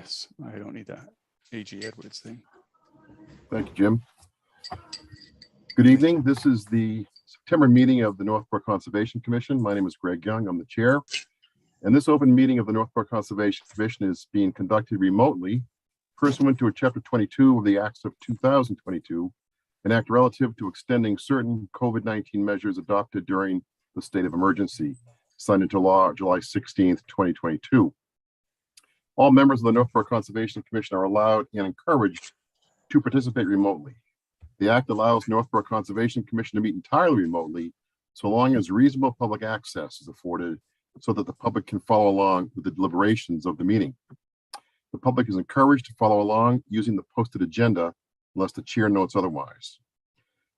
Yes, I don't need that A.G. Edwards thing. Thank you, Jim. Good evening. This is the September meeting of the Northborough Conservation Commission. My name is Greg Young. I'm the chair. And this open meeting of the Northborough Conservation Commission is being conducted remotely pursuant to Chapter 22 of the Acts of 2022, an act relative to extending certain COVID-19 measures adopted during the state of emergency, signed into law July 16th, 2022. All members of the Northborough Conservation Commission are allowed and encouraged to participate remotely. The act allows Northborough Conservation Commission to meet entirely remotely, so long as reasonable public access is afforded so that the public can follow along with the deliberations of the meeting. The public is encouraged to follow along using the posted agenda unless the chair notes otherwise.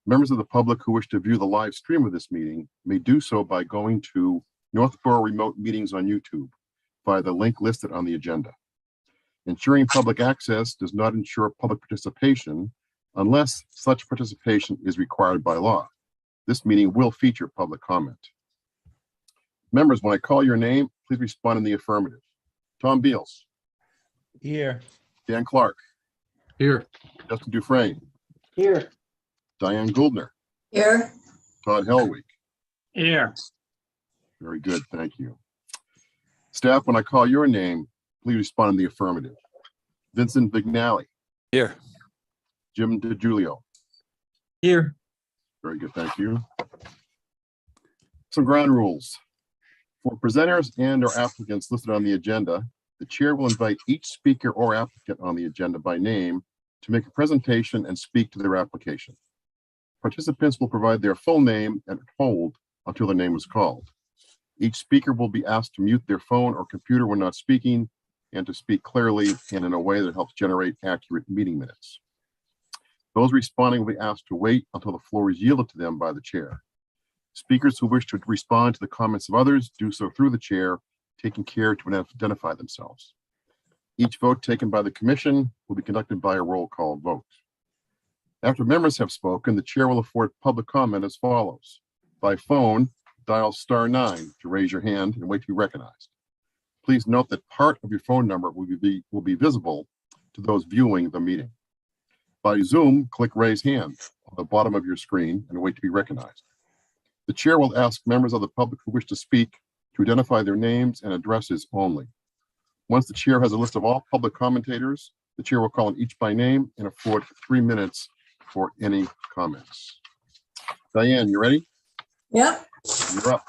Members of the public who wish to view the live stream of this meeting may do so by going to Northborough Remote Meetings on YouTube via the link listed on the agenda. Ensuring public access does not ensure public participation unless such participation is required by law. This meeting will feature public comment. Members, when I call your name, please respond in the affirmative. Tom Beals. Here. Dan Clark. Here. Justin Dufresne. Here. Diane Gouldner. Here. Todd Helwig. Here. Very good, thank you. Staff, when I call your name, please respond in the affirmative. Vincent Vignali. Here. Jim DiGiulio. Here. Very good, thank you. Some ground rules. For presenters and or applicants listed on the agenda, the chair will invite each speaker or applicant on the agenda by name to make a presentation and speak to their application. Participants will provide their full name and hold until their name is called. Each speaker will be asked to mute their phone or computer when not speaking and to speak clearly and in a way that helps generate accurate meeting minutes. Those responding will be asked to wait until the floor is yielded to them by the chair. Speakers who wish to respond to the comments of others do so through the chair, taking care to identify themselves. Each vote taken by the commission will be conducted by a roll call vote. After members have spoken, the chair will afford public comment as follows. By phone, dial *9 to raise your hand and wait to be recognized. Please note that part of your phone number will be visible to those viewing the meeting. By Zoom, click raise hand on the bottom of your screen and wait to be recognized. The chair will ask members of the public who wish to speak to identify their names and addresses only. Once the chair has a list of all public commentators, the chair will call on each by name and afford 3 minutes for any comments. Diane, you ready? Yep. You're up.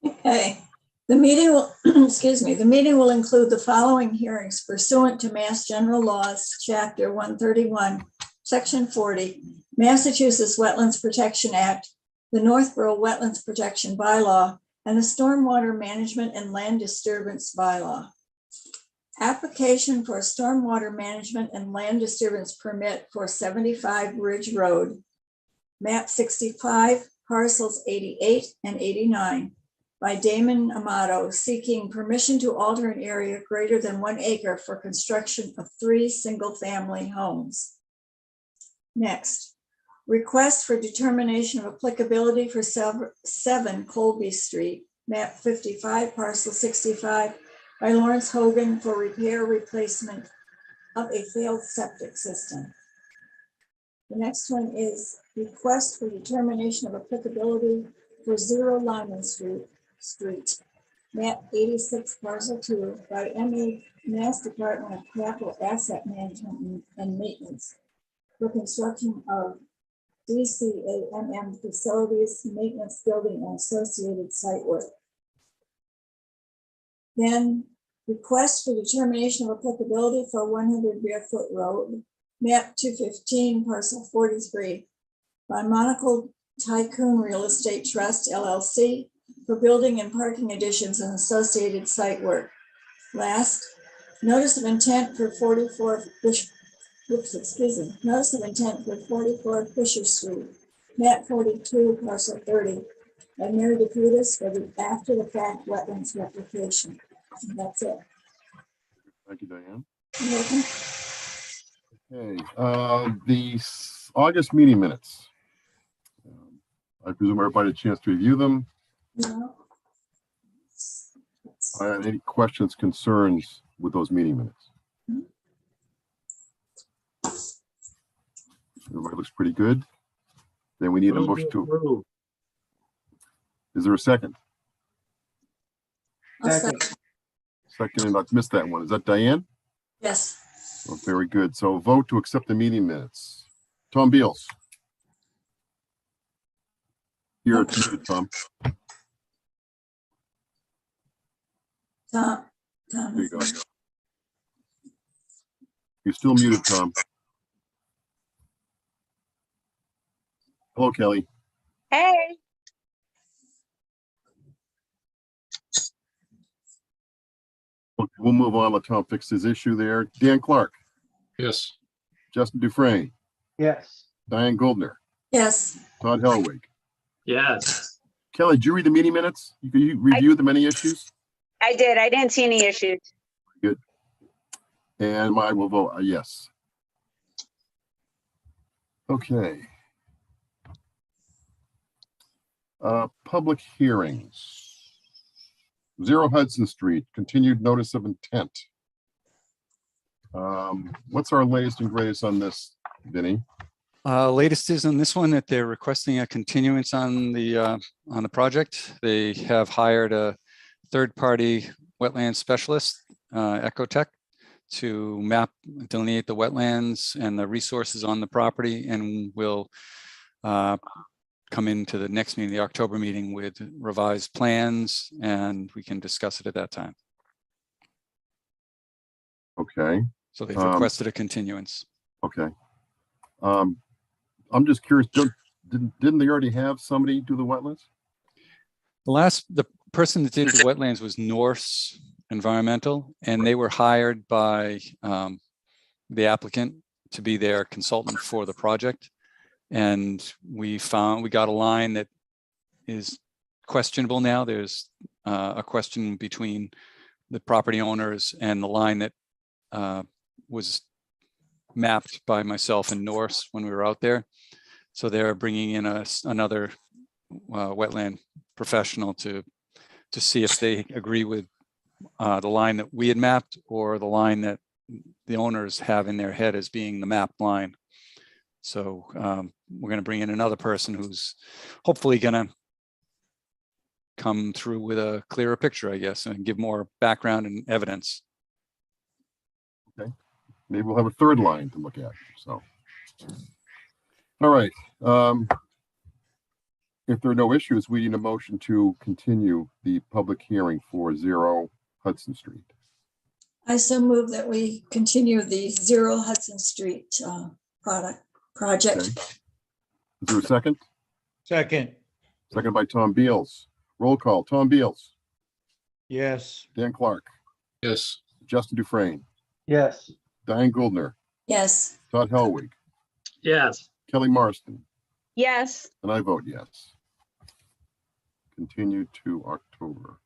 Okay. The meeting will, excuse me, the meeting will include the following hearings pursuant to Mass General Laws, Chapter 131, Section 40, Massachusetts Wetlands Protection Act, the Northborough Wetlands Protection Bylaw, and the Stormwater Management and Land Disturbance Bylaw. Application for a stormwater management and land disturbance permit for 75 Ridge Road, map 65, parcels 88 and 89, by Damon Amato, seeking permission to alter an area greater than 1 acre for construction of 3 single-family homes. Next, request for determination of applicability for 7 Colby Street, map 55, parcel 65, by Lawrence Hogan for repair replacement of a failed septic system. The next one is request for determination of applicability for 0 Lyman Street, map 86, parcel 2, by MA Mass Department of Capital Asset Management and Maintenance for construction of DCAMM facilities, maintenance building, and associated site work. Then request for determination of applicability for 100 Barefoot Road, map 215, parcel 43, by Monocle Tycoon Real Estate Trust, LLC, for building and parking additions and associated site work. Last, notice of intent for 44 notice of intent for 44 Fisher Street, map 42, parcel 30, by Mary DePutis for the after the fact wetlands replication. And that's it. Thank you, Diane. You're welcome. Okay, the August meeting minutes. I presume everybody had a chance to review them. No. Any questions, concerns with those meeting minutes? Everybody looks pretty good. Then we need a Move motion to, approve. is there a second? I'll Second. Second, and I missed that one. Is that Diane? Yes, Oh, very good. So vote to accept the meeting minutes. Tom Beals. You're muted, Tom. Tom. There you go. You're still muted, Tom. Hello, Kelly. Hey, Okay, we'll move on. Let Tom fix his issue there. Dan Clark, Yes. Justin Dufresne, Yes. Diane Goldner, Yes, Todd Helwig. Yes. Kelly, did you read the meeting minutes? You review the many issues? I did. I didn't see any issues. And I will vote yes. Okay. Public hearings. 0 Hudson Street, continued notice of intent. What's our latest and greatest on this, Vinny? Latest is on this one that they're requesting a continuance on the project. They have hired a third-party wetland specialist, Ecotech, to map, delineate the wetlands and the resources on the property, and will come into the next meeting, the October meeting, with revised plans, and we can discuss it at that time. Okay, So they've Um, requested a continuance. okay. I'm just curious, didn't they already have somebody do the wetlands? The person that did the wetlands was Norse Environmental, and they were hired by the applicant to be their consultant for the project. And we got a line that is questionable now. There's a question between the property owners and the line that was mapped by myself and Norse when we were out there. So they're bringing in another wetland professional to see if they agree with the line that we had mapped, or the line that the owners have in their head as being the map line. So we're going to bring in another person who's hopefully going to come through with a clearer picture, I guess, and give more background and evidence. Maybe we'll have a third line to look at, so. All right. If there are no issues, we need a motion to continue the public hearing for 0 Hudson Street. I so move that we continue the 0 Hudson Street project. Okay. Is there a second? Second. Second by Tom Beals. Roll call. Tom Beals, Yes. Dan Clark, Yes. Justin Dufresne, Yes. Diane Goldner, Yes, Todd Helwig, Yes. Kelly Marston, Yes, and I vote yes. Continue to October.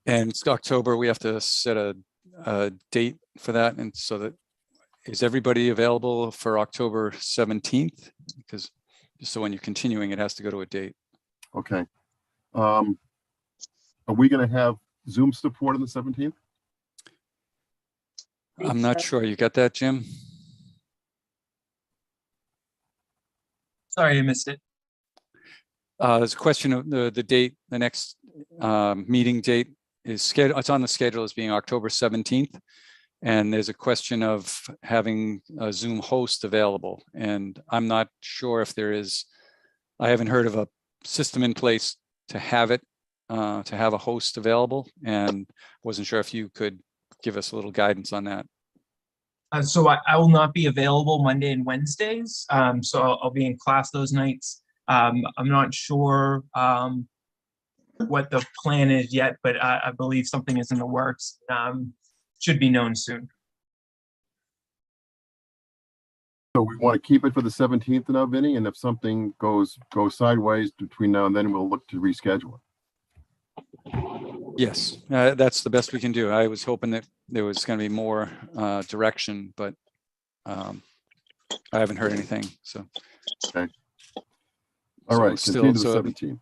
And it's October, we have to set a date for that. And so that, is everybody available for October 17th? Because just so when you're continuing, it has to go to a date. Okay. Are we going to have Zoom support on the 17th? I'm not sure. You got that, Jim? Sorry, I missed it. There's a question of the date, the next meeting date is scheduled, it's on the schedule as being October 17th. And there's a question of having a Zoom host available. And I'm not sure if there is, I haven't heard of a system in place to have it, to have a host available. And wasn't sure if you could give us a little guidance on that. So I will not be available Monday and Wednesdays. So I'll be in class those nights. I'm not sure what the plan is yet, but I believe something is in the works. Should be known soon. So we want to keep it for the 17th now, Vinny, and if something goes sideways between now and then, we'll look to reschedule it. Yes, that's the best we can do. I was hoping that there was going to be more direction, but I haven't heard anything. So. All So right, still- continue to so- the 17th.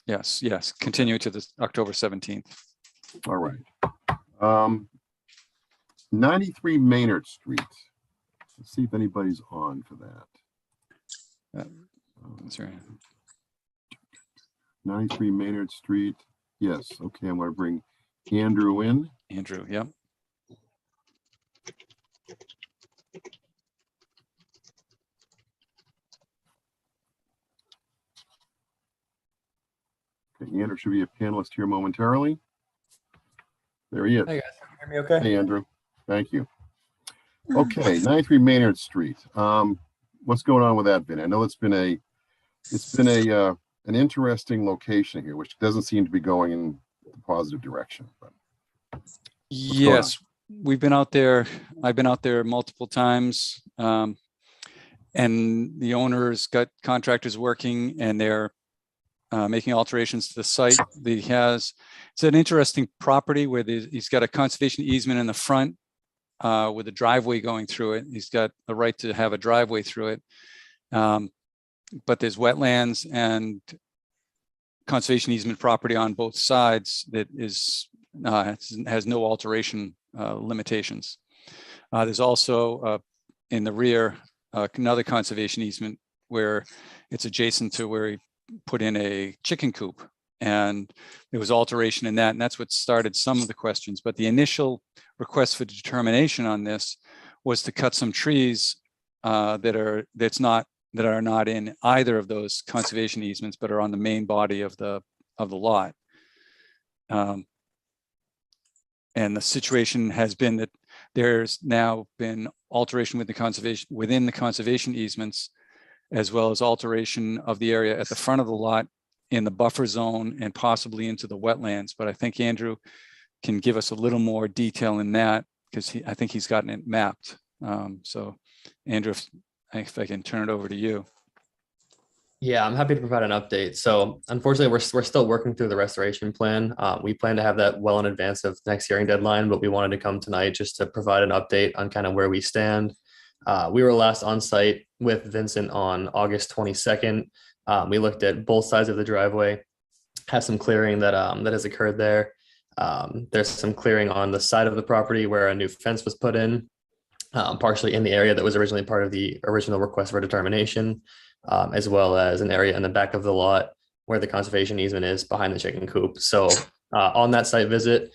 Yes, continue to the October 17th. All right. 93 Maynard Street. Let's see if anybody's on for that. That's right. 93 Maynard Street. Yes, okay, I'm gonna bring Andrew in. Andrew, yep. Okay, Andrew should be a panelist here momentarily. There he is. Hey guys, can you hear me okay? Hey, Andrew. Thank you. Okay, 93 Maynard Street. What's going on with that, Vin? I know it's been a an interesting location here, which doesn't seem to be going in the positive direction. But Yes, we've been out there. I've been out there multiple times. And the owner's got contractors working and they're making alterations to the site. It's an interesting property where he's got a conservation easement in the front with a driveway going through it. He's got the right to have a driveway through it. But there's wetlands and conservation easement property on both sides that has no alteration limitations. There's also in the rear another conservation easement where it's adjacent to where he put in a chicken coop, and there was alteration in that, and that's what started some of the questions. But the initial request for determination on this was to cut some trees that are not in either of those conservation easements, but are on the main body of the lot. And the situation has been that there's now been alteration within the conservation easements, as well as alteration of the area at the front of the lot in the buffer zone and possibly into the wetlands. But I think Andrew can give us a little more detail in that because I think he's gotten it mapped. So Andrew, if I can turn it over to you. Yeah, I'm happy to provide an update. So unfortunately, we're still working through the restoration plan. We plan to have that well in advance of next hearing deadline, but we wanted to come tonight just to provide an update on kind of where we stand. We were last on site with Vincent on August 22nd. We looked at both sides of the driveway, has some clearing that has occurred there. There's some clearing on the side of the property where a new fence was put in, partially in the area that was originally part of the original request for determination, as well as an area in the back of the lot where the conservation easement is behind the chicken coop. So on that site visit,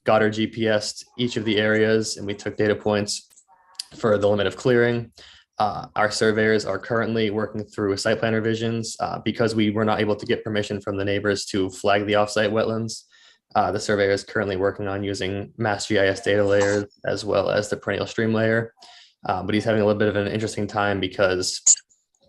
Goddard GPSed each of the areas and we took data points for the limit of clearing. Our surveyors are currently working through site plan revisions because we were not able to get permission from the neighbors to flag the offsite wetlands. The surveyor is currently working on using Mass GIS data layers as well as the perennial stream layer. But he's having a little bit of an interesting time because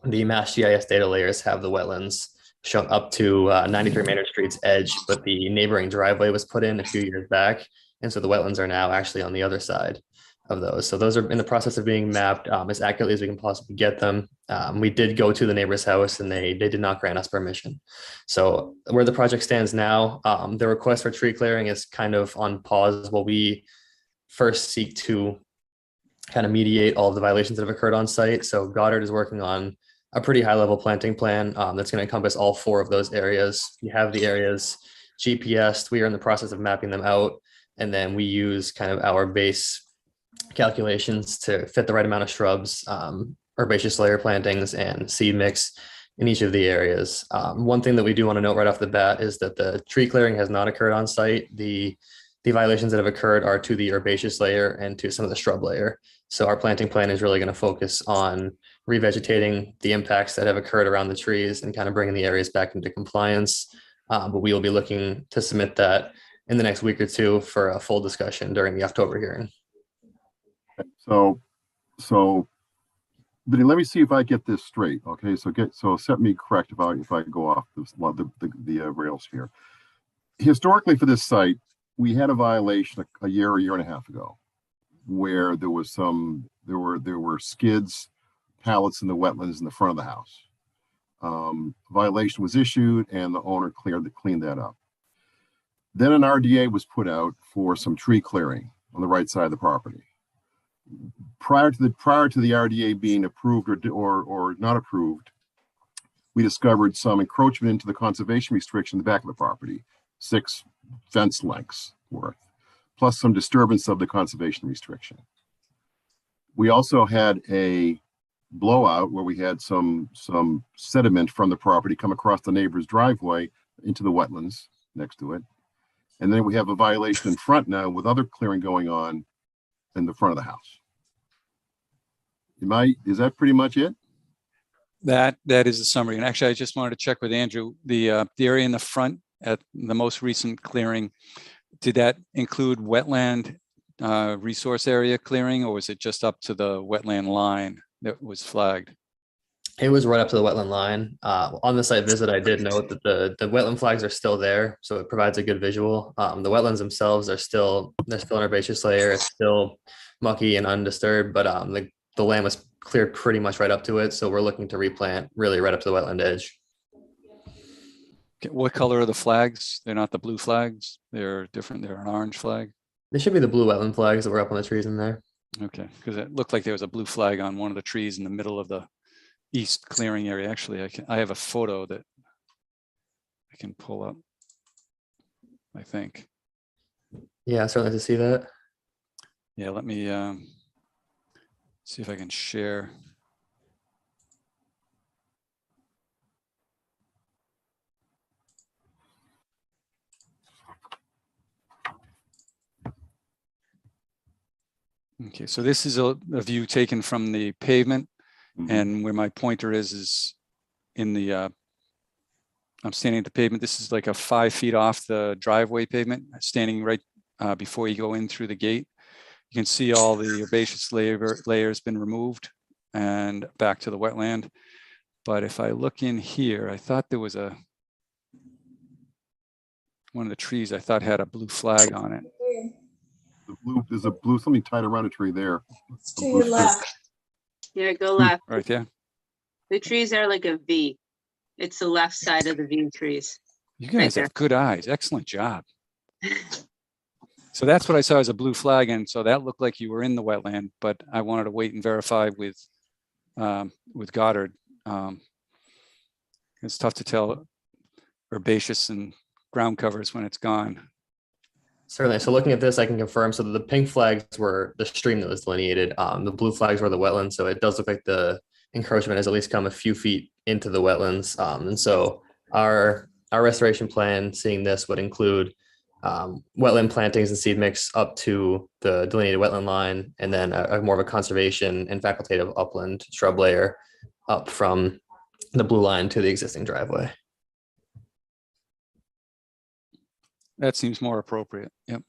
the Mass GIS data layers have the wetlands shown up to 93 Maynard Street's edge, but the neighboring driveway was put in a few years back. And so the wetlands are now actually on the other side of those. So those are in the process of being mapped as accurately as we can possibly get them. We did go to the neighbor's house and they did not grant us permission. So where the project stands now, the request for tree clearing is kind of on pause while we first seek to kind of mediate all of the violations that have occurred on site. So Goddard is working on a pretty high level planting plan that's going to encompass all 4 of those areas. You have the areas GPSed. We are in the process of mapping them out. And then we use kind of our base calculations to fit the right amount of shrubs, herbaceous layer plantings, and seed mix in each of the areas. One thing that we do want to note right off the bat is that the tree clearing has not occurred on site. The violations that have occurred are to the herbaceous layer and to some of the shrub layer. So our planting plan is really going to focus on revegetating the impacts that have occurred around the trees and kind of bringing the areas back into compliance. But we will be looking to submit that in the next week or two for a full discussion during the October hearing. So, but let me see if I get this straight. Okay, so set me correct if I go off the rails here. Historically, for this site, we had a violation a year and a half ago, where there were skids, pallets in the wetlands in the front of the house. Violation was issued, and the owner cleaned that up. Then an RDA was put out for some tree clearing on the right side of the property. Prior to the RDA being approved or not approved, we discovered some encroachment into the conservation restriction in the back of the property, 6 fence lengths worth, plus some disturbance of the conservation restriction. We also had a blowout where we had some sediment from the property come across the neighbor's driveway into the wetlands next to it. And then we have a violation in front now with other clearing going on in the front of the house. Is that pretty much it? That is the summary. And actually, I just wanted to check with Andrew, the area in the front at the most recent clearing, did that include wetland resource area clearing, or was it just up to the wetland line that was flagged? It was right up to the wetland line. On the site visit, I did note that the wetland flags are still there, so it provides a good visual. The wetlands themselves are still in herbaceous layer. It's still mucky and undisturbed, but the land was cleared pretty much right up to it, so we're looking to replant really right up to the wetland edge. Okay, what color are the flags? They're not the blue flags. They're different. They're an orange flag. They should be the blue wetland flags that were up on the trees in there. Okay, because it looked like there was a blue flag on one of the trees in the middle of the east clearing area. Actually, I have a photo that I can pull up, I think. Yeah, certainly to see that. Yeah, let me see if I can share. Okay, so this is a view taken from the pavement, and where my pointer is in the, I'm standing at the pavement. This is like a 5 feet off the driveway pavement, standing right before you go in through the gate. You can see all the herbaceous layers been removed and back to the wetland. But if I look in here, I thought there was one of the trees I thought had a blue flag on it. There's a blue, something tied around a tree there. It's to your left. Yeah, go left. Right there. The trees are like a V. It's the left side of the V trees. You guys have good eyes. Excellent job. So that's what I saw as a blue flag. And so that looked like you were in the wetland, but I wanted to wait and verify with Goddard. It's tough to tell herbaceous and ground covers when it's gone. Certainly. So looking at this, I can confirm. So the pink flags were the stream that was delineated. The blue flags were the wetlands. So it does look like the encroachment has at least come a few feet into the wetlands. And so our restoration plan, seeing this, would include wetland plantings and seed mix up to the delineated wetland line, and then a more of a conservation and facultative upland shrub layer up from the blue line to the existing driveway. That seems more appropriate. Yep.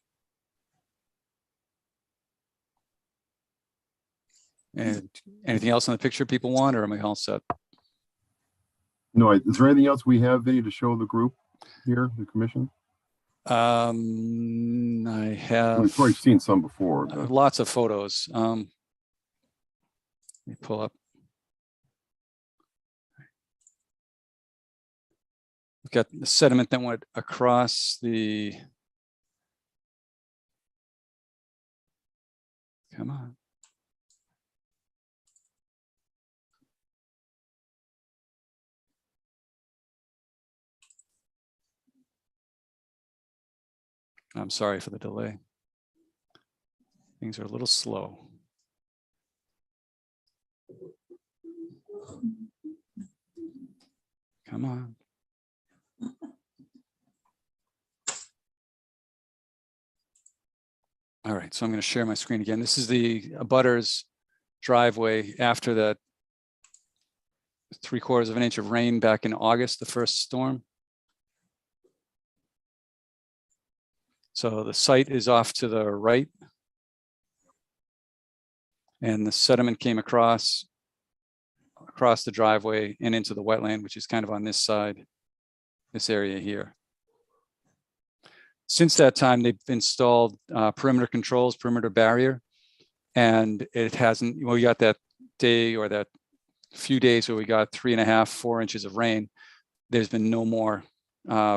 And anything else in the picture people want, or am I all set? No, is there anything else we have, Vinny, to show the group here, the commission? I have We've already seen some before. but- lots of photos. Let me pull up. We've got the sediment that went across the. Come on. I'm sorry for the delay. Things are a little slow. Come on. All right, so I'm going to share my screen again. This is the abutters driveway after that 3/4 of an inch of rain back in August, the first storm. So the site is off to the right. And the sediment came across the driveway and into the wetland, which is kind of on this side, this area here. Since that time, they've installed perimeter controls, perimeter barrier, and it hasn't, well, we got that day or that few days where we got 3.5, 4 inches of rain. There's been no more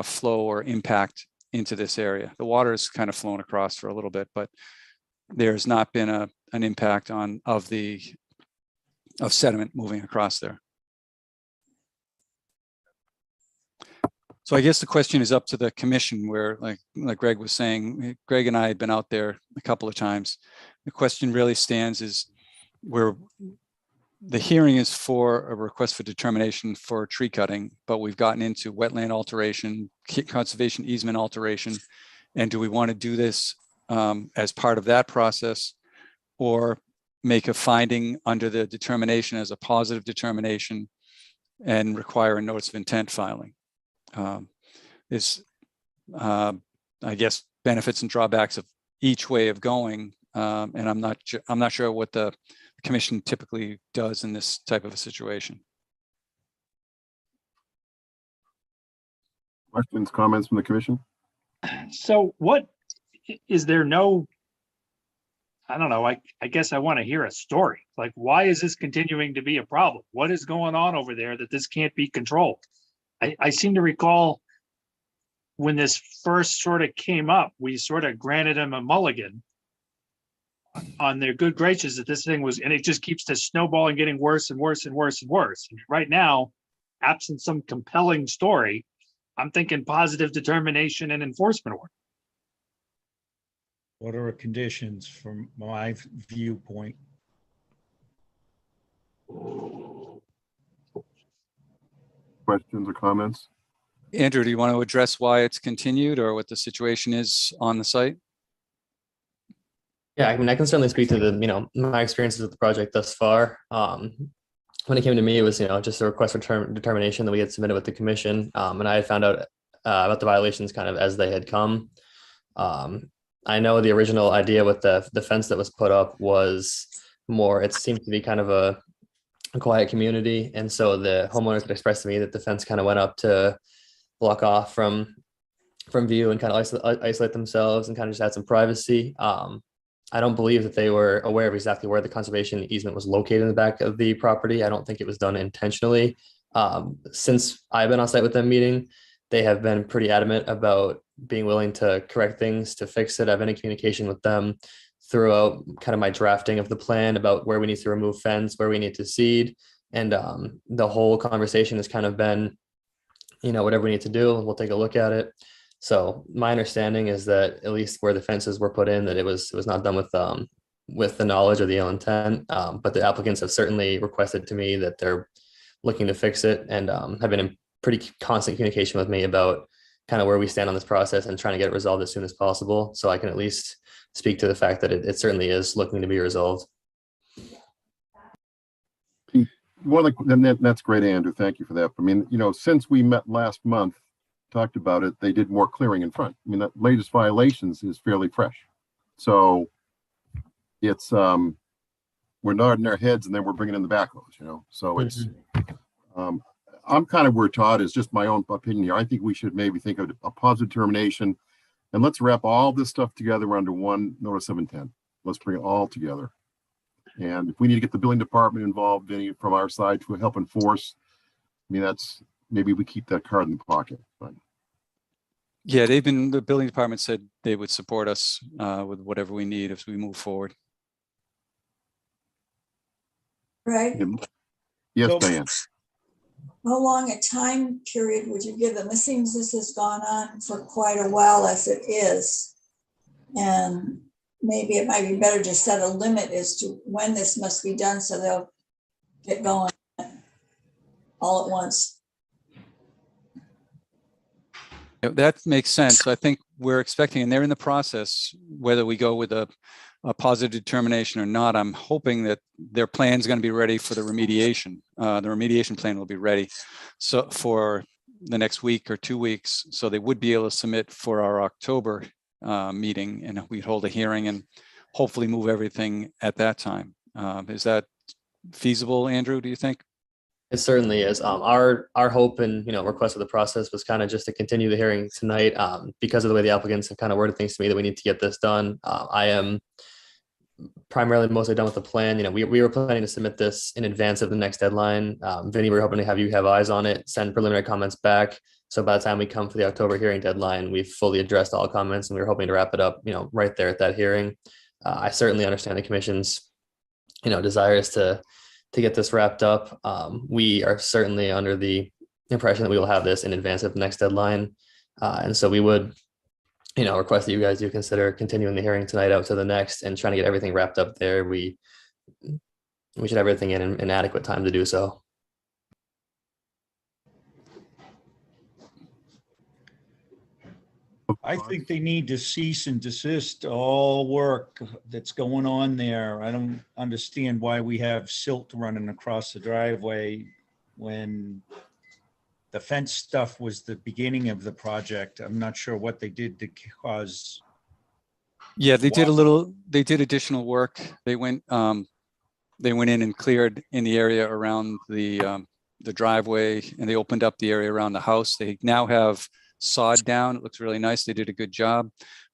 flow or impact into this area. The water has kind of flown across for a little bit, but there's not been an impact of sediment moving across there. So I guess the question is up to the commission where, like Greg was saying, Greg and I had been out there a couple of times. The question really stands is where the hearing is for a request for determination for tree cutting, but we've gotten into wetland alteration, conservation easement alteration. And do we want to do this as part of that process, or make a finding under the determination as a positive determination and require a notice of intent filing? I guess, benefits and drawbacks of each way of going. And I'm not sure what the commission typically does in this type of a situation. Questions, comments from the commission? So what, is there no, I don't know, I guess I want to hear a story. Like, why is this continuing to be a problem? What is going on over there that this can't be controlled? I seem to recall when this first sort of came up, we sort of granted him a mulligan on their good gracious that this thing was, and it just keeps to snowballing, getting worse and worse and worse and worse. And right now, absent some compelling story, I'm thinking positive determination and enforcement order. What are conditions from my viewpoint? Questions or comments? Andrew, do you want to address why it's continued or what the situation is on the site? Yeah, I mean, I can certainly speak to the, my experiences with the project thus far. When it came to me, it was, just a request for determination that we had submitted with the commission. And I had found out about the violations kind of as they had come. I know the original idea with the fence that was put up was more, it seemed to be kind of a quiet community. And so the homeowners had expressed to me that the fence kind of went up to block off from view and kind of isolate themselves and kind of just add some privacy. I don't believe that they were aware of exactly where the conservation easement was located in the back of the property. I don't think it was done intentionally. Since I've been on site with them meeting, they have been pretty adamant about being willing to correct things, to fix it. I've been in communication with them throughout kind of my drafting of the plan about where we need to remove fence, where we need to seed. And the whole conversation has kind of been, whatever we need to do, we'll take a look at it. So my understanding is that at least where the fences were put in, that it was not done with the knowledge or the ill intent. But the applicants have certainly requested to me that they're looking to fix it and have been in pretty constant communication with me about kind of where we stand on this process and trying to get it resolved as soon as possible. So I can at least speak to the fact that it certainly is looking to be resolved. That's great, Andrew. Thank you for that. I mean, since we met last month, talked about it, they did more clearing in front. I mean, that latest violations is fairly fresh. So it's, we're nodding our heads and then we're bringing in the backhoes, so it's, I'm kind of where Todd is, just my own opinion here. I think we should maybe think of a positive determination and let's wrap all this stuff together under one notice of intent. Let's bring it all together. And if we need to get the building department involved, Vinny, from our side to help enforce, I mean, maybe we keep that card in the pocket. But Yeah, the building department said they would support us with whatever we need as we move forward. Right? yes, So- Diane. How long a time period would you give them? It seems this has gone on for quite a while as it is. And maybe it might be better to set a limit as to when this must be done so they'll get going all at once. That makes sense. I think we're expecting, and they're in the process, whether we go with a positive determination or not, I'm hoping that their plan is going to be ready for the remediation. The remediation plan will be ready so for the next week or 2 weeks. So they would be able to submit for our October meeting, and we'd hold a hearing and hopefully move everything at that time. Is that feasible, Andrew, do you think? It certainly is. Our hope and request of the process was kind of just to continue the hearing tonight because of the way the applicants have kind of worded things to me that we need to get this done. I am primarily mostly done with the plan. We were planning to submit this in advance of the next deadline. Vinny, we're hoping to have you have eyes on it, send preliminary comments back. So by the time we come for the October hearing deadline, we've fully addressed all comments and we were hoping to wrap it up, right there at that hearing. I certainly understand the commission's, desires to get this wrapped up. We are certainly under the impression that we will have this in advance of the next deadline. And so we would, request that you guys do consider continuing the hearing tonight out to the next and trying to get everything wrapped up there. We should have everything in adequate time to do so. I think they need to cease and desist all work that's going on there. I don't understand why we have silt running across the driveway when the fence stuff was the beginning of the project. I'm not sure what they did to cause. Yeah, they did additional work. They went in and cleared in the area around the driveway, and they opened up the area around the house. They now have sod down. It looks really nice. They did a good job,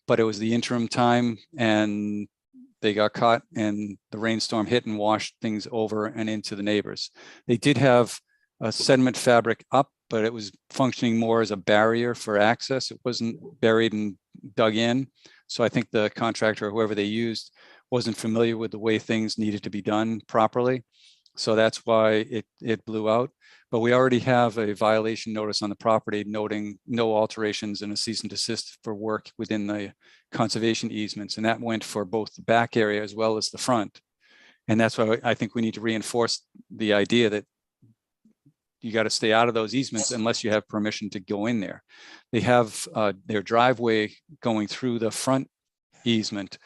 but it was the interim time and they got caught and the rainstorm hit and washed things over and into the neighbors. They did have a sediment fabric up, but it was functioning more as a barrier for access. It wasn't buried and dug in. So I think the contractor or whoever they used wasn't familiar with the way things needed to be done properly. So that's why it blew out. But we already have a violation notice on the property noting no alterations and a cease and desist for work within the conservation easements. And that went for both the back area as well as the front. And that's why I think we need to reinforce the idea that you got to stay out of those easements unless you have permission to go in there. They have their driveway going through the front easement.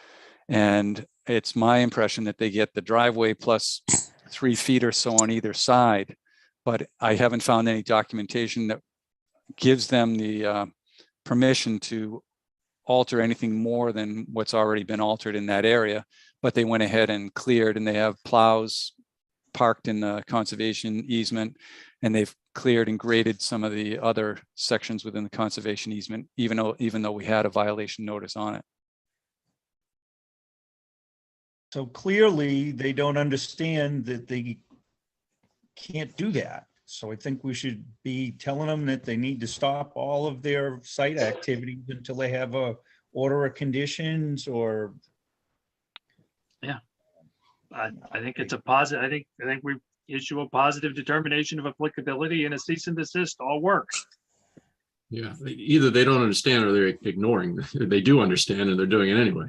And it's my impression that they get the driveway plus 3 feet or so on either side. But I haven't found any documentation that gives them the permission to alter anything more than what's already been altered in that area. But they went ahead and cleared, and they have plows parked in the conservation easement, and they've cleared and graded some of the other sections within the conservation easement, even though we had a violation notice on it. So clearly they don't understand that they can't do that. So I think we should be telling them that they need to stop all of their site activities until they have a order of conditions or. I think it's a positive. I think we issue a positive determination of applicability and a cease and desist, all works. Yeah, either they don't understand or they're ignoring. They do understand and they're doing it anyway.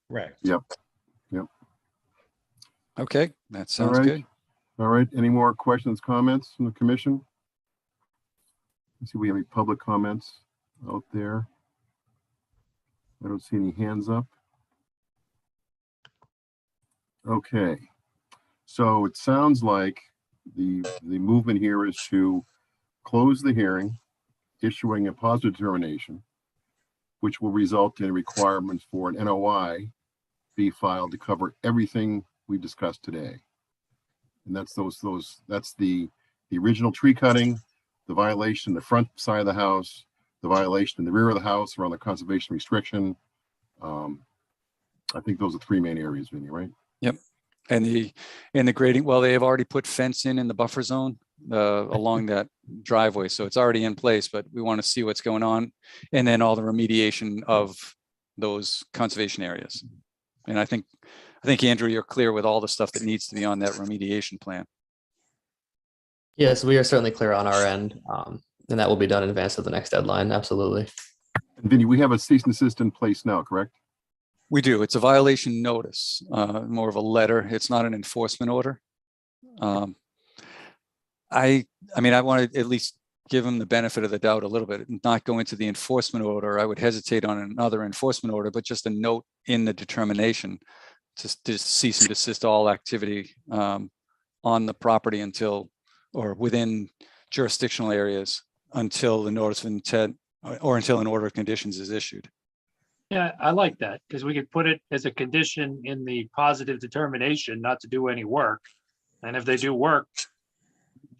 Right. Yep. Okay, that sounds right. good. All right, any more questions, comments from the commission? Let's see if we have any public comments out there. I don't see any hands up. Okay, so it sounds like the movement here is to close the hearing, issuing a positive determination, which will result in requirements for an NOI be filed to cover everything we discussed today. And that's that's the original tree cutting, the violation in the front side of the house, the violation in the rear of the house around the conservation restriction. I think those are 3 main areas, Vinny, right? Yep. And the grading, well, they have already put fence in the buffer zone along that driveway. So it's already in place, but we want to see what's going on. And then all the remediation of those conservation areas. And I think, Andrew, you're clear with all the stuff that needs to be on that remediation plan. Yes, we are certainly clear on our end, and that will be done in advance of the next deadline. Absolutely. And Vinny, we have a cease and desist in place now, correct? We do. It's a violation notice, more of a letter. It's not an enforcement order. I mean, I want to at least give them the benefit of the doubt a little bit, not go into the enforcement order. I would hesitate on another enforcement order, but just a note in the determination to cease and desist all activity on the property until, or within jurisdictional areas until the notice of intent or until an order of conditions is issued. Yeah, I like that because we could put it as a condition in the positive determination not to do any work. And if they do work,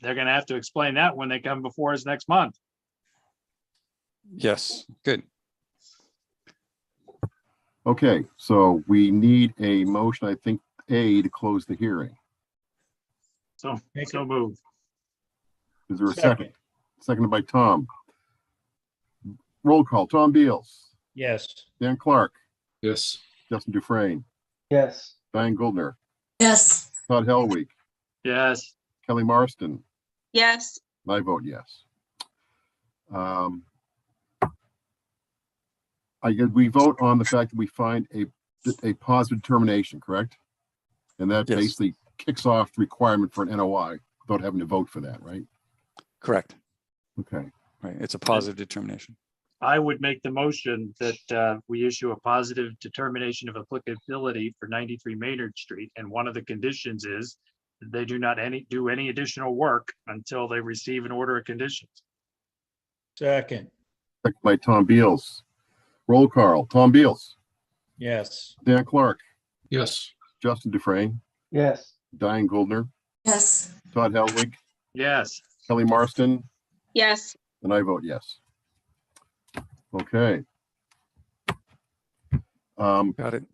they're going to have to explain that when they come before us next month. Yes, good. Okay, so we need a motion, I think, to close the hearing. So move. Is there a second? Seconded by Tom. Roll call, Tom Beals, Yes. Dan Clark, Yes. Justin Dufresne, Yes. Diane Goldner, yes, Todd Helwig, Yes. Kelly Marston, Yes, I vote yes. We vote on the fact that we find a positive determination, correct? And that Yes. basically kicks off the requirement for an NOI without having to vote for that, right? Correct. Okay. Right. It's a positive determination. I would make the motion that we issue a positive determination of applicability for 93 Maynard Street. And one of the conditions is that they do not do any additional work until they receive an order of conditions. Second, Second by Tom Beals. Roll call. Tom Beals, yes. Dan Clark, Yes. Justin Dufresne, Yes. Diane Goldner, yes, Todd Helwig, Yes. Kelly Marston, Yes, and I vote yes. Okay. Got it.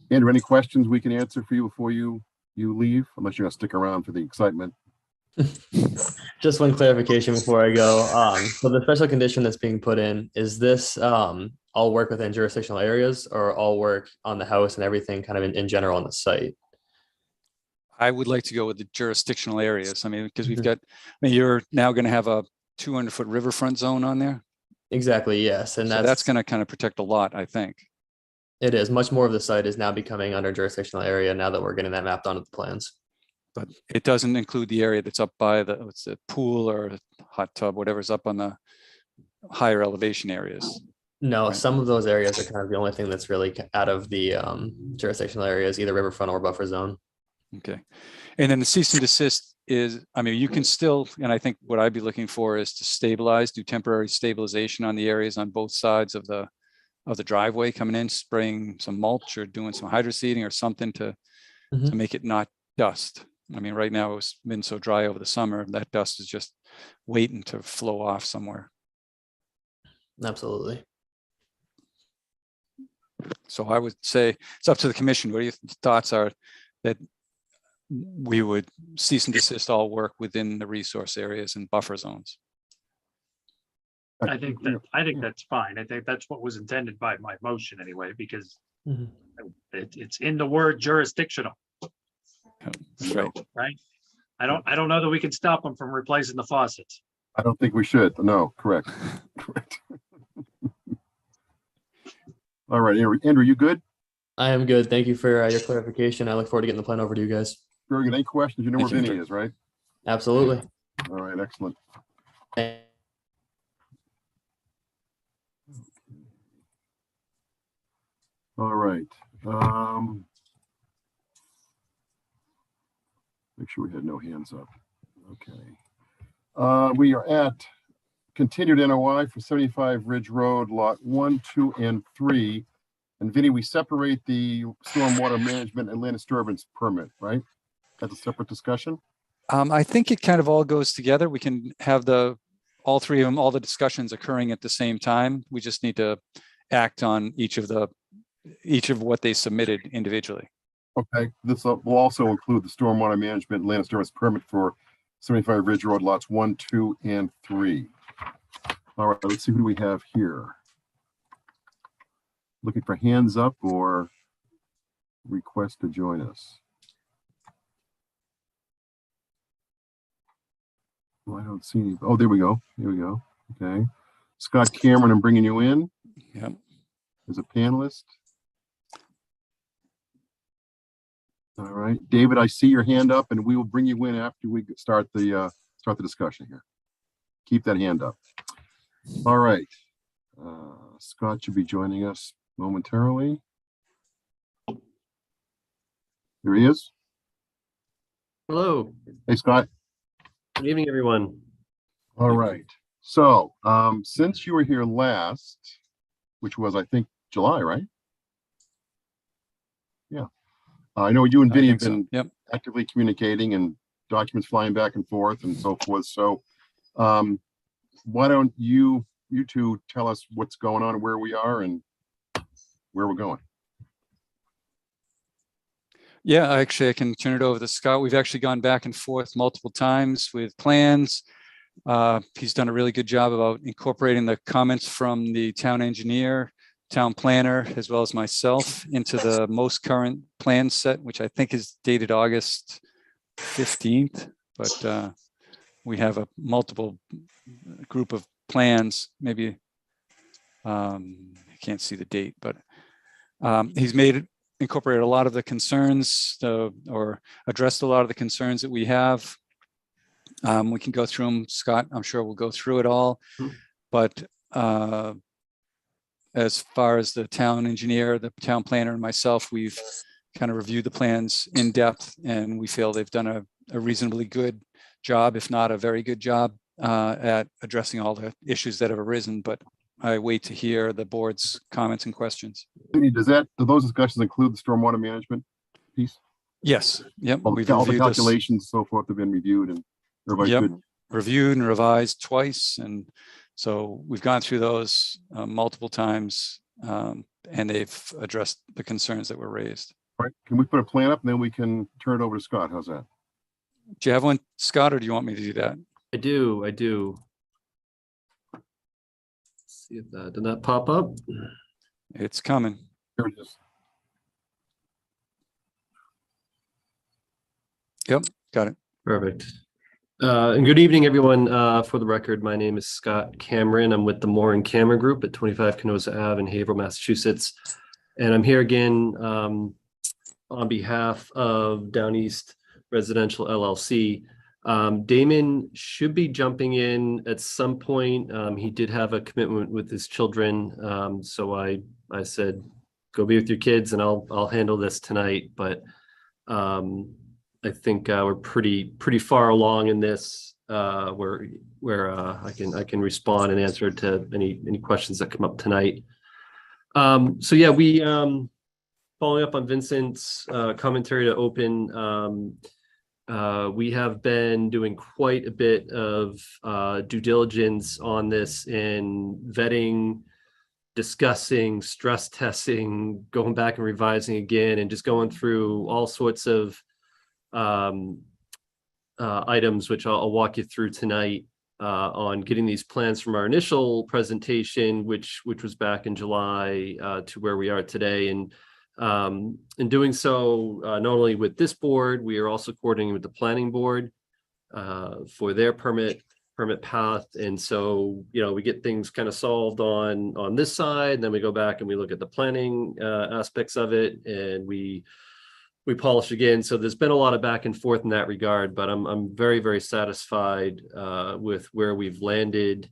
Andrew, any questions we can answer for you before you leave? Unless you're gonna stick around for the excitement. Just one clarification before I go. So the special condition that's being put in, is this all work within jurisdictional areas or all work on the house and everything kind of in general on the site? I would like to go with the jurisdictional areas. I mean, because we've Mhm. got, I mean, you're now going to have a 200-foot riverfront zone on there. Exactly, yes. And So that's going to kind of protect a lot, I think. it is much more of the site is now becoming under jurisdictional area now that we're getting that mapped onto the plans. But it doesn't include the area that's up by the, what's the pool or the hot tub, whatever's up on the higher elevation areas. No, Right. some of those areas are kind of the only thing that's really out of the jurisdictional areas, either riverfront or buffer zone. Okay. And then the cease and desist is, I mean, you can still, and I think what I'd be looking for is to stabilize, do temporary stabilization on the areas on both sides of the driveway coming in, spraying some mulch or doing some hydroseeding or something to Mhm. make it not dust. I mean, right now it's been so dry over the summer, that dust is just waiting to flow off somewhere. Absolutely. So I would say it's up to the commission. What do your thoughts are that we would cease and desist all work within the resource areas and buffer zones? I think that's fine. I think that's what was intended by my motion anyway, because Mhm. it's in the word jurisdictional, That's right. right? I don't know that we can stop them from replacing the faucets. I don't think we should. No, correct. Correct. All right, Andrew, you good? I am good. Thank you for your clarification. I look forward to getting the plan over to you guys. Very good. Any questions? You know where Thank you, Vinny Andrew. is, right? Absolutely. All right, excellent. All right. Make sure we had no hands up. Okay. We are at continued NOI for 75 Ridge Road, lot 1, 2, and 3. And Vinny, we separate the stormwater management and land disturbance permit, right? That's a separate discussion? I think it kind of all goes together. We can have all three of them, all the discussions occurring at the same time. We just need to act on each of what they submitted individually. Okay, this will also include the stormwater management and land disturbance permit for 75 Ridge Road, lots 1, 2, and 3. All right, let's see who do we have here. Looking for hands up or request to join us. Well, I don't see any. Oh, there we go. Here we go. Okay. Scott Cameron, I'm bringing you in Yep. as a panelist. All right, David, I see your hand up and we will bring you in after we start the discussion here. Keep that hand up. All right. Scott should be joining us momentarily. There he is. Hello, Hey, Scott. good evening, everyone. All right. So, since you were here last, which was, I think, July, right? Yeah. I know you and I Vinny have think so. been Yep. actively communicating and documents flying back and forth and so forth. So, why don't you two tell us what's going on, where we are and where we're going? Yeah, actually, I can turn it over to Scott. We've actually gone back and forth multiple times with plans. He's done a really good job about incorporating the comments from the town engineer, town planner, as well as myself into the most current plan set, which I think is dated August 15th. But we have a multiple group of plans, maybe, I can't see the date, but he's incorporated a lot of the concerns or addressed a lot of the concerns that we have. We can go through them. Scott, I'm sure we'll go through it all, but as far as the town engineer, the town planner, and myself, we've kind of reviewed the plans in depth, and we feel they've done a reasonably good job, if not a very good job, at addressing all the issues that have arisen. But I wait to hear the board's comments and questions. Do those discussions include the stormwater management piece? Yes. Yep. All We've the reviewed this, calculations, so forth, have been reviewed, and everybody's Yep. good. reviewed and revised twice. And so we've gone through those multiple times, and they've addressed the concerns that were raised. All right, can we put a plan up and then we can turn it over to Scott? How's that? Do you have one, Scott, or do you want me to do that? I do. Let's see if that, did that pop up? It's coming. Here it is. Yep, got it. Perfect. And good evening, everyone. For the record, my name is Scott Cameron. I'm with the Moore and Cameron Group at 25 Canosa Ave in Haverhill, Massachusetts. And I'm here again on behalf of Down East Residential LLC. Damon should be jumping in at some point. He did have a commitment with his children. So I said, go be with your kids and I'll handle this tonight. But I think we're pretty far along in this where I can respond and answer to any questions that come up tonight. So yeah, we following up on Vincent's commentary to open. We have been doing quite a bit of due diligence on this in vetting, discussing, stress testing, going back and revising again, and just going through all sorts of items, which I'll walk you through tonight on getting these plans from our initial presentation, which was back in July, to where we are today. And in doing so, not only with this board, we are also coordinating with the planning board for their permit path. And so, we get things kind of solved on this side, and then we go back and we look at the planning aspects of it, and we polish again. So there's been a lot of back and forth in that regard, but I'm very, very satisfied with where we've landed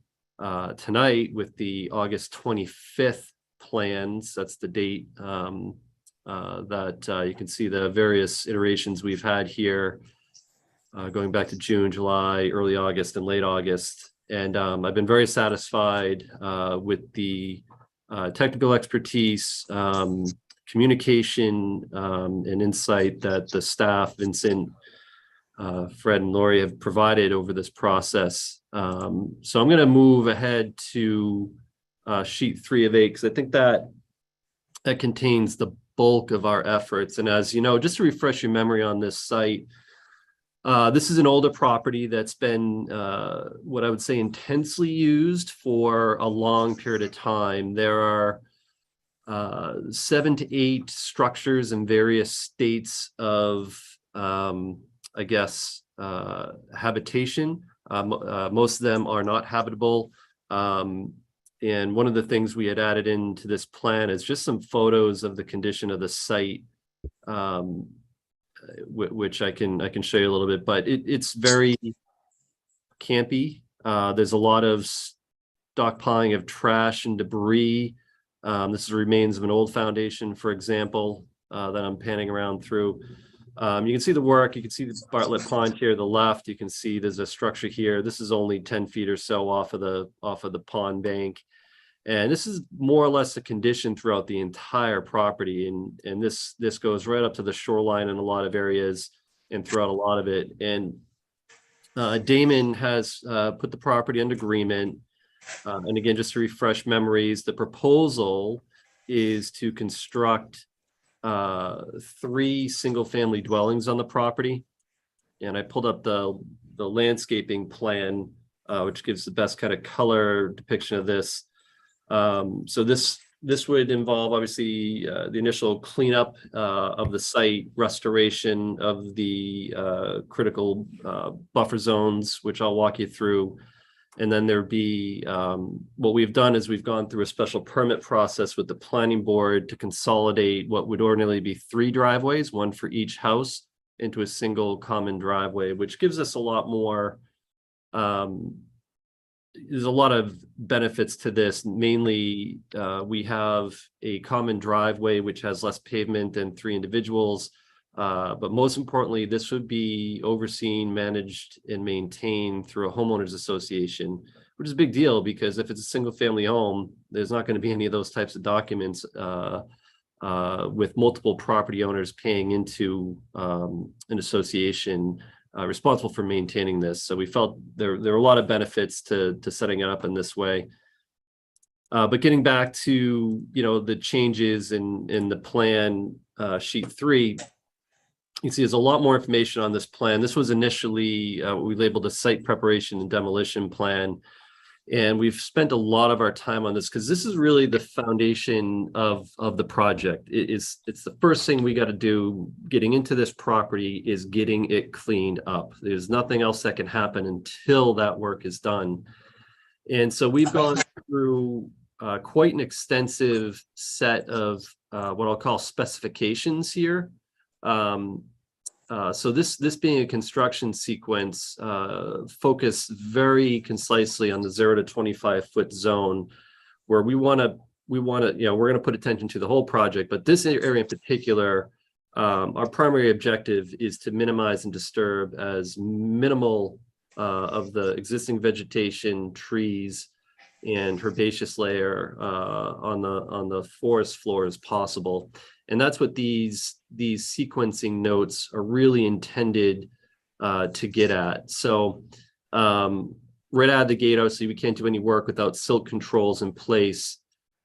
tonight with the August 25th plans. That's the date that you can see the various iterations we've had here, going back to June, July, early August, and late August. And I've been very satisfied with the technical expertise, communication, and insight that the staff, Vincent, Fred, and Lori have provided over this process. So I'm going to move ahead to sheet 3 of 8, because I think that contains the bulk of our efforts. And as you know, just to refresh your memory on this site, this is an older property that's been what I would say intensely used for a long period of time. There are 7 to 8 structures in various states of, I guess, habitation. Most of them are not habitable. And one of the things we had added into this plan is just some photos of the condition of the site, which I can show you a little bit, but it's very campy. There's a lot of stockpiling of trash and debris. This is remains of an old foundation, for example, that I'm panning around through. You can see the work. You can see the Bartlett Pond here to the left. You can see there's a structure here. This is only 10 feet or so off of the pond bank. And this is more or less a condition throughout the entire property. And this goes right up to the shoreline in a lot of areas and throughout a lot of it. And Damon has put the property under agreement. And again, just to refresh memories, the proposal is to construct 3 single-family dwellings on the property. And I pulled up the landscaping plan, which gives the best kind of color depiction of this. So this this would involve obviously the initial cleanup of the site, restoration of the critical buffer zones, which I'll walk you through. And then there'd be, what we've done is we've gone through a special permit process with the planning board to consolidate what would ordinarily be 3 driveways, 1 for each house, into a single common driveway, which gives us a lot more, there's a lot of benefits to this. Mainly, we have a common driveway, which has less pavement than 3 individuals. But most importantly, this would be overseen, managed, and maintained through a homeowners association, which is a big deal because if it's a single family home, there's not going to be any of those types of documents with multiple property owners paying into an association responsible for maintaining this. So we felt there were a lot of benefits to setting it up in this way. But getting back to, the changes in the plan, sheet 3, you can see there's a lot more information on this plan. This was initially what we labeled a site preparation and demolition plan. And we've spent a lot of our time on this because this is really the foundation of the project. It's the first thing we got to do getting into this property is getting it cleaned up. There's nothing else that can happen until that work is done. And so we've gone through quite an extensive set of what I'll call specifications here. So this being a construction sequence, focus very concisely on the 0 to 25 foot zone, where we're going to put attention to the whole project, but this area in particular, our primary objective is to minimize and disturb as minimal of the existing vegetation, trees, and herbaceous layer on the forest floor as possible. And that's what these sequencing notes are really intended to get at. So right out of the gate, obviously, we can't do any work without silt controls in place.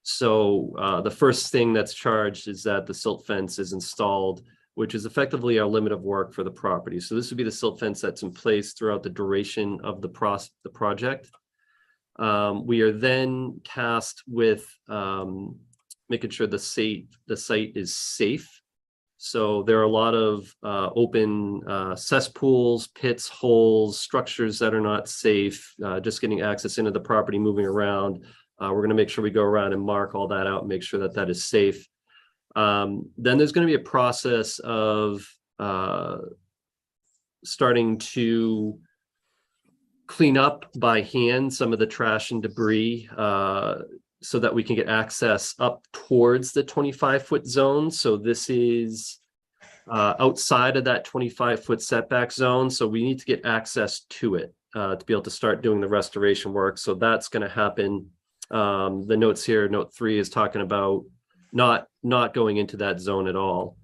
So the first thing that's charged is that the silt fence is installed, which is effectively our limit of work for the property. So this would be the silt fence that's in place throughout the duration of the project. We are then tasked with making sure the site is safe. So there are a lot of open cesspools, pits, holes, structures that are not safe, just getting access into the property, moving around. We're going to make sure we go around and mark all that out and make sure that that is safe. Then there's going to be a process of starting to clean up by hand some of the trash and debris so that we can get access up towards the 25-foot zone. So this is outside of that 25-foot setback zone. So we need to get access to it to be able to start doing the restoration work. So that's going to happen. The notes here, note 3 is talking about not going into that zone at all.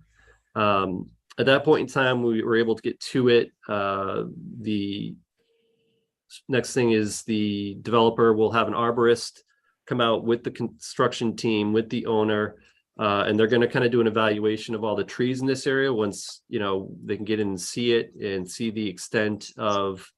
At that point in time, we were able to get to it. The next thing is the developer will have an arborist come out with the construction team, with the owner, and they're going to kind of do an evaluation of all the trees in this area once, they can get in and see it and see the extent of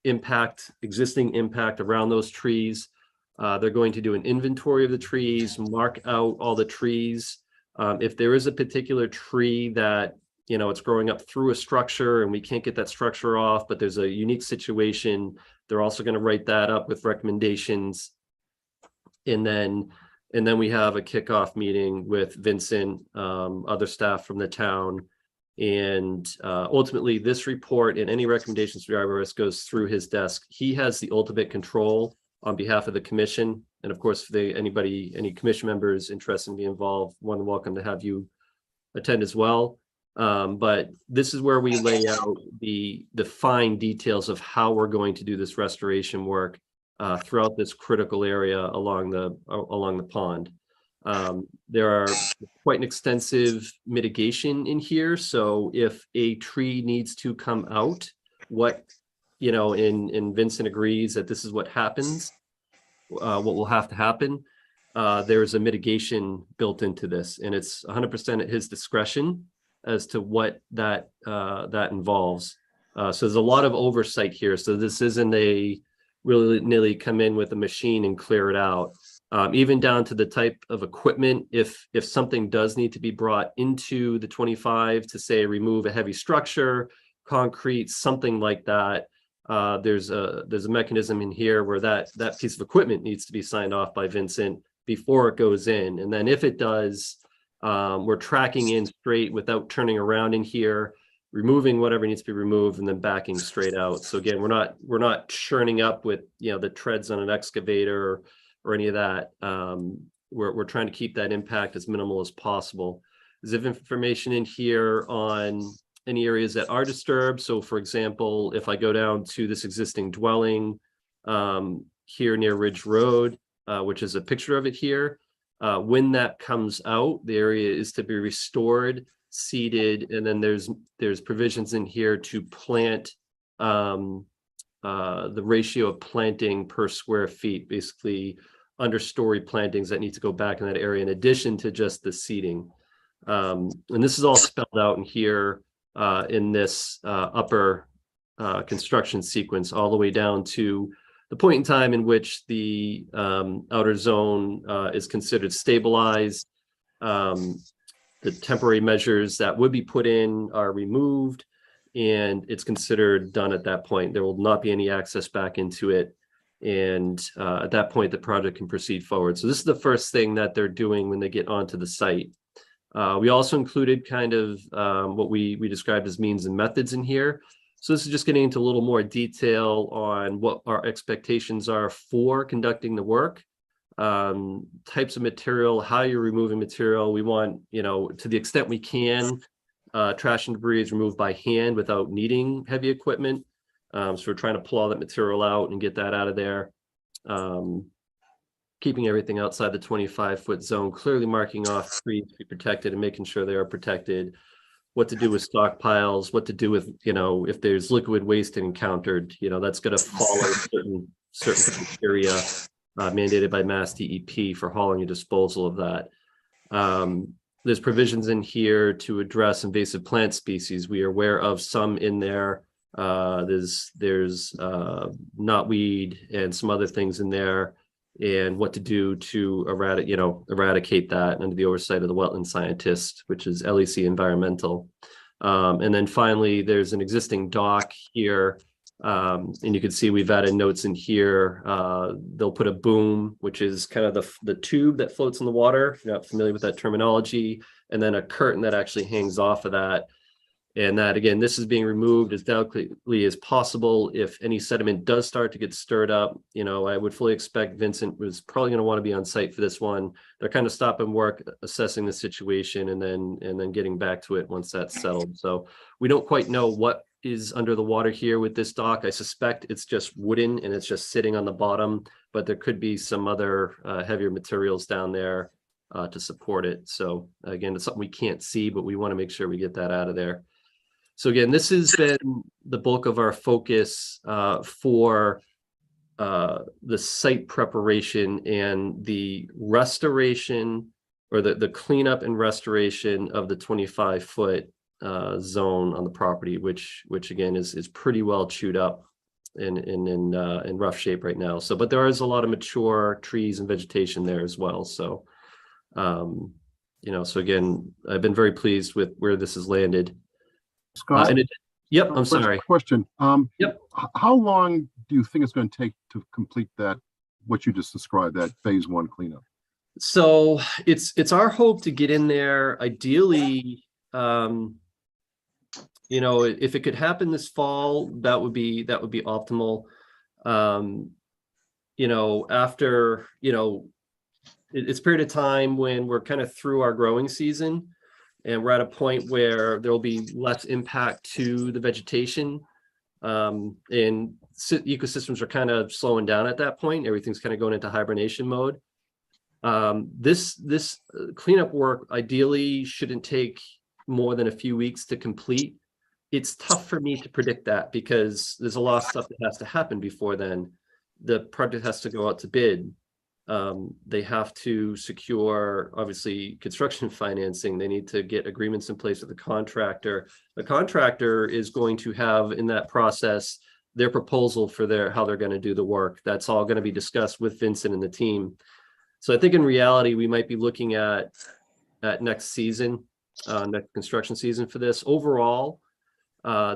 existing impact around those trees. They're going to do an inventory of the trees, mark out all the trees. If there is a particular tree that, it's growing up through a structure and we can't get that structure off, but there's a unique situation, they're also going to write that up with recommendations. And then we have a kickoff meeting with Vincent, other staff from the town. And ultimately this report and any recommendations for the arborist goes through his desk. He has the ultimate control on behalf of the commission. And of course, if any commission members interested in being involved, more than welcome to have you attend as well. But this is where we lay out the fine details of how we're going to do this restoration work throughout this critical area along the pond. There are quite an extensive mitigation in here. So if a tree needs to come out, and Vincent agrees that this is what happens, what will have to happen, there's a mitigation built into this, and it's 100% at his discretion as to what that involves. So there's a lot of oversight here. So this isn't a really nearly come in with a machine and clear it out. even down to the type of equipment. If something does need to be brought into the 25 to say remove a heavy structure, concrete, something like that, there's a mechanism in here where that piece of equipment needs to be signed off by Vincent before it goes in. And then if it does, we're tracking in straight without turning around in here, removing whatever needs to be removed, and then backing straight out. So again, we're not churning up with, you know, the treads on an excavator or any of that. We're trying to keep that impact as minimal as possible. There's information in here on any areas that are disturbed. So for example, if I go down to this existing dwelling here near Ridge Road, which is a picture of it here, when that comes out, the area is to be restored, seeded, and then there's provisions in here to plant the ratio of planting per square feet, basically understory plantings that need to go back in that area in addition to just the seeding. And this is all spelled out in here in this upper construction sequence, all the way down to the point in time in which the outer zone is considered stabilized. The temporary measures that would be put in are removed, and it's considered done at that point. There will not be any access back into it. And at that point, the project can proceed forward. So this is the first thing that they're doing when they get onto the site. We also included kind of what we described as means and methods in here. So this is just getting into a little more detail on what our expectations are for conducting the work, types of material, how you're removing material. We want, you know, to the extent we can, trash and debris is removed by hand without needing heavy equipment. So we're trying to pull all that material out and get that out of there. Keeping everything outside the 25-foot zone, clearly marking off trees to be protected and making sure they are protected. What to do with stockpiles, what to do with, you know, if there's liquid waste encountered, you know, that's going to follow certain criteria mandated by Mass DEP for hauling and disposal of that. There's provisions in here to address invasive plant species. We are aware of some in there. There's knotweed and some other things in there, and what to do to eradicate that under the oversight of the wetland scientist, which is LEC Environmental. And then finally, there's an existing dock here, and you can see we've added notes in here. They'll put a boom, which is kind of the tube that floats in the water, if you're not familiar with that terminology, and then a curtain that actually hangs off of that. And that, again, this is being removed as delicately as possible. If any sediment does start to get stirred up, you know, I would fully expect Vincent was probably going to want to be on site for this one. They're kind of stopping work, assessing the situation, and then getting back to it once that's settled. So we don't quite know what is under the water here with this dock. I suspect it's just wooden and it's just sitting on the bottom, but there could be some other heavier materials down there to support it. So again, it's something we can't see, but we want to make sure we get that out of there. So again, this has been the bulk of our focus for the site preparation and the restoration, or the cleanup and restoration of the 25-foot zone on the property, which again is pretty well chewed up in rough shape right now. So, but there is a lot of mature trees and vegetation there as well. So, you know, so again, I've been very pleased with where this has landed. Scott? Yep, I'm sorry. Question. Yep. How long do you think it's going to take to complete that, what you just described, that phase one cleanup? So it's our hope to get in there ideally, you know, if it could happen this fall, that would be optimal. You know, after, you know, it's a period of time when we're kind of through our growing season, and we're at a point where there will be less impact to the vegetation, and ecosystems are kind of slowing down at that point. Everything's kind of going into hibernation mode. This cleanup work ideally shouldn't take more than a few weeks to complete. It's tough for me to predict that because there's a lot of stuff that has to happen before then. The project has to go out to bid. They have to secure, obviously, construction financing. They need to get agreements in place with the contractor. The contractor is going to have in that process their proposal for how they're going to do the work. That's all going to be discussed with Vincent and the team. So I think in reality, we might be looking at next season, next construction season for this. Overall,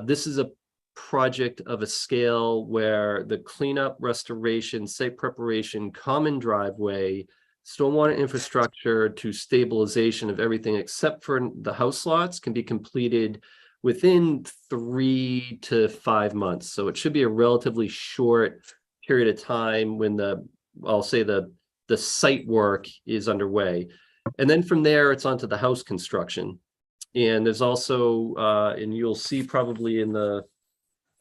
this is a project of a scale where the cleanup, restoration, site preparation, common driveway, stormwater infrastructure to stabilization of everything except for the house lots can be completed within 3 to 5 months. So it should be a relatively short period of time when I'll say the site work is underway. And then from there, it's onto the house construction. And there's also, and you'll see probably in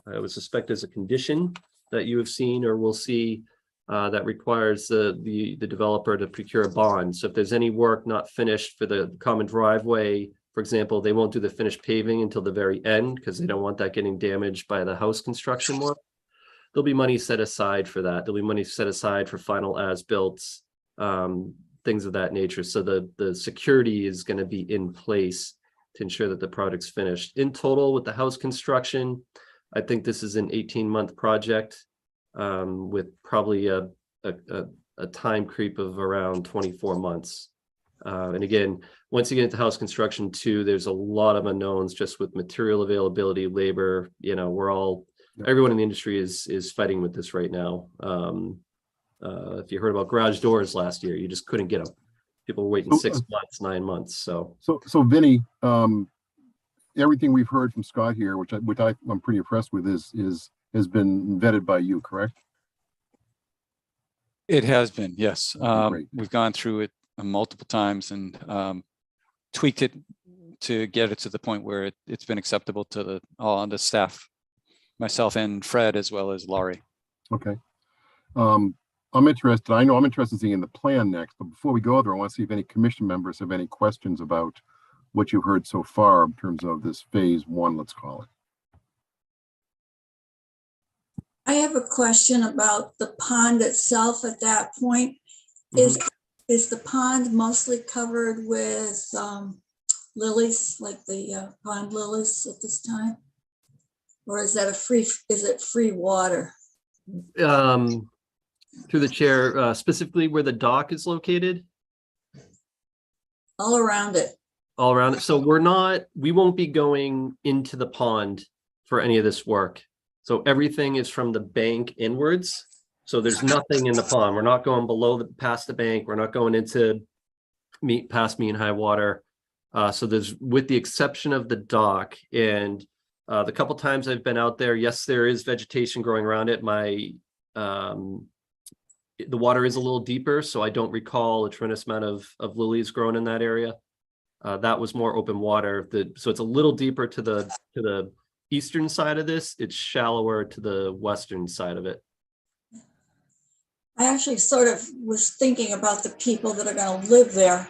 I would suspect there's a condition that you have seen or will see that requires the developer to procure a bond. So if there's any work not finished for the common driveway, for example, they won't do the finished paving until the very end because they don't want that getting damaged by the house construction work. There'll be money set aside for that. There'll be money set aside for final as-built, things of that nature. So the security is going to be in place to ensure that the project's finished. In total, with the house construction, I think this is an 18-month project with probably a time creep of around 24 months. And again, once you get into house construction too, there's a lot of unknowns just with material availability, labor. You know, everyone in the industry is fighting with this right now. If you heard about garage doors last year, you just couldn't get them. People were waiting 6 months, 9 months. So Vinny, everything we've heard from Scott here, which I'm pretty impressed with, has been vetted by you, correct? It has been, yes. Great. We've gone through it multiple times and tweaked it to get it to the point where it's been acceptable to all the staff, myself and Fred, as well as Laurie. Okay. I'm interested in seeing the plan next, but before we go there, I want to see if any commission members have any questions about what you've heard so far in terms of this phase 1, let's call it. I have a question about the pond itself at that point. Mhm. Is the pond mostly covered with lilies, like the pond lilies at this time? Or is it free water? Through the chair, specifically where the dock is located? All around it. All around it. So we won't be going into the pond for any of this work. So everything is from the bank inwards. So there's nothing in the pond. We're not going past the bank. We're not going into past mean high water. So there's, with the exception of the dock and the couple times I've been out there, yes, there is vegetation growing around it. The water is a little deeper, so I don't recall a tremendous amount of lilies growing in that area. That was more open water. So it's a little deeper to the eastern side of this. It's shallower to the western side of it. I actually sort of was thinking about the people that are going to live there.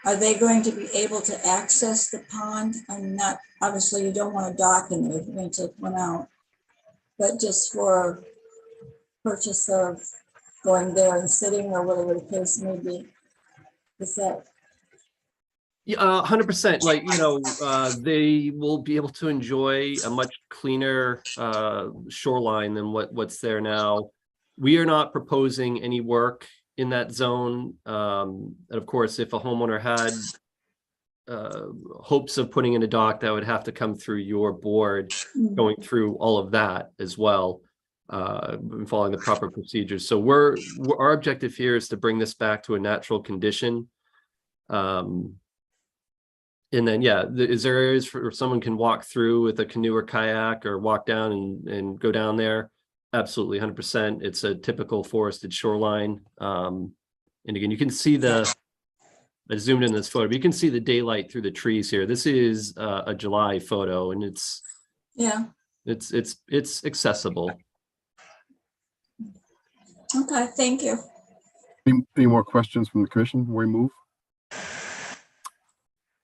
Are they going to be able to access the pond? And not, obviously you don't want to dock in there, you're going to take one out, but just for purchase of going there and sitting or whatever the case may be. Is that? Yeah, 100%. Like, you know, they will be able to enjoy a much cleaner shoreline than what's there now. We are not proposing any work in that zone. And of course, if a homeowner had hopes of putting in a dock, that would have to come through your board, going through all of that as well, following the proper procedures. So our objective here is to bring this back to a natural condition. And then, yeah, is there areas where someone can walk through with a canoe or kayak or walk down and go down there? Absolutely, 100%. It's a typical forested shoreline. And again, you can see I zoomed in this photo, but you can see the daylight through the trees here. This is a July photo, and it's accessible. Okay, thank you. Any more questions from the commission before we move?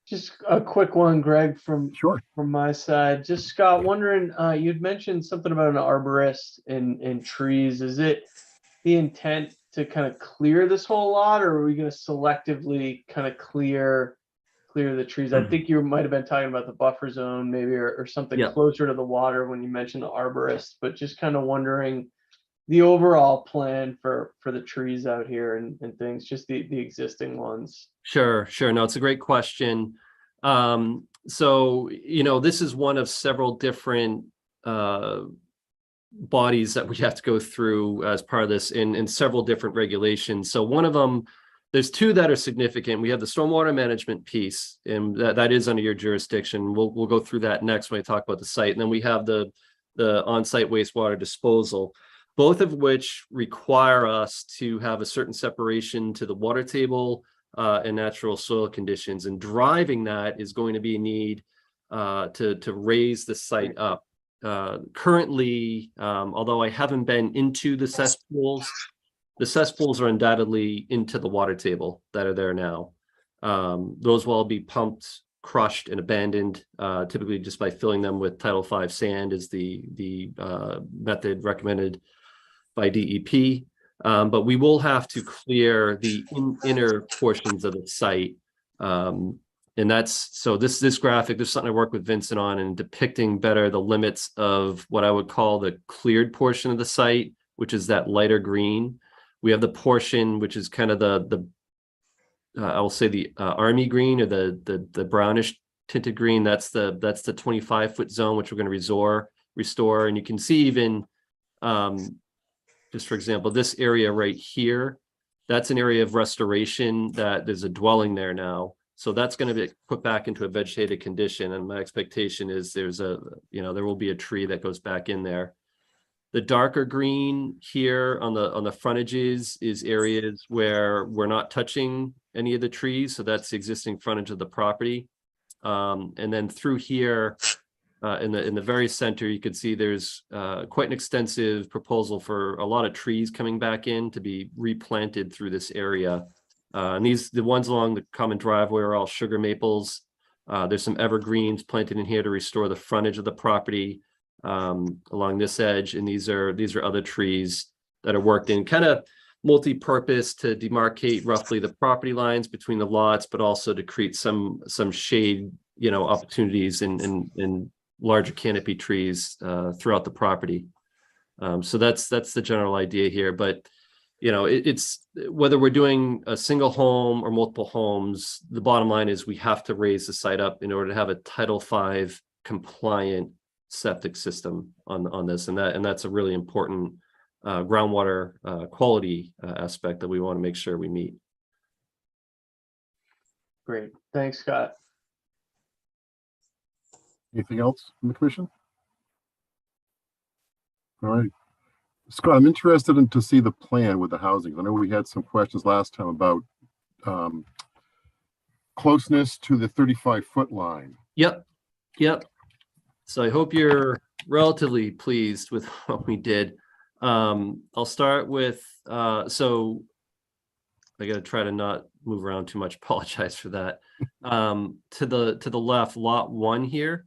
Just a quick one, Greg, from my side. Just Scott, wondering, you'd mentioned something about an arborist and trees. Is it the intent to kind of clear this whole lot, or are we going to selectively kind of clear the trees? I think you might have been talking about the buffer zone maybe, or something closer to the water when you mentioned the arborist, but just kind of wondering the overall plan for the trees out here and things, just the existing ones. Sure. No, it's a great question. So, this is one of several different bodies that we have to go through as part of this in several different regulations. So one of them, there's two that are significant. We have the stormwater management piece, and that is under your jurisdiction. We'll go through that next when we talk about the site. And then we have the on-site wastewater disposal, both of which require us to have a certain separation to the water table and natural soil conditions. And driving that is going to be a need to raise the site up. Currently, although I haven't been into the cesspools are undoubtedly into the water table that are there now. Those will all be pumped, crushed, and abandoned, typically just by filling them with Title V sand is the method recommended by DEP. But we will have to clear the inner portions of the site. And that's, so this graphic, this is something I work with Vincent on, and depicting better the limits of what I would call the cleared portion of the site, which is that lighter green. We have the portion which is kind of I will say the army green, or the brownish tinted green. That's the 25-foot zone, which we're going to restore. And you can see even, just for example, this area right here, that's an area of restoration that there's a dwelling there now. So that's going to be put back into a vegetated condition. And my expectation is there will be a tree that goes back in there. The darker green here on the frontages is areas where we're not touching any of the trees. So that's the existing frontage of the property. And then through here, in the very center, you can see there's quite an extensive proposal for a lot of trees coming back in to be replanted through this area. And the ones along the common driveway are all sugar maples. There's some evergreens planted in here to restore the frontage of the property along this edge. And these are other trees that are worked in, kind of multi-purpose to demarcate roughly the property lines between the lots, but also to create some shade, opportunities in larger canopy trees throughout the property. So that's the general idea here. But it's whether we're doing a single home or multiple homes, the bottom line is we have to raise the site up in order to have a Title V compliant septic system on this, and that's a really important groundwater quality aspect that we want to make sure we meet. Great, thanks, Scott. Anything else from the commission? All right. Scott, I'm interested to see the plan with the housing. I know we had some questions last time about closeness to the 35-foot line. Yep. So I hope you're relatively pleased with what we did. I'll start with, so I got to try to not move around too much. Apologize for that. To the left, lot 1 here.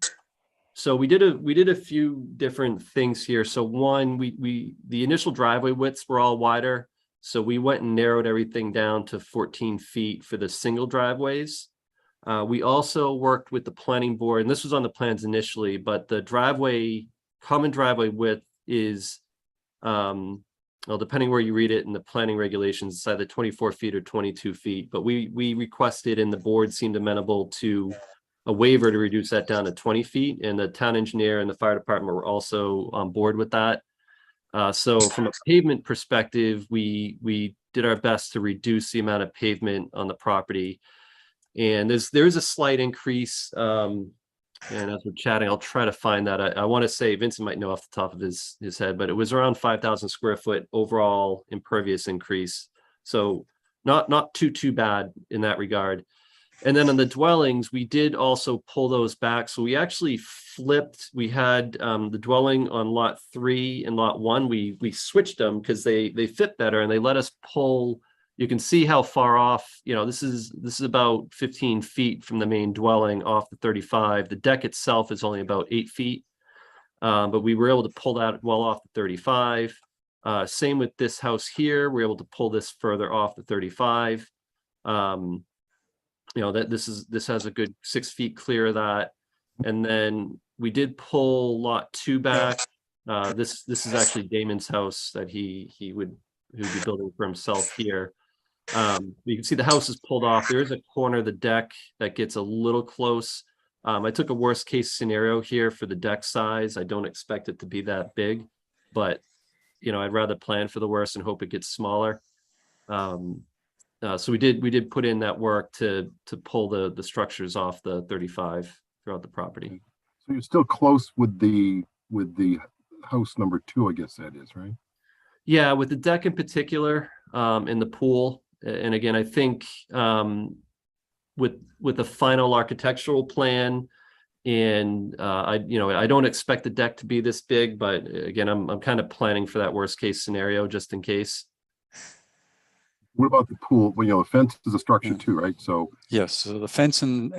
So we did a few different things here. So one, the initial driveway widths were all wider. So we went and narrowed everything down to 14 feet for the single driveways. We also worked with the planning board, and this was on the plans initially, but the common driveway width is, well, depending where you read it in the planning regulations, it's either 24 feet or 22 feet. But we requested, and the board seemed amenable to a waiver to reduce that down to 20 feet. And the town engineer and the fire department were also on board with that. So from a pavement perspective, we did our best to reduce the amount of pavement on the property. And there's a slight increase. And as we're chatting, I'll try to find that. I want to say Vincent might know off the top of his head, but it was around 5,000 square foot overall impervious increase. So not too bad in that regard. And then on the dwellings, we did also pull those back. So we actually flipped. We had the dwelling on lot 3 and lot 1. We switched them because they fit better, and they let us pull. You can see how far off, this is about 15 feet from the main dwelling off the 35. The deck itself is only about 8 feet, but we were able to pull that well off the 35. Same with this house here. We're able to pull this further off the 35. That this has a good 6 feet clear of that. And then we did pull lot 2 back This is actually Damon's house that he would be building for himself here. You can see the house is pulled off. There is a corner of the deck that gets a little close. I took a worst case scenario here for the deck size. I don't expect it to be that big, but I'd rather plan for the worst and hope it gets smaller. So we did put in that work to pull the structures off the 35 throughout the property. So you're still close with the house number 2, I guess that is, right? Yeah, with the deck in particular, and the pool. And again, I think with the final architectural plan, and I don't expect the deck to be this big, but again, I'm kind of planning for that worst case scenario just in case. What about the pool? Well, the fence is a structure too, right? So Yes, so the fence and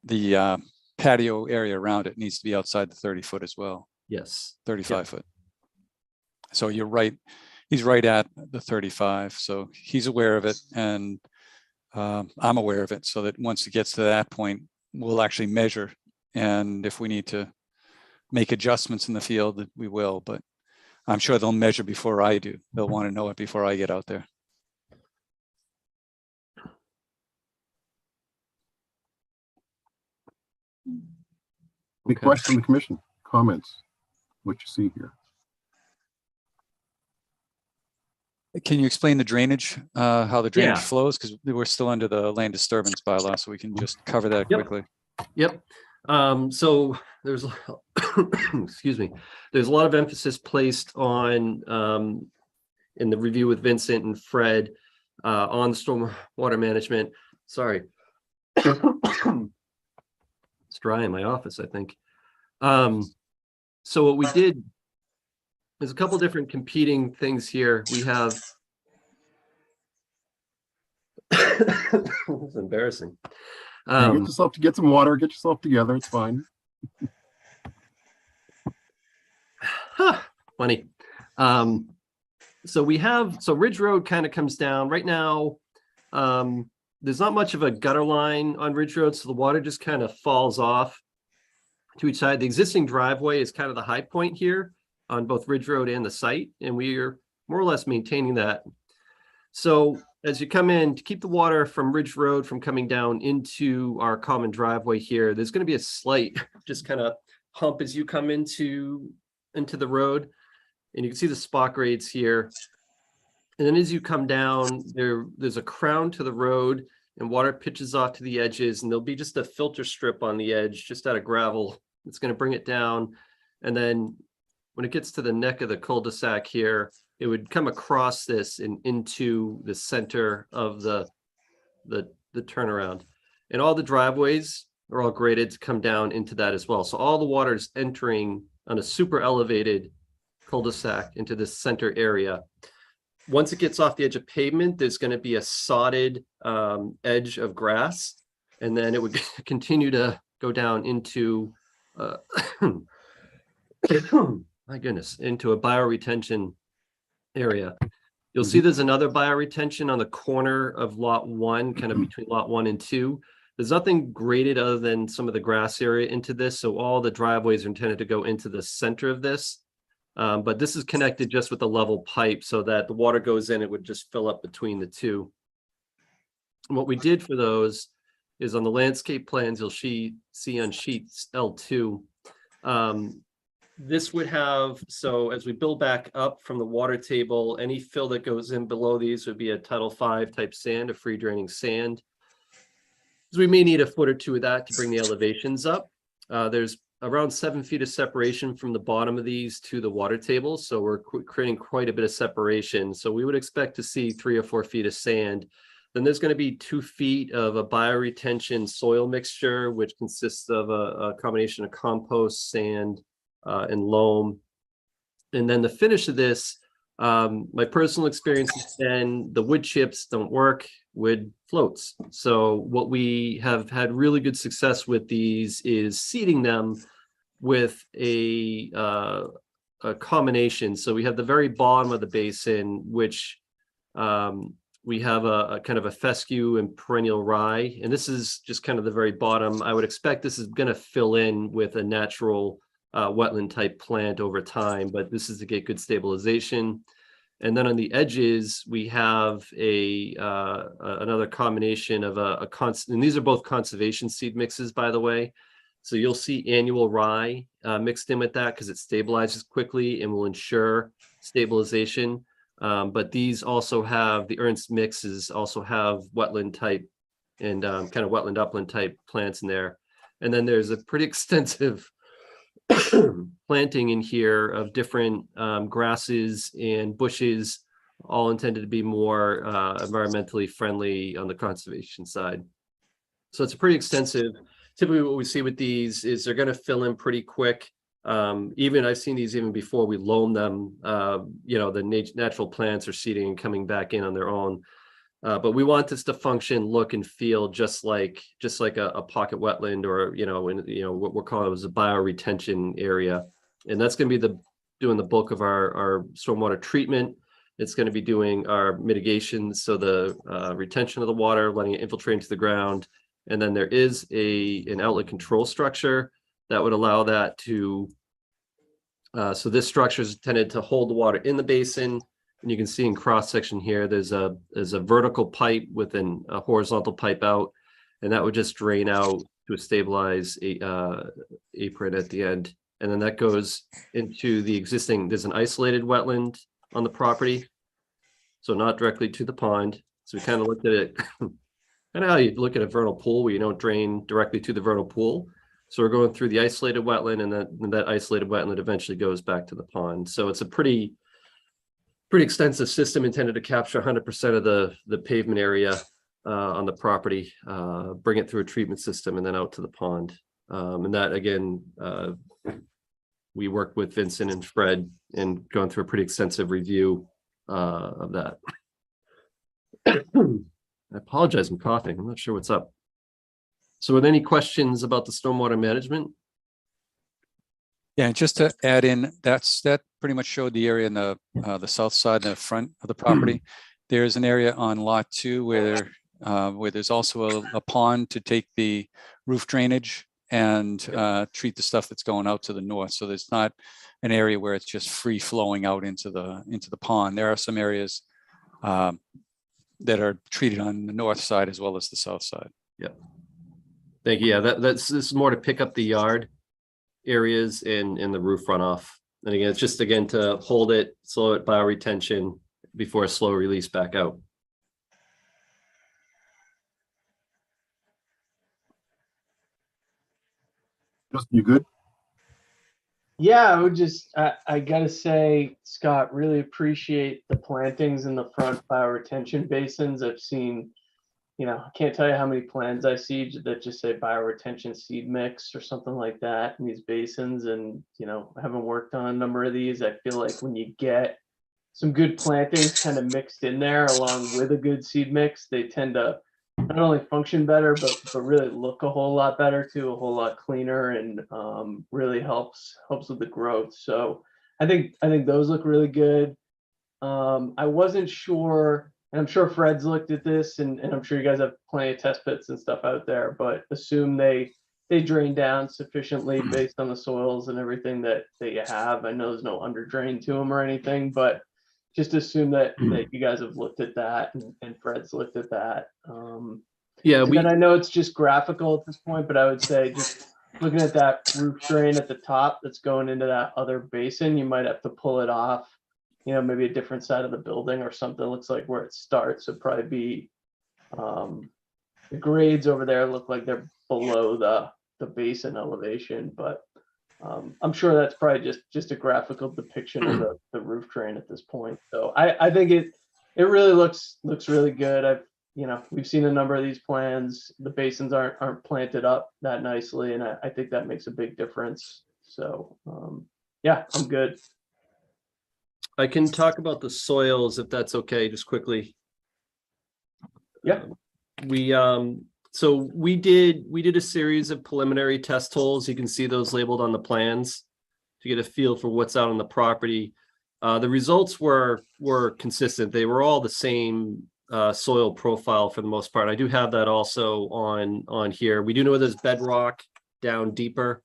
the patio area around it needs to be outside the 30-foot as well, Yes. 35-foot. So you're right, he's right at the 35, so he's aware of it, and I'm aware of it, so that once it gets to that point, we'll actually measure, and if we need to make adjustments in the field, we will, but I'm sure they'll measure before I do. They'll want to know it before I get out there. any questions from the commission? Comments? What you see here? Can you explain the drainage, how the drainage Yeah. flows? Because we're still under the land disturbance bylaw, so we can just cover that Yep. quickly. Yep. So there's, excuse me, there's a lot of emphasis placed on, in the review with Vincent and Fred, on storm water management. Sorry. It's dry in my office, I think. So what we did, there's a couple different competing things here. We have, it's embarrassing. Get some water, get yourself together. It's fine. Funny. So Ridge Road kind of comes down right now. There's not much of a gutter line on Ridge Road, so the water just kind of falls off to each side. The existing driveway is kind of the high point here on both Ridge Road and the site, and we are more or less maintaining that. So as you come in, to keep the water from Ridge Road from coming down into our common driveway here, there's going to be a slight just kind of hump as you come into the road, and you can see the spot grades here. And then as you come down, there's a crown to the road, and water pitches off to the edges, and there'll be just a filter strip on the edge, just out of gravel. It's going to bring it down, and then when it gets to the neck of the cul-de-sac here, it would come across this and into the center of the turnaround. And all the driveways are all graded to come down into that as well. So all the water is entering on a super elevated cul-de-sac into this center area. Once it gets off the edge of pavement, there's going to be a sodded edge of grass, and then it would continue to go down into my goodness, into a bioretention area. You'll see there's another bioretention on the corner of lot 1, kind of between lot 1 and 2. There's nothing graded other than some of the grass area into this, so all the driveways are intended to go into the center of this. But this is connected just with a level pipe so that the water goes in, it would just fill up between the two. And what we did for those is on the landscape plans, you'll see on sheets L2, this would have, so as we build back up from the water table, any fill that goes in below these would be a Title V type sand, a free draining sand. So we may need a foot or two of that to bring the elevations up. There's around 7 feet of separation from the bottom of these to the water table. So we're creating quite a bit of separation. So we would expect to see 3 or 4 feet of sand. Then there's going to be 2 feet of a bioretention soil mixture, which consists of a combination of compost, sand, and loam. And then the finish of this, my personal experience has been the wood chips don't work, wood floats. So what we have had really good success with these is seeding them with a combination. So we have the very bottom of the basin, which we have a kind of a fescue and perennial rye. And this is just kind of the very bottom. I would expect this is going to fill in with a natural wetland type plant over time, but this is to get good stabilization. And then on the edges, we have another combination of and these are both conservation seed mixes, by the way. So you'll see annual rye mixed in with that because it stabilizes quickly and will ensure stabilization. But these also have, the Ernst mixes also have wetland type and kind of wetland upland type plants in there. And then there's a pretty extensive planting in here of different grasses and bushes, all intended to be more environmentally friendly on the conservation side. So it's a pretty extensive. Typically what we see with these is they're going to fill in pretty quick. Even I've seen these even before we loam them, the natural plants are seeding and coming back in on their own. But we want this to function, look and feel just like a pocket wetland, or what we're calling as a bioretention area. And that's going to be doing the bulk of our stormwater treatment. It's going to be doing our mitigation, so the retention of the water, letting it infiltrate into the ground. And then there is an outlet control structure that would allow that to, so this structure is intended to hold the water in the basin. And you can see in cross section here, there's a vertical pipe with a horizontal pipe out, and that would just drain out to a stabilized apron at the end. And then that goes into the existing, there's an isolated wetland on the property, so not directly to the pond. So we kind of looked at it, kind of how you look at a vernal pool where you don't drain directly to the vernal pool. So we're going through the isolated wetland, and then that isolated wetland eventually goes back to the pond. So it's a pretty extensive system intended to capture 100% of the pavement area on the property, bring it through a treatment system, and then out to the pond. And that, again, we worked with Vincent and Fred and gone through a pretty extensive review of that. I apologize, I'm coughing. I'm not sure what's up. So are there any questions about the stormwater management? Yeah, just to add in, that pretty much showed the area in the south side and the front of the property. There's an area on lot 2 where there's also a pond to take the roof drainage and treat the stuff that's going out to the north. So there's not an area where it's just free flowing out into the pond. There are some areas that are treated on the north side as well as the south side. Yeah. Thank you. Yeah, this is more to pick up the yard areas and the roof runoff. And again, it's just to hold it, slow it, bioretention before a slow release back out. Justin, you good? Yeah, I would just, I gotta say, Scott, really appreciate the plantings in the front bioretention basins. I've seen, I can't tell you how many plans I see that just say bioretention seed mix or something like that in these basins. And, having worked on a number of these, I feel like when you get some good plantings kind of mixed in there along with a good seed mix, they tend to not only function better, but really look a whole lot better too, a whole lot cleaner, and really helps with the growth. So I think those look really good. I wasn't sure, and I'm sure Fred's looked at this, and I'm sure you guys have plenty of test pits and stuff out there, but assume they drain down sufficiently based on the soils and everything that you have. I know there's no under drain to them or anything, but just assume that you guys have looked at that, and Fred's looked at that. Yeah, and I know it's just graphical at this point, but I would say just looking at that roof drain at the top that's going into that other basin, you might have to pull it off, maybe a different side of the building or something. It looks like where it starts would probably be, the grades over there look like they're below the basin elevation, but I'm sure that's probably just a graphical depiction of the roof drain at this point. So I think it really looks really good. We've seen a number of these plans. The basins aren't planted up that nicely, and I think that makes a big difference. So yeah, I'm good. I can talk about the soils if that's okay, just quickly. Yeah. So we did a series of preliminary test holes. You can see those labeled on the plans to get a feel for what's out on the property. The results were consistent. They were all the same soil profile for the most part. I do have that also on here. We do know there's bedrock down deeper.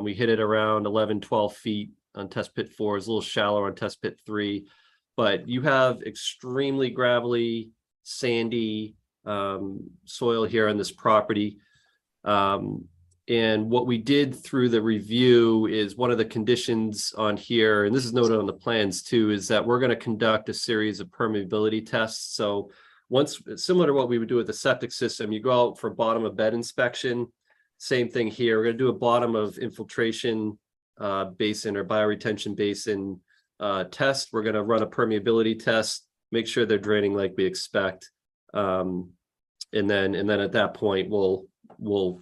We hit it around 11, 12 feet on test pit 4. It's a little shallower on test pit 3, but you have extremely gravelly, sandy soil here on this property. And what we did through the review is one of the conditions on here, and this is noted on the plans too, is that we're going to conduct a series of permeability tests. So once, similar to what we would do with the septic system, you go out for bottom of bed inspection. Same thing here. We're going to do a bottom of infiltration basin or bioretention basin test. We're going to run a permeability test, make sure they're draining like we expect. And then at that point, we'll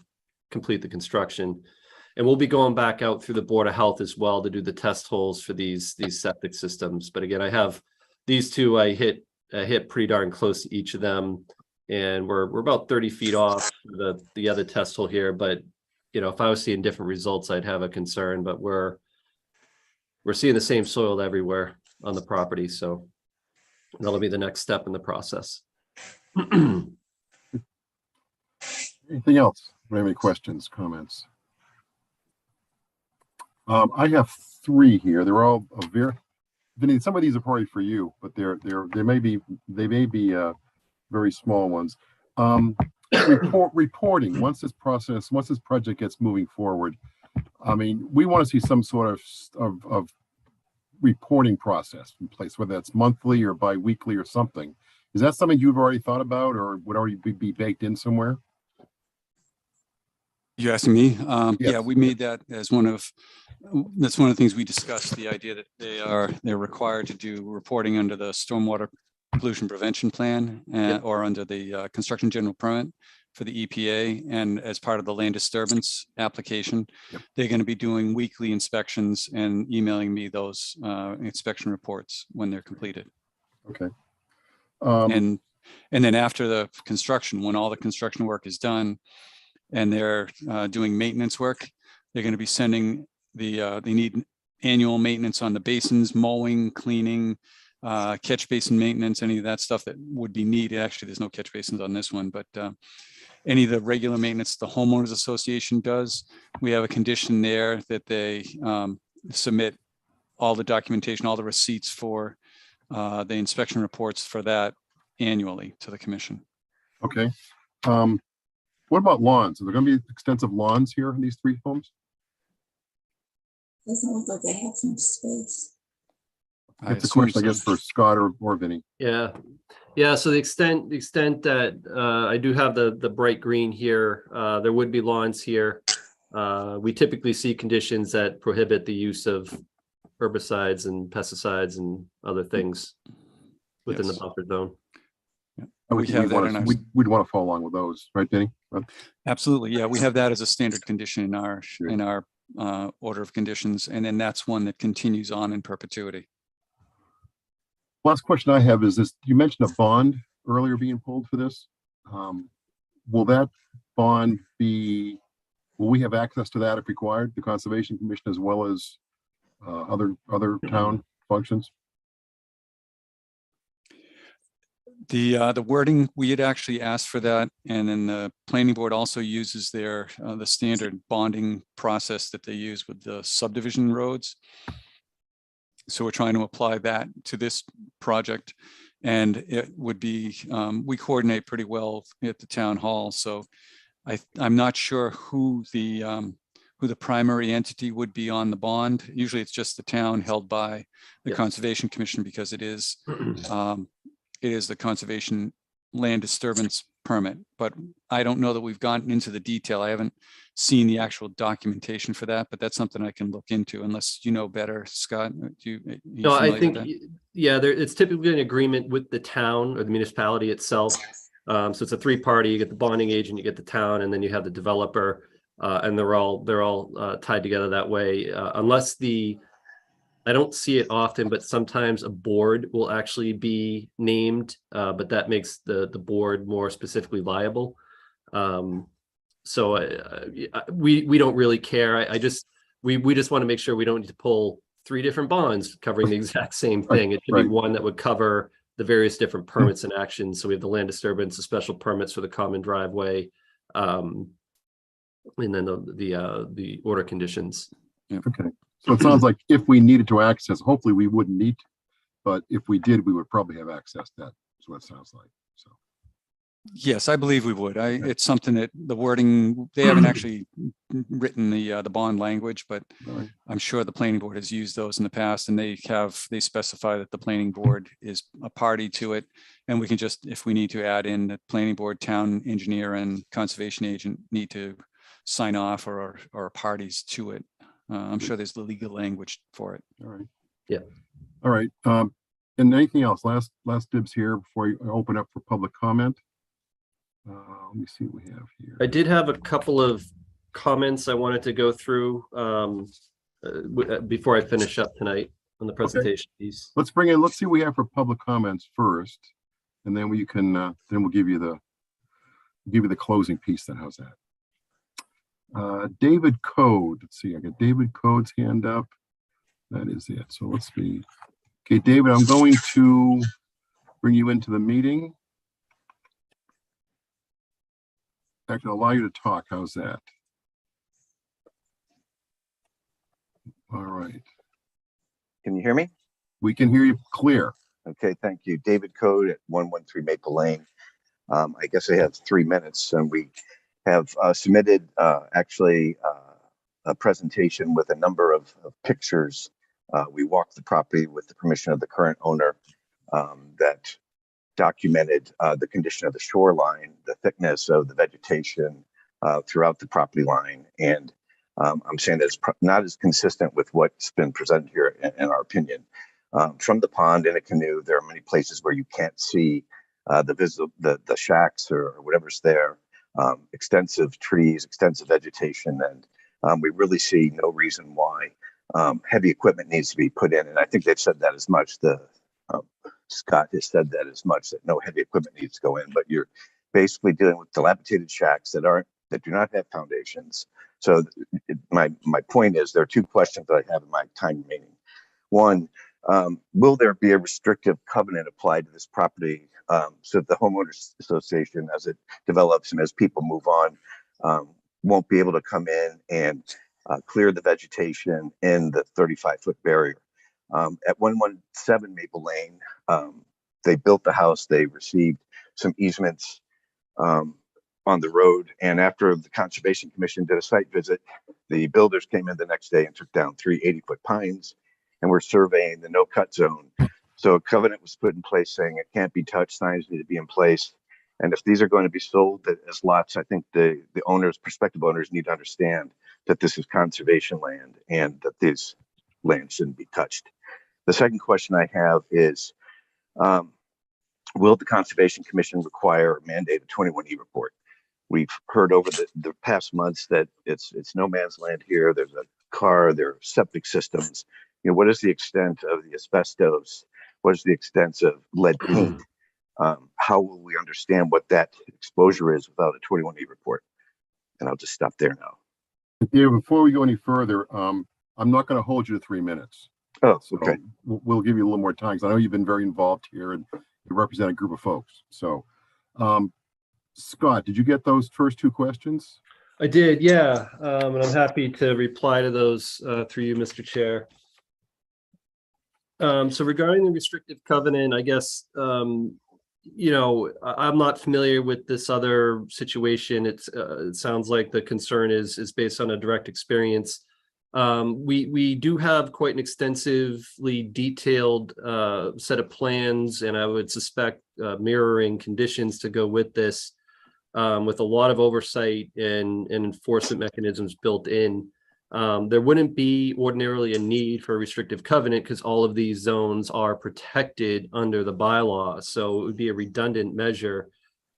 complete the construction, and we'll be going back out through the Board of Health as well to do the test holes for these septic systems. But again, I have these two. I hit pretty darn close to each of them, and we're about 30 feet off the other test hole here. But you know, if I was seeing different results, I'd have a concern. But we're seeing the same soil everywhere on the property, so that'll be the next step in the process. Anything else? Do you have any questions, comments? I have 3 here. They're all very, Vinny, some of these are probably for you, but they may be very small ones. Reporting, once this project gets moving forward, I mean, we want to see some sort of reporting process in place, whether that's monthly or bi-weekly or something. Is that something you've already thought about or would already be baked in somewhere? You asking me? Yes. Yeah, we made that as that's one of the things we discussed, the idea that they're required to do reporting under the stormwater pollution prevention plan or under the construction general permit for the EPA, and as part of the land disturbance application. They're going to be doing weekly inspections and emailing me those inspection reports when they're completed. Okay. And then after the construction, when all the construction work is done and they're doing maintenance work, they're going to be sending they need annual maintenance on the basins, mowing, cleaning, catch basin maintenance, any of that stuff that would be needed. Actually, there's no catch basins on this one, but any of the regular maintenance the homeowners association does, we have a condition there that they submit all the documentation, all the receipts for the inspection reports for that annually to the commission. Okay. What about lawns? Are there going to be extensive lawns here in these 3 homes? Doesn't look like they have some space. That's a question, I guess, for Scott or Vinny. Yeah. So the extent that I do have the bright green here, there would be lawns here. We typically see conditions that prohibit the use of herbicides and pesticides and other things within the buffer zone. We'd want to follow along with those, right, Vinny? Absolutely. Yeah, we have that as a standard condition in our order of conditions, and then that's one that continues on in perpetuity. Last question I have is this: you mentioned a bond earlier being pulled for this. Will that bond will we have access to that if required, the Conservation Commission as well as other town functions? The wording, we had actually asked for that, and then the planning board also uses their the standard bonding process that they use with the subdivision roads. So we're trying to apply that to this project, and it would be we coordinate pretty well at the town hall. So I'm not sure who the primary entity would be on the bond. Usually it's just the town held by the Conservation Commission, because it is the conservation land disturbance permit, but I don't know that we've gotten into the detail. I haven't seen the actual documentation for that, but that's something I can look into, unless you know better, Scott. No, I think, it's typically an agreement with the town or the municipality itself. So it's a 3-party, you get the bonding agent, you get the town, and then you have the developer, and they're all tied together that way, unless I don't see it often, but sometimes a board will actually be named, but that makes the board more specifically liable. So we don't really care. We just want to make sure we don't need to pull 3 different bonds covering the exact same thing. It should be one that would cover the various different permits and actions. So we have the land disturbance, the special permits for the common driveway, and then the order conditions. Okay. So it sounds like if we needed to access, hopefully we wouldn't need to, but if we did, we would probably have access to that. That's what it sounds like. So. Yes, I believe we would. It's something that the wording, they haven't actually written the bond language, but Right. I'm sure the planning board has used those in the past, and they specify that the planning board is a party to it. And we can just, if we need to add in the planning board, town engineer and conservation agent need to sign off or are parties to it. I'm sure there's the legal language for it. All right. Yeah. All right. And anything else? Last dibs here before I open up for public comment. Let me see what we have here. I did have a couple of comments I wanted to go through before I finish up tonight on the presentation piece. Let's see what we have for public comments first, and then we can then we'll give you the closing piece. Then how's that? David Code. Let's see. I got David Code's hand up. That is it. So let's see. Okay, David, I'm going to bring you into the meeting. I can allow you to talk. How's that? All right. Can you hear me? We can hear you clear. Okay, thank you. David Code at 113 Maple Lane. I guess I have 3 minutes, and we have submitted a presentation with a number of pictures. We walked the property with the permission of the current owner that documented the condition of the shoreline, the thickness of the vegetation throughout the property line. And I'm saying that it's not as consistent with what's been presented here in our opinion. From the pond in a canoe, there are many places where you can't see the shacks or whatever's there. Extensive trees, extensive vegetation, and we really see no reason why heavy equipment needs to be put in. And I think they've said that as much. Scott has said that as much, that no heavy equipment needs to go in, but you're basically dealing with dilapidated shacks that do not have foundations. So my point is, there are 2 questions that I have in my time remaining. One, will there be a restrictive covenant applied to this property so that the homeowners association, as it develops and as people move on, won't be able to come in and clear the vegetation in the 35-foot barrier? At 117 Maple Lane, they built the house. They received some easements on the road. And after the Conservation Commission did a site visit, the builders came in the next day and took down 3 80-foot pines and were surveying the no-cut zone. So a covenant was put in place saying it can't be touched, signs need to be in place. And if these are going to be sold as lots, I think the owners, prospective owners, need to understand that this is conservation land and that these lands shouldn't be touched. The second question I have is, will the Conservation Commission require or mandate a 21E report? We've heard over the past months that it's no man's land here. There's a car, there are septic systems. What is the extent of the asbestos? What is the extent of lead paint? How will we understand what that exposure is without a 21E report? And I'll just stop there now. Yeah, before we go any further, I'm not going to hold you to 3 minutes. Oh, okay. We'll give you a little more time, because I know you've been very involved here and you represent a group of folks. So, Scott, did you get those first 2 questions? I did, yeah. And I'm happy to reply to those through you, Mr. Chair. So regarding the restrictive covenant, I guess, I'm not familiar with this other situation. It sounds like the concern is based on a direct experience. We do have quite an extensively detailed set of plans, and I would suspect mirroring conditions to go with this, with a lot of oversight and enforcement mechanisms built in. There wouldn't be ordinarily a need for a restrictive covenant because all of these zones are protected under the bylaw. So it would be a redundant measure.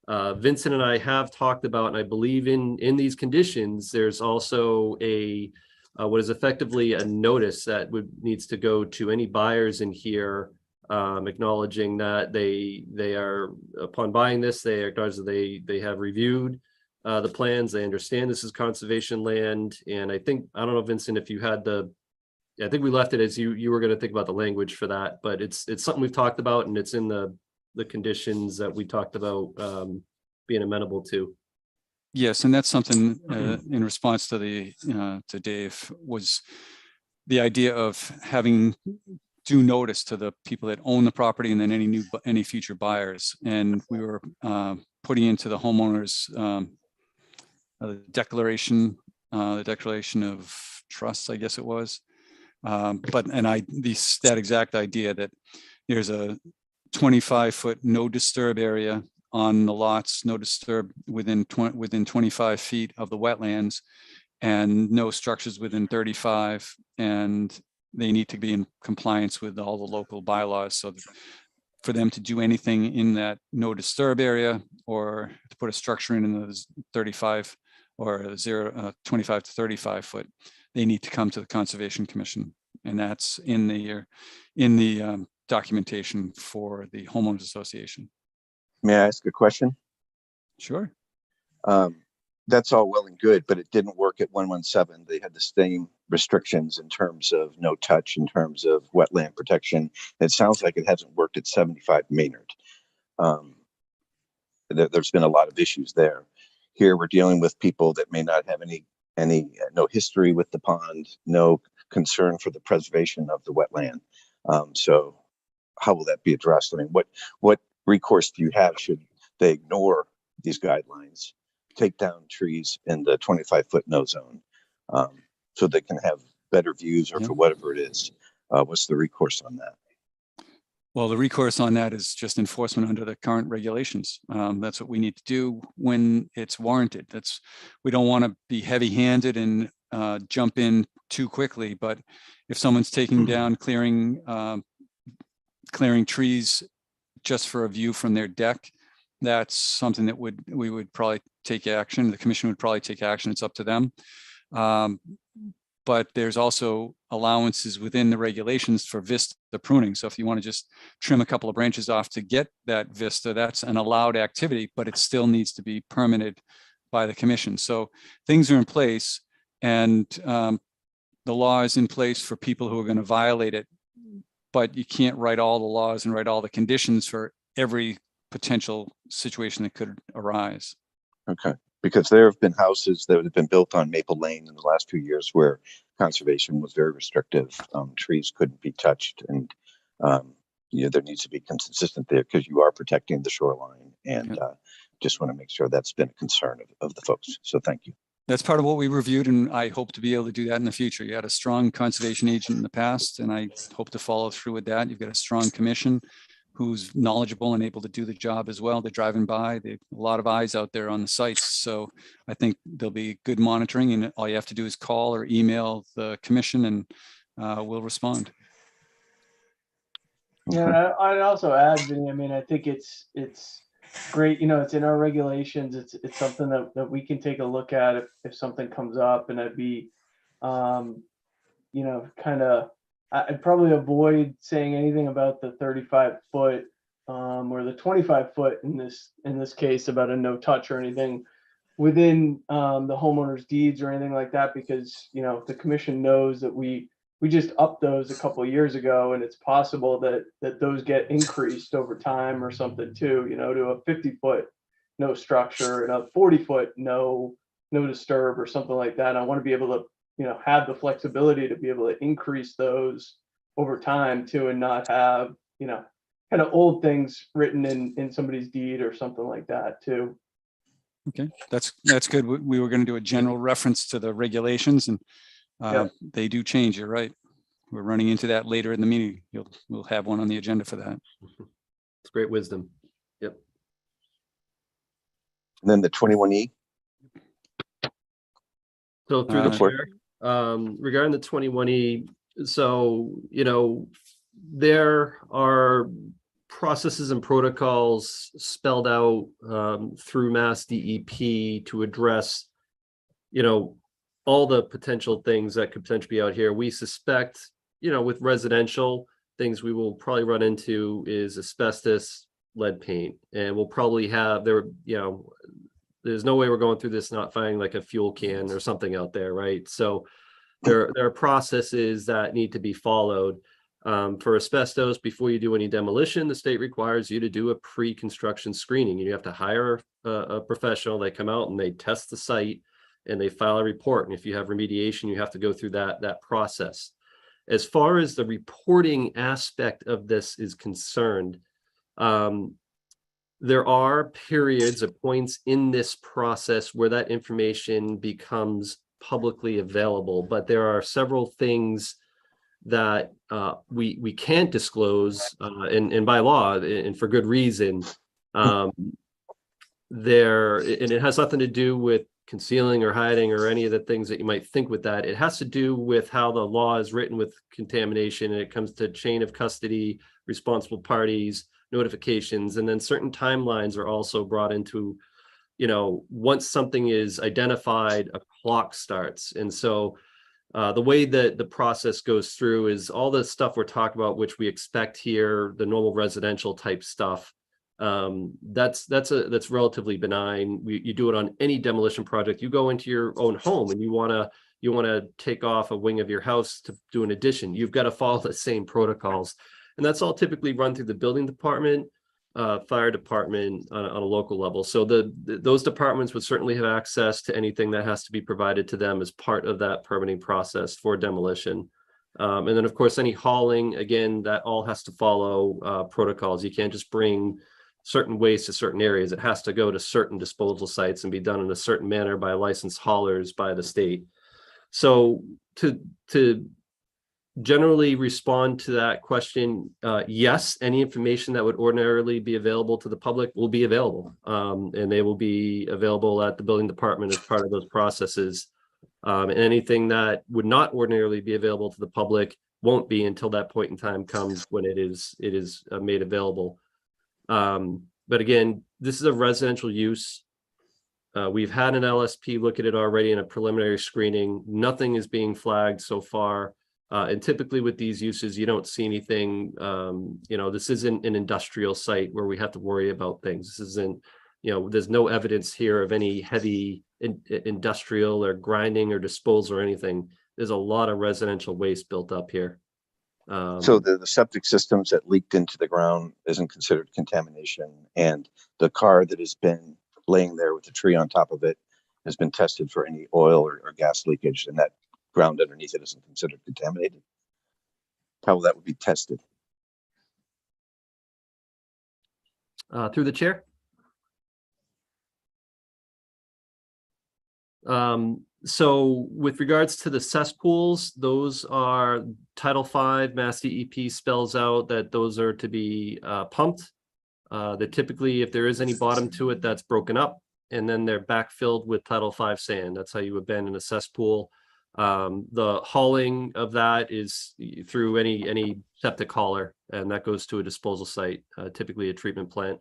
Vincent and I have talked about, and I believe in these conditions, there's also what is effectively a notice that needs to go to any buyers in here, acknowledging that they are, upon buying this, they acknowledge that they have reviewed the plans, they understand this is conservation land. And I don't know, Vincent, if you had I think we left it as you were going to think about the language for that, but it's something we've talked about, and it's in the conditions that we talked about being amenable to. Yes, and that's something in response to to Dave, was the idea of having due notice to the people that own the property and then any future buyers. And we were putting into the homeowners the declaration of trust, I guess it was. That exact idea that there's a 25-foot no disturb area on the lots, no disturb within 25 feet of the wetlands, and no structures within 35, and they need to be in compliance with all the local bylaws. So for them to do anything in that no disturb area, or to put a structure in those 35 or 25 to 35 foot, they need to come to the Conservation Commission, and that's in the documentation for the homeowners association. May I ask a question? Sure. That's all well and good, but it didn't work at 117. They had the same restrictions in terms of no touch, in terms of wetland protection. It sounds like it hasn't worked at 75 Maynard. There's been a lot of issues there. Here we're dealing with people that may not have no history with the pond, no concern for the preservation of the wetland. So how will that be addressed? I mean, what recourse do you have should they ignore these guidelines, take down trees in the 25-foot no zone, so they can have better views, or for whatever it is? What's the recourse on that? Well, the recourse on that is just enforcement under the current regulations. That's what we need to do when it's warranted. We don't want to be heavy-handed and jump in too quickly. But if someone's taking down, clearing trees just for a view from their deck, that's something that we would probably take action. The commission would probably take action. It's up to them. But there's also allowances within the regulations for vista pruning. So if you want to just trim a couple of branches off to get that vista, that's an allowed activity, but it still needs to be permitted by the commission. So things are in place, and the law is in place for people who are going to violate it, but you can't write all the laws and write all the conditions for every potential situation that could arise. Okay, because there have been houses that have been built on Maple Lane in the last few years where conservation was very restrictive. Trees couldn't be touched, and there needs to be consistent there, because you are protecting the shoreline, and just want to make sure that's been a concern of the folks. So thank you. That's part of what we reviewed, and I hope to be able to do that in the future. You had a strong conservation agent in the past, and I hope to follow through with that. You've got a strong commission who's knowledgeable and able to do the job as well. They're driving by, a lot of eyes out there on the sites. So I think there'll be good monitoring, and all you have to do is call or email the commission, and we'll respond. Yeah, I'd also add, Vinny, I mean, I think it's great, it's in our regulations. It's something that we can take a look at if something comes up, and I'd be, I'd probably avoid saying anything about the 35-foot or the 25-foot in this case about a no touch or anything within the homeowner's deeds or anything like that, because the commission knows that we just upped those a couple of years ago, and it's possible that those get increased over time or something too, to a 50-foot no structure and a 40-foot no disturb or something like that. And I want to be able to have the flexibility to be able to increase those over time too, and not have, kind of old things written in somebody's deed or something like that too. Okay, that's good. We were going to do a general reference to the regulations, and they do change. You're right. We're running into that later in the meeting. We'll have one on the agenda for that. It's great wisdom. Yep. And then the 21E. So through the chair, regarding the 21E, so, there are processes and protocols spelled out through Mass DEP to address, all the potential things that could potentially be out here. We suspect, with residential things we will probably run into is asbestos, lead paint, and we'll probably have there's no way we're going through this not finding like a fuel can or something out there, right? So there are processes that need to be followed. For asbestos, before you do any demolition, the state requires you to do a pre-construction screening. You have to hire a professional. They come out and they test the site and they file a report. And if you have remediation, you have to go through that process. As far as the reporting aspect of this is concerned, there are periods of points in this process where that information becomes publicly available, but there are several things that we can't disclose, and by law, and for good reason. And it has nothing to do with concealing or hiding or any of the things that you might think with that. It has to do with how the law is written with contamination, and it comes to chain of custody, responsible parties, notifications, and then certain timelines are also brought into, once something is identified, a clock starts. And so the way that the process goes through is all the stuff we're talking about, which we expect here, the normal residential type stuff. That's relatively benign. You do it on any demolition project. You go into your own home and you want to take off a wing of your house to do an addition. You've got to follow the same protocols, and that's all typically run through the building department, fire department on a local level. So those departments would certainly have access to anything that has to be provided to them as part of that permitting process for demolition. And then, of course, any hauling, again, that all has to follow protocols. You can't just bring certain waste to certain areas. It has to go to certain disposal sites and be done in a certain manner by licensed haulers by the state. So to generally respond to that question, yes, any information that would ordinarily be available to the public will be available, and they will be available at the building department as part of those processes. And anything that would not ordinarily be available to the public won't be until that point in time comes when it is made available. But again, this is a residential use. We've had an LSP look at it already in a preliminary screening. Nothing is being flagged so far. And typically with these uses, you don't see anything, this isn't an industrial site where we have to worry about things. This isn't, there's no evidence here of any heavy industrial or grinding or disposal or anything. There's a lot of residential waste built up here. So the septic systems that leaked into the ground isn't considered contamination, and the car that has been laying there with the tree on top of it has been tested for any oil or gas leakage, and that ground underneath it isn't considered contaminated. How that would be tested? Through the chair. So with regards to the cesspools, those are Title V, Mass DEP spells out that those are to be pumped. That typically, if there is any bottom to it, that's broken up, and then they're backfilled with Title V sand. That's how you abandon a cesspool. The hauling of that is through any septic hauler, and that goes to a disposal site, typically a treatment plant.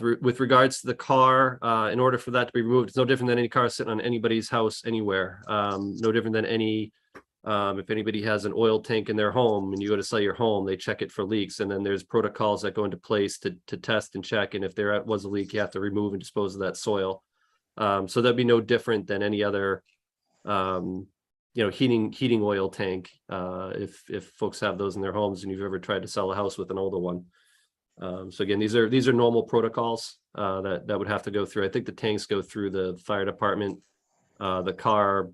With regards to the car, in order for that to be removed, it's no different than any car sitting on anybody's house anywhere. No different than if anybody has an oil tank in their home and you go to sell your home, they check it for leaks, and then there's protocols that go into place to test and check. And if there was a leak, you have to remove and dispose of that soil. So that'd be no different than any other, heating oil tank. If folks have those in their homes and you've ever tried to sell a house with an older one. So again, these are normal protocols that would have to go through. I think the tanks go through the fire department. The car,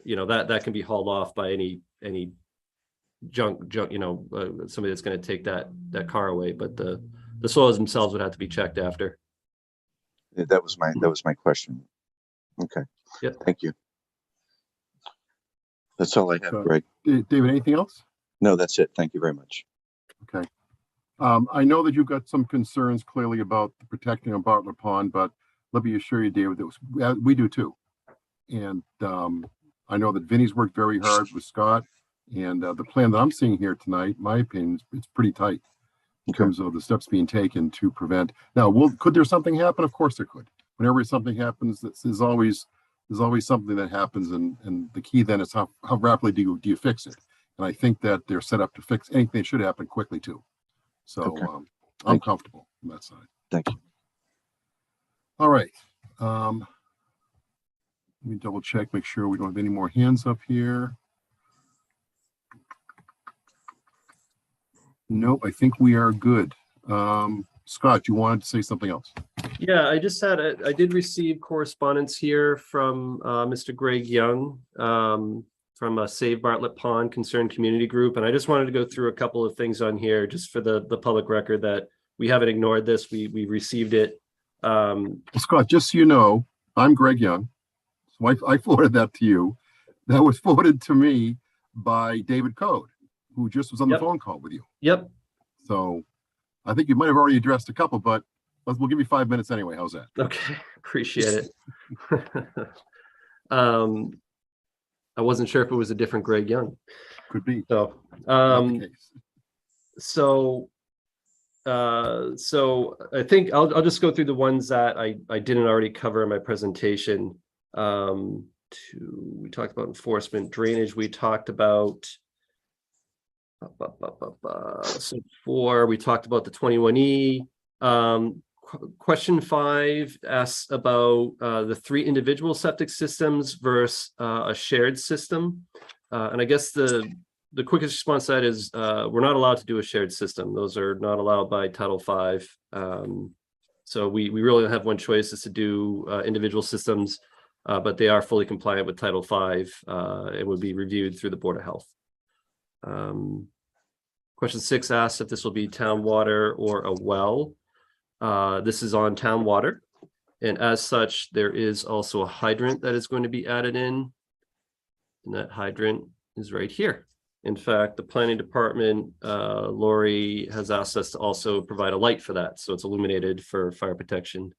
that can be hauled off by any junk, somebody that's going to take that car away. But the soils themselves would have to be checked after. That was my question. Okay. Yep. Thank you. That's all I have, Greg. David, anything else? No, that's it. Thank you very much. Okay. I know that you've got some concerns clearly about the protecting of Bartlett Pond, but let me assure you, David, that we do too. And I know that Vinny's worked very hard with Scott, and the plan that I'm seeing here tonight, my opinion, it's pretty tight in terms of the steps being taken to prevent. Now, could there something happen? Of course there could. Whenever something happens, there's always something that happens, and the key then is how rapidly do you fix it? And I think that they're set up to fix anything that should happen quickly too. So okay. I'm comfortable on that side. Thank you. All right. Let me double check, make sure we don't have any more hands up here. Nope, I think we are good. Scott, you wanted to say something else? Yeah, I did receive correspondence here from Mr. Greg Young from a Save Bartlett Pond Concerned Community Group. And I just wanted to go through a couple of things on here just for the public record that we haven't ignored this. We received it. Scott, just so you know, I'm Greg Young. So I forwarded that to you. That was forwarded to me by David Code, who just was on the phone call with you. Yep. So I think you might have already addressed a couple, but we'll give you 5 minutes anyway. How's that? Okay, appreciate it. I wasn't sure if it was a different Greg Young. Could be. So, so I think I'll just go through the ones that I didn't already cover in my presentation. We talked about enforcement, drainage. We talked about. So 4, we talked about the 21E. Question 5 asks about the 3 individual septic systems versus a shared system. And I guess the quickest response to that is we're not allowed to do a shared system. Those are not allowed by Title V. So we really don't have one choice, is to do individual systems, but they are fully compliant with Title V. It would be reviewed through the Board of Health. Question 6 asks if this will be town water or a well. This is on town water, and as such, there is also a hydrant that is going to be added in, and that hydrant is right here. In fact, the planning department, Lori, has asked us to also provide a light for that, so it's illuminated for fire protection.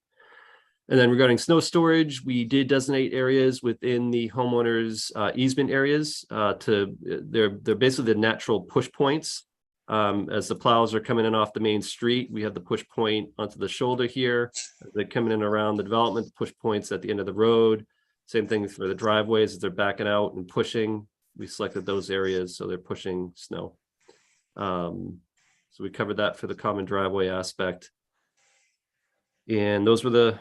And then regarding snow storage, we did designate areas within the homeowners' easement areas they're basically the natural push points. As the plows are coming in off the main street, we have the push point onto the shoulder here. They're coming in around the development, push points at the end of the road. Same thing for the driveways as they're backing out and pushing. We selected those areas, so they're pushing snow. So we covered that for the common driveway aspect. And those were the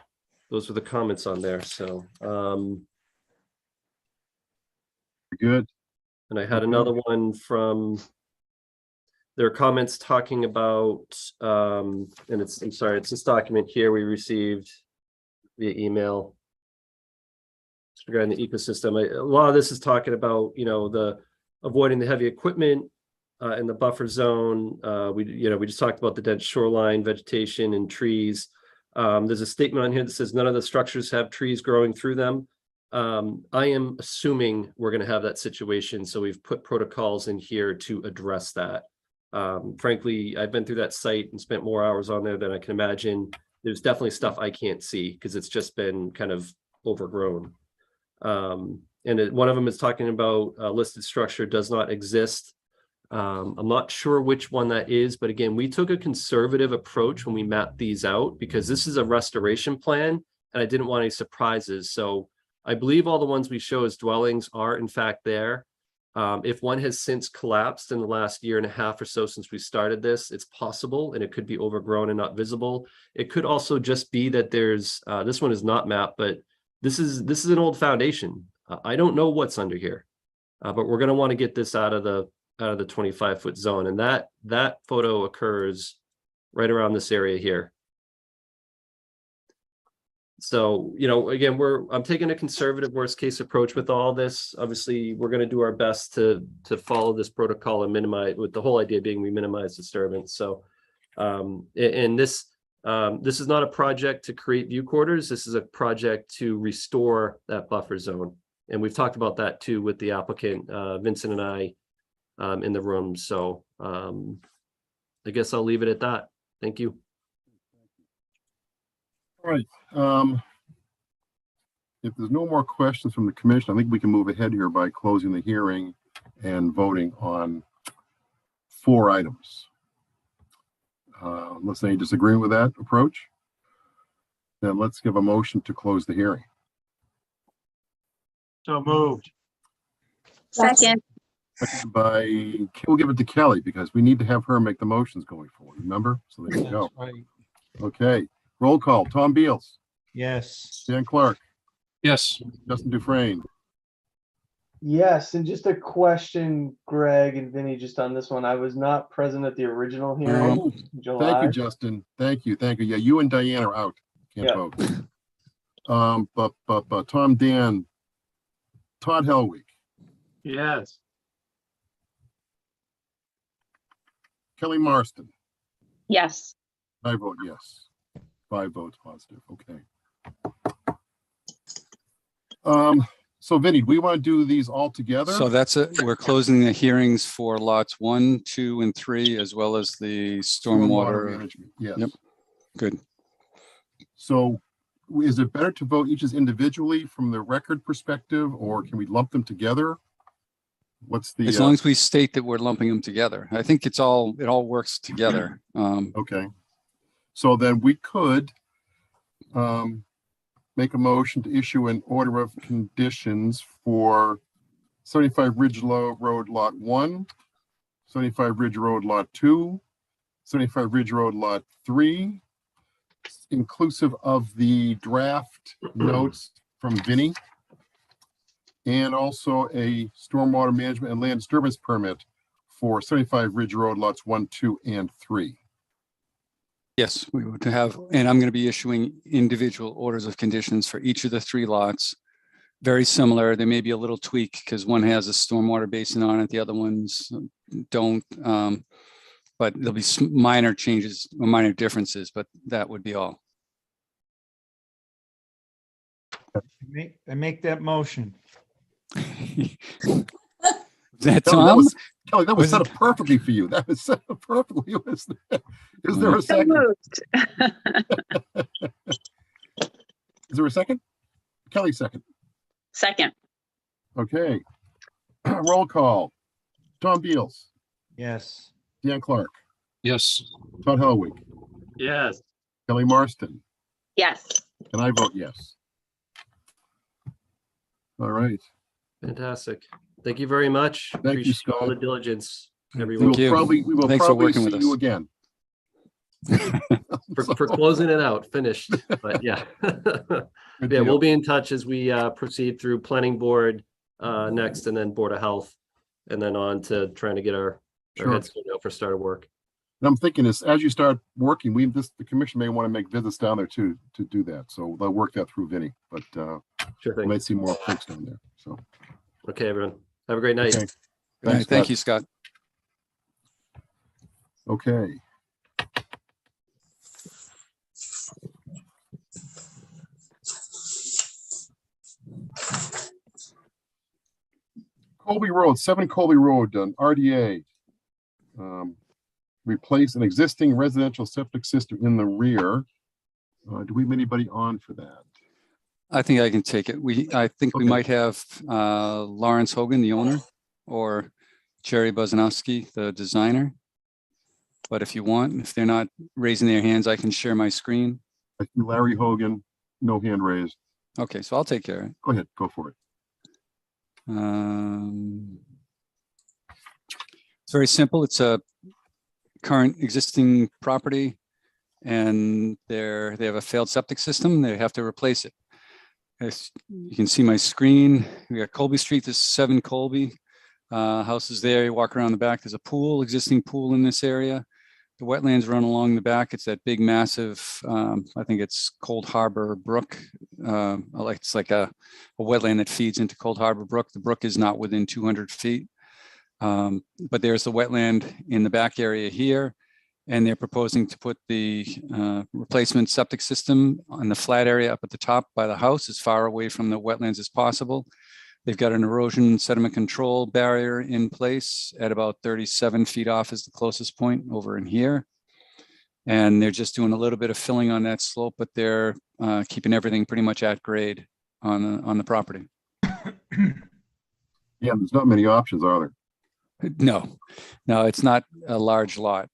comments on there. So good. And I had another one from. There are comments talking about, and it's this document here we received via email regarding the ecosystem. A lot of this is talking about, the avoiding the heavy equipment in the buffer zone. We just talked about the dense shoreline, vegetation, and trees. There's a statement on here that says none of the structures have trees growing through them. I am assuming we're going to have that situation, so we've put protocols in here to address that. Frankly, I've been through that site and spent more hours on there than I can imagine. There's definitely stuff I can't see because it's just been kind of overgrown. And one of them is talking about listed structure does not exist. I'm not sure which one that is, but again, we took a conservative approach when we mapped these out because this is a restoration plan and I didn't want any surprises. So I believe all the ones we show as dwellings are in fact there. If one has since collapsed in the last year and a half or so since we started this, it's possible, and it could be overgrown and not visible. It could also just be that there's, this one is not mapped, but this is an old foundation. I don't know what's under here, but we're going to want to get this out of the 25-foot zone. And that photo occurs right around this area here. So, again, I'm taking a conservative worst case approach with all this. Obviously, we're going to do our best to follow this protocol and minimize, with the whole idea being we minimize disturbance. So, and this is not a project to create view quarters. This is a project to restore that buffer zone. And we've talked about that too with the applicant, Vincent and I, in the room. So I guess I'll leave it at that. Thank you. All right. If there's no more questions from the commission, I think we can move ahead here by closing the hearing and voting on 4 items. Unless any disagree with that approach, then let's give a motion to close the hearing. So moved. Second. We'll give it to Kelly because we need to have her make the motions going forward. Remember? So there you go. That's right. Okay. Roll call. Tom Beals. Yes. Dan Clark. Yes. Justin Dufresne. Yes, and just a question, Greg and Vinny, just on this one. I was not present at the original hearing Oh, in Thank you, July. Justin. Thank you. Thank you. Yeah, you and Diane are out. Can't Yeah. vote. But Tom, Dan, Todd Helwig, Yes. Kelly Marston. Yes. I vote yes. 5 votes positive. Okay. So Vinny, do we want to do these all together? So we're closing the hearings for lots 1, 2, and 3, as well as the stormwater. management. Yes. Yep. Good. So is it better to vote each as individually from the record perspective, or can we lump them together? What's the? As long as we state that we're lumping them together. I think it all works together. Okay. So then we could make a motion to issue an order of conditions for 75 Ridge Road Lot 1, 75 Ridge Road Lot 2, 75 Ridge Road Lot 3, inclusive of the draft notes from Vinny, and also a stormwater management and land disturbance permit for 75 Ridge Road Lots 1, 2, and 3. Yes, we would have, and I'm going to be issuing individual orders of conditions for each of the 3 lots. Very similar. There may be a little tweak because one has a stormwater basin on it, the other ones don't. But there'll be minor changes or minor differences, but that would be all. I make that motion. That Kelly, Tom? Kelly, that was Was set it- up perfectly for you. That was set up perfectly. Is there a So second? moved. Is there a second? Kelly, second. Second. Okay. Roll call. Tom Beals, Yes. Dan Clark, Yes. Todd Helwig, Yes. Kelly Marston, Yes. and I vote yes. All right. Fantastic. Thank you very much. you, Appreciate all the Scott. diligence, We everyone, will you. probably Thanks for working see with you us. again. for closing it out, finished. But yeah. Good Yeah, deal. we'll be in touch as we proceed through planning board next, and then Board of Health, and then on to trying to get our Sure. heads going out for start of work. And I'm thinking is as you start working, the commission may want to make visits down there too to do that. So they'll work that through Vinny, but Sure we thing. might see more folks down there. So Okay, everyone. Have a great night. okay. All right, thank you, Scott. Okay. Colby Road, 7 Colby Road, RDA. Replace an existing residential septic system in the rear. Do we have anybody on for that? I think I can take it. I think we Okay. might have Lawrence Hogan, the owner, or Jerry Buzanowski, the designer. But if you want, if they're not raising their hands, I can share my screen. I see Larry Hogan, no hand raised. Okay, so I'll take care of it. Go ahead, go for it. It's very simple. It's a current existing property and they have a failed septic system. They have to replace it. As you can see my screen, we got Colby Street, this is 7 Colby. House is there, you walk around the back, there's a pool, existing pool in this area. The wetlands run along the back. It's that big, massive, I think it's Cold Harbor Brook. It's like a wetland that feeds into Cold Harbor Brook. The brook is not within 200 feet. But there's the wetland in the back area here. And they're proposing to put the replacement septic system on the flat area up at the top by the house, as far away from the wetlands as possible. They've got an erosion sediment control barrier in place at about 37 feet off is the closest point over in here. And they're just doing a little bit of filling on that slope, but they're keeping everything pretty much at grade on the property. Yeah, there's not many options, are there? No, it's not a large lot.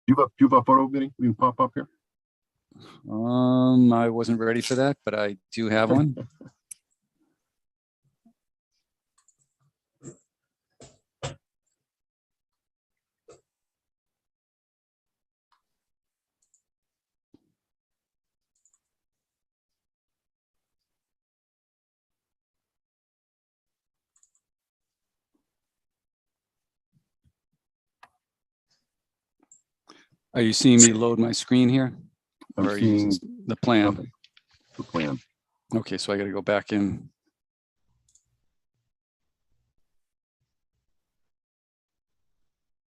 Do you have a photo, Vinny? We can pop up here. I wasn't ready for that, but I do have one. Are you seeing me load my screen here? I'm Or are you seeing the plan? nothing. The plan. Okay, so I gotta go back in.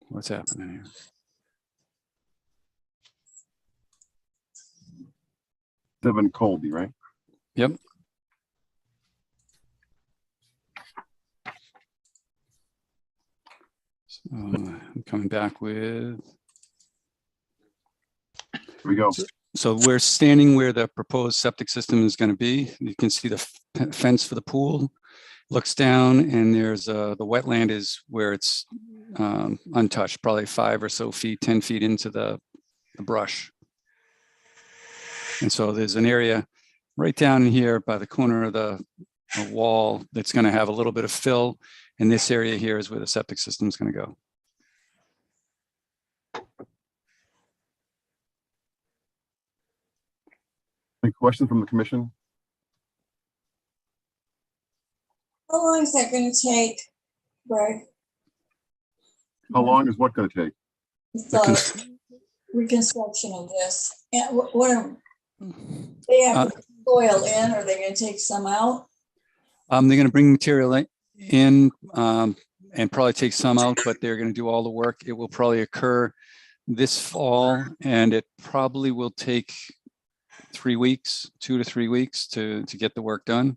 What's happening here? Devin Colby, right? Yep. So I'm coming back with. Here we go. So we're standing where the proposed septic system is going to be. You can see the fence for the pool. Looks down and there's the wetland is where it's untouched, probably 5 or so feet, 10 feet into the brush. And so there's an area right down here by the corner of the wall that's going to have a little bit of fill. And this area here is where the septic system is going to go. Any questions from the commission? How long is that going to take, Greg? How long is what going to take? The reconstruction of this? And what are they have to put soil in? Are they going to take some out? They're going to bring material in and probably take some out, but they're going to do all the work. It will probably occur this fall, and it probably will take 3 weeks, 2 to 3 weeks to get the work done.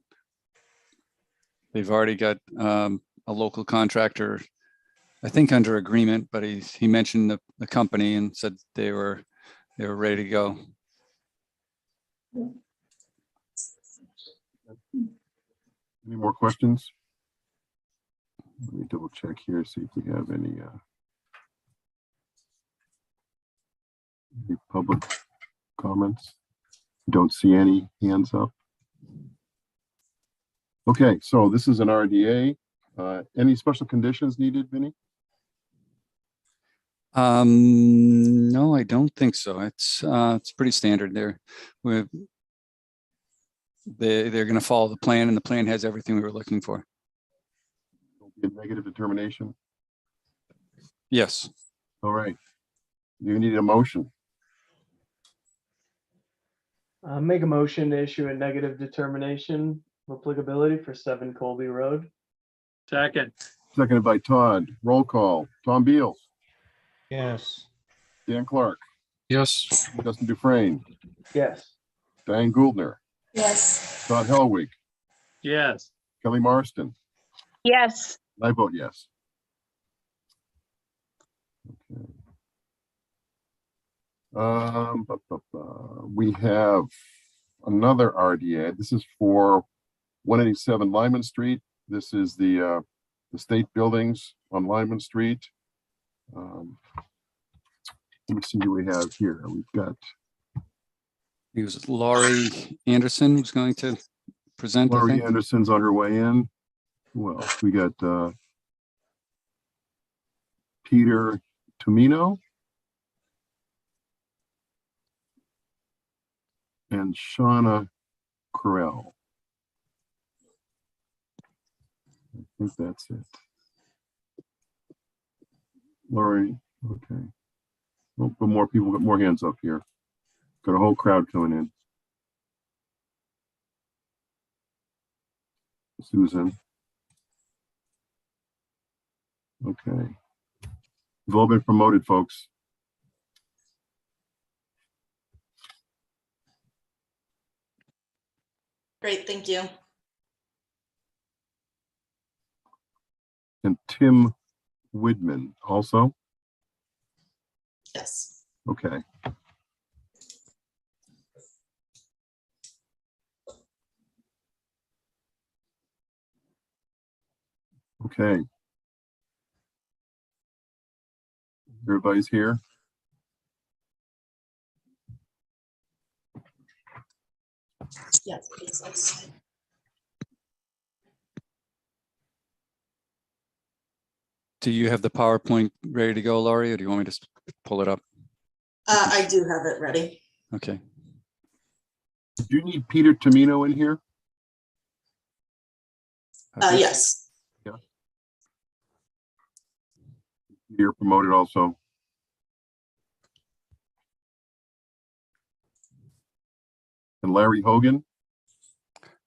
They've already got a local contractor, I think under agreement, but he mentioned the company and said they were ready to go. Any more questions? Let me double check here, see if we have any public comments. Don't see any hands up. Okay, so this is an RDA. Any special conditions needed, Vinny? No, I don't think so. It's pretty standard there. They're going to follow the plan, and the plan has everything we were looking for. A negative determination? Yes. All right. You need a motion. Make a motion to issue a negative determination of applicability for 7 Colby Road. Second. Seconded by Todd. Roll call. Tom Beals, Yes. Dan Clark, Yes. Justin Dufresne, Yes. Diane Gouldner, Yes. Todd Helwig, Yes. Kelly Marston. Yes. I vote yes. We have another RDA. This is for 187 Lyman Street. This is the state buildings on Lyman Street. Let me see who we have here. We've got It was Laurie Anderson who's going to present. I Laurie think. Anderson's on her way in. Who else? We got Peter Tomino and Shauna Correll. I think that's it. Laurie, okay. Oh, but more people, got more hands up here. Got a whole crowd coming in. Susan. Okay. You've all been promoted, folks. Great, thank you. And Tim Widman also? Yes. Okay. Okay. Everybody's here? Yes, please. Do you have the PowerPoint ready to go, Laurie, or do you want me to just pull it up? I do have it ready. Okay. Do you need Peter Tomino in here? Yes. Yeah. You're promoted also. And Larry Hogan?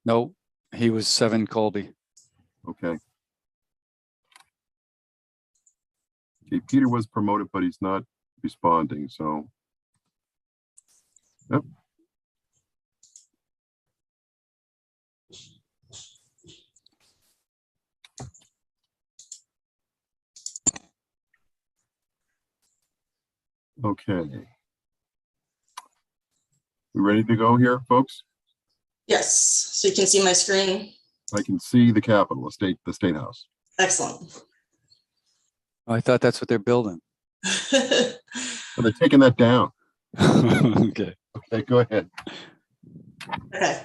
No, he was 7 Colby. Okay. Okay, Peter was promoted, but he's not responding, so. Yep. Okay. We ready to go here, folks? Yes, so you can see my screen. I can see the Capitol, the State House. Excellent. Oh, I thought that's what they're building. But they're taking that down. Okay. Okay, go ahead. Okay.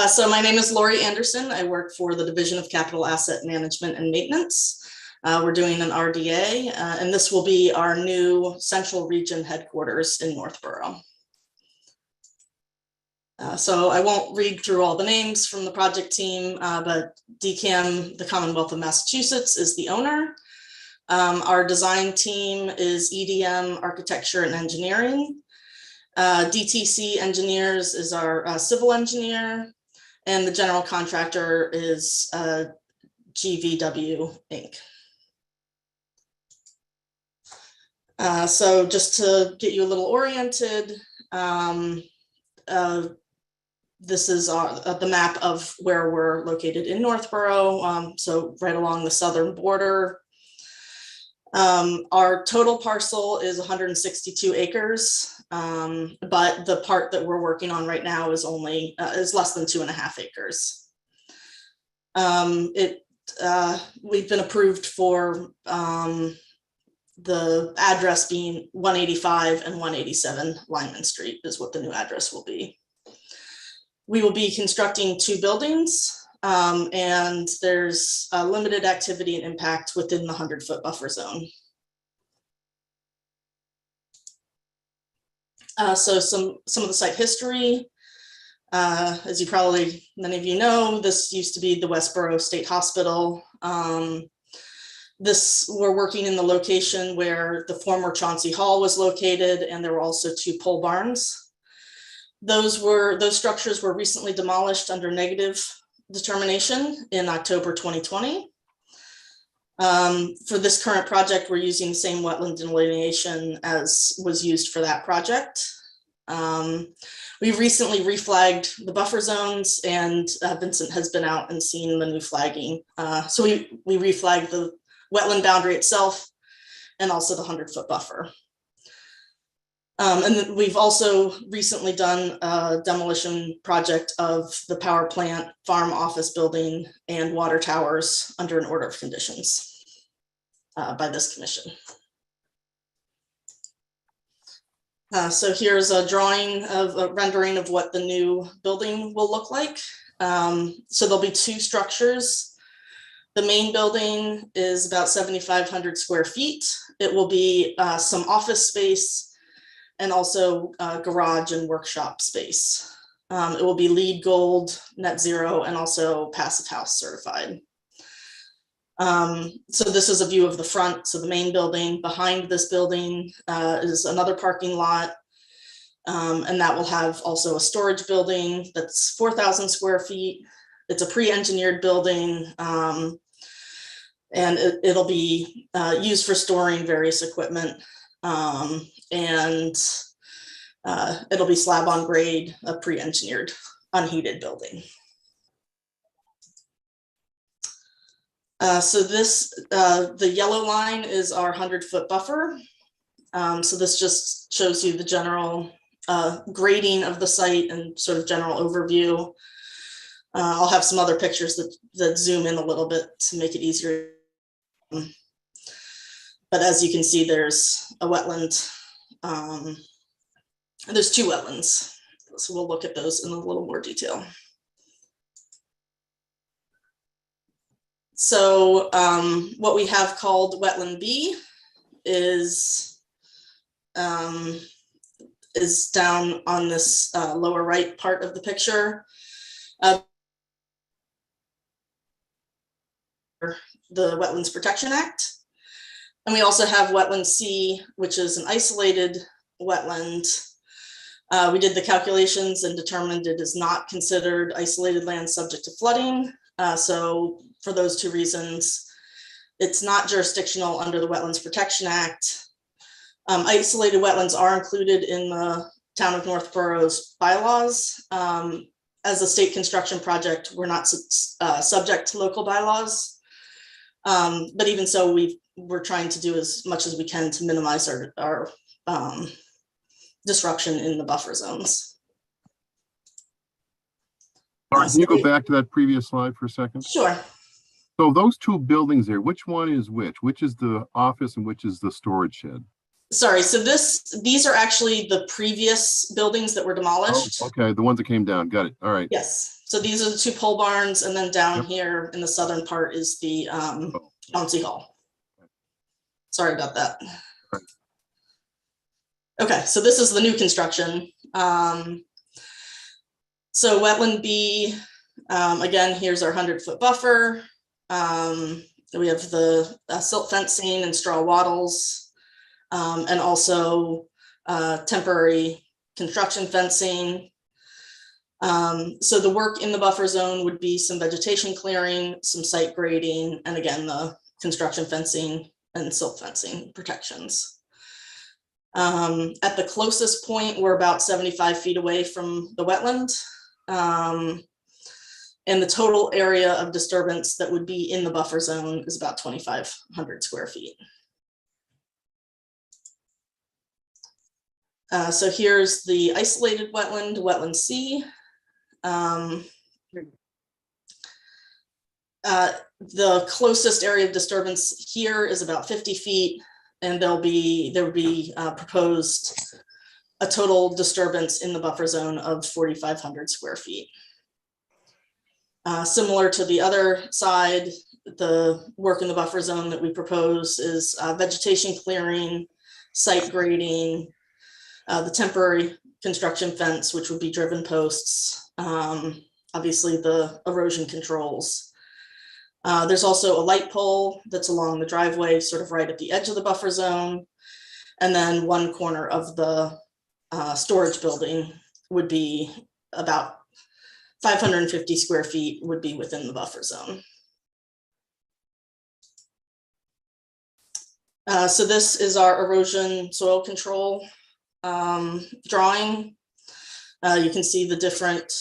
So my name is Lori Anderson. I work for the Division of Capital Asset Management and Maintenance. We're doing an RDA, and this will be our new central region headquarters in Northborough. So I won't read through all the names from the project team, but DCAM, the Commonwealth of Massachusetts, is the owner. Our design team is EDM, Architecture and Engineering. DTC Engineers is our civil engineer, and the general contractor is GVW Inc. So just to get you a little oriented, this is the map of where we're located in Northborough, so right along the southern border. Our total parcel is 162 acres, but the part that we're working on right now is only is less than 2.5 acres. We've been approved for the address being 185 and 187 Lyman Street is what the new address will be. We will be constructing 2 buildings, and there's limited activity and impact within the 100-foot buffer zone. So some of the site history, as you probably, many of you know, this used to be the Westboro State Hospital. We're working in the location where the former Chauncey Hall was located, and there were also 2 pole barns. Those structures were recently demolished under negative determination in October 2020. For this current project, we're using the same wetland delineation as was used for that project. We recently reflagged the buffer zones, and Vincent has been out and seen the new flagging. So we reflagged the wetland boundary itself and also the 100-foot buffer. And then we've also recently done a demolition project of the power plant, farm office building, and water towers under an order of conditions by this commission. So here's a drawing of a rendering of what the new building will look like. So there'll be 2 structures. The main building is about 7,500 square feet. It will be some office space and also garage and workshop space. It will be LEED Gold, Net Zero, and also Passive House certified. So this is a view of the front. So the main building. Behind this building is another parking lot. And that will have also a storage building that's 4,000 square feet. It's a pre-engineered building. And it'll be used for storing various equipment. And it'll be slab on grade, a pre-engineered, unheated building. So this, the yellow line is our 100-foot buffer. So this just shows you the general grading of the site and sort of general overview. I'll have some other pictures that zoom in a little bit to make it easier. But as you can see, there's a wetland. There's 2 wetlands. So we'll look at those in a little more detail. So what we have called wetland B is down on this lower right part of the picture. The Wetlands Protection Act. And we also have wetland C, which is an isolated wetland We did the calculations and determined it is not considered isolated land subject to flooding. So for those two reasons, it's not jurisdictional under the Wetlands Protection Act. Isolated wetlands are included in the Town of Northborough's bylaws. As a state construction project, we're not subject to local bylaws. But even so, we're trying to do as much as we can to minimize our disruption in the buffer zones. All right, can you go back to that previous slide for a second? Sure. So those two buildings there, which one is which? Which is the office and which is the storage shed? Sorry, so these are actually the previous buildings that were demolished. Oh, okay, the ones that came down. Got it. All right. Yes, so these are the two pole barns, and then down here in the southern part is the bouncy hall. Sorry about that. Right. Okay, so this is the new construction. So wetland B, again, here's our 100-foot buffer. We have the silt fencing and straw wattles. And also temporary construction fencing. So the work in the buffer zone would be some vegetation clearing, some site grading, and again, the construction fencing and silt fencing protections. At the closest point, we're about 75 feet away from the wetland. And the total area of disturbance that would be in the buffer zone is about 2,500 square feet. So here's the isolated wetland, wetland C. The closest area of disturbance here is about 50 feet, and there would be proposed a total disturbance in the buffer zone of 4,500 square feet. Similar to the other side, the work in the buffer zone that we propose is vegetation clearing, site grading, the temporary construction fence, which would be driven posts, obviously the erosion controls. There's also a light pole that's along the driveway, sort of right at the edge of the buffer zone. And then one corner of the storage building would be about 550 square feet would be within the buffer zone. So this is our erosion soil control drawing. You can see the different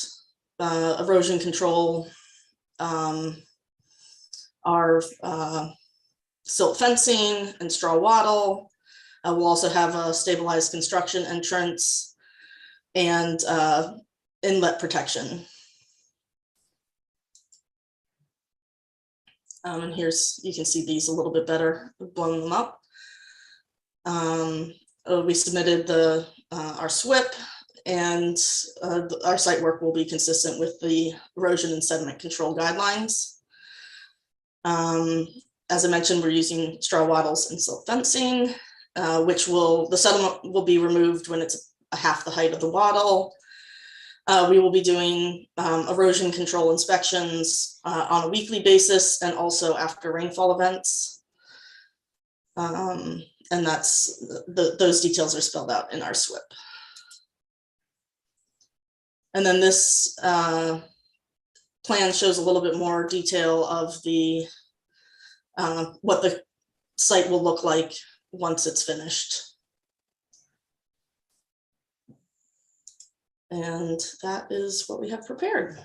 erosion control, our silt fencing and straw wattle. We'll also have a stabilized construction entrance and inlet protection. And here's, you can see these a little bit better, blowing them up. We submitted our SWIP, and our site work will be consistent with the erosion and sediment control guidelines. As I mentioned, we're using straw wattles and silt fencing, the sediment will be removed when it's half the height of the wattle. We will be doing erosion control inspections on a weekly basis and also after rainfall events. And those details are spelled out in our SWIP. And then this plan shows a little bit more detail of what the site will look like once it's finished. And that is what we have prepared.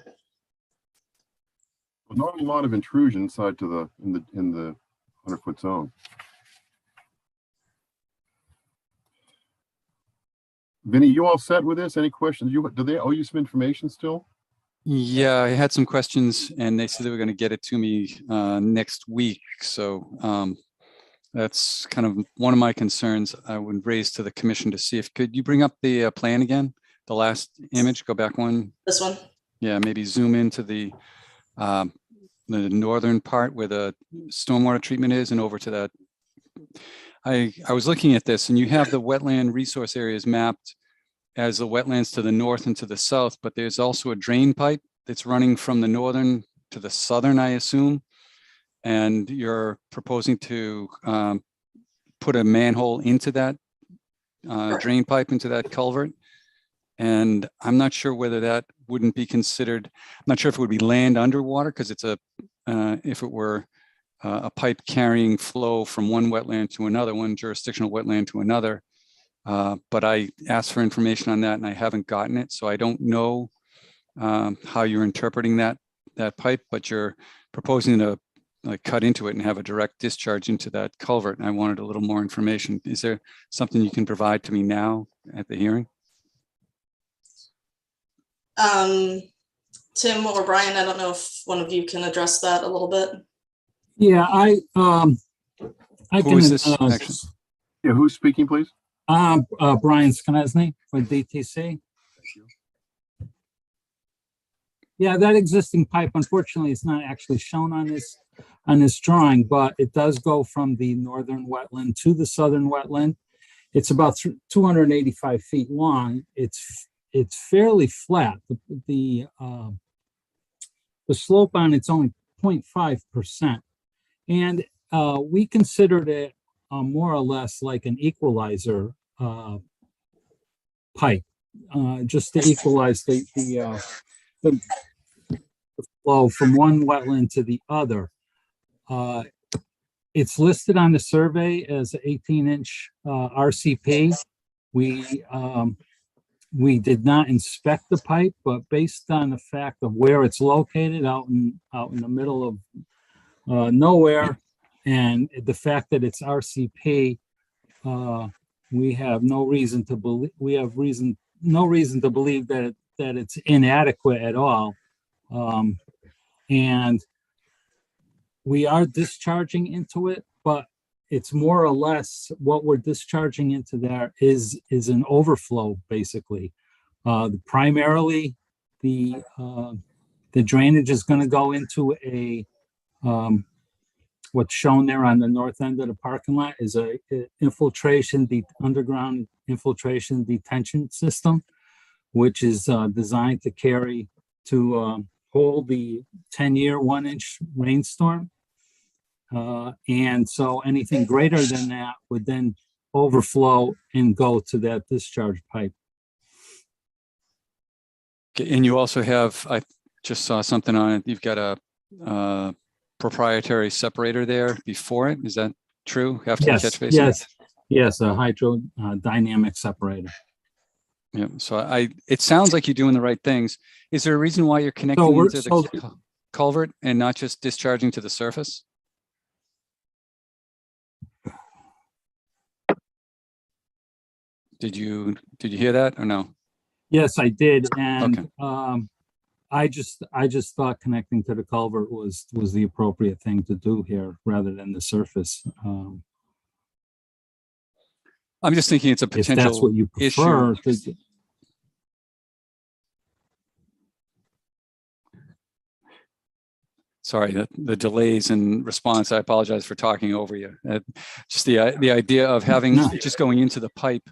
Not a lot of intrusion inside to in the 100-foot zone. Vinny, you all set with this? Any questions? Do they owe you some information still? Yeah, I had some questions and they said they were going to get it to me next week. So that's kind of one of my concerns I would raise to the commission to see if, could you bring up the plan again? The last image, go back one. This one? Yeah, maybe zoom into the northern part where the stormwater treatment is and over to that. I was looking at this and you have the wetland resource areas mapped as the wetlands to the north and to the south, but there's also a drain pipe that's running from the northern to the southern, I assume. And you're proposing to put a manhole into that drain pipe, into that culvert. And I'm not sure whether that wouldn't be considered, I'm not sure if it would be land underwater, because it's a, if it were a pipe carrying flow from one wetland to another, one jurisdictional wetland to another. But I asked for information on that and I haven't gotten it. So I don't know how you're interpreting that pipe, but you're proposing to like cut into it and have a direct discharge into that culvert. And I wanted a little more information. Is there something you can provide to me now at the hearing? Tim or Brian, I don't know if one of you can address that a little bit. Yeah, I Who can. is this actually? Yeah, who's speaking, please? Brian Skonechny for DTC. Yeah, that existing pipe, unfortunately, is not actually shown on this drawing, but it does go from the northern wetland to the southern wetland. It's about 285 feet long. It's fairly flat. The slope on it's only 0.5%, and we considered it more or less like an equalizer pipe, just to equalize the flow from one wetland to the other. It's listed on the survey as an 18-inch RCP. We did not inspect the pipe, but based on the fact of where it's located out in the middle of nowhere, and the fact that it's RCP, we have no reason to believe that it's inadequate at all. And we are discharging into it, but it's more or less what we're discharging into there is an overflow, basically. Primarily, the drainage is going to go into a what's shown there on the north end of the parking lot is a underground infiltration detention system, which is designed to hold the 10-year 1-inch rainstorm. And so anything greater than that would then overflow and go to that discharge pipe. Okay, and you also have, I just saw something on it, you've got a proprietary separator there before it. Is that true? After the catch basin? Yes, a hydrodynamic separator. Yeah, so it sounds like you're doing the right things. Is there a reason why you're connecting into the culvert and not just discharging to the surface? Did you hear that or no? Yes, I did, and okay. I just thought connecting to the culvert was the appropriate thing to do here rather than the surface. I'm just thinking it's a potential if that's what you prefer, issue. Sorry, the delays in response. I apologize for talking over you. Just the idea of having just going into the pipe,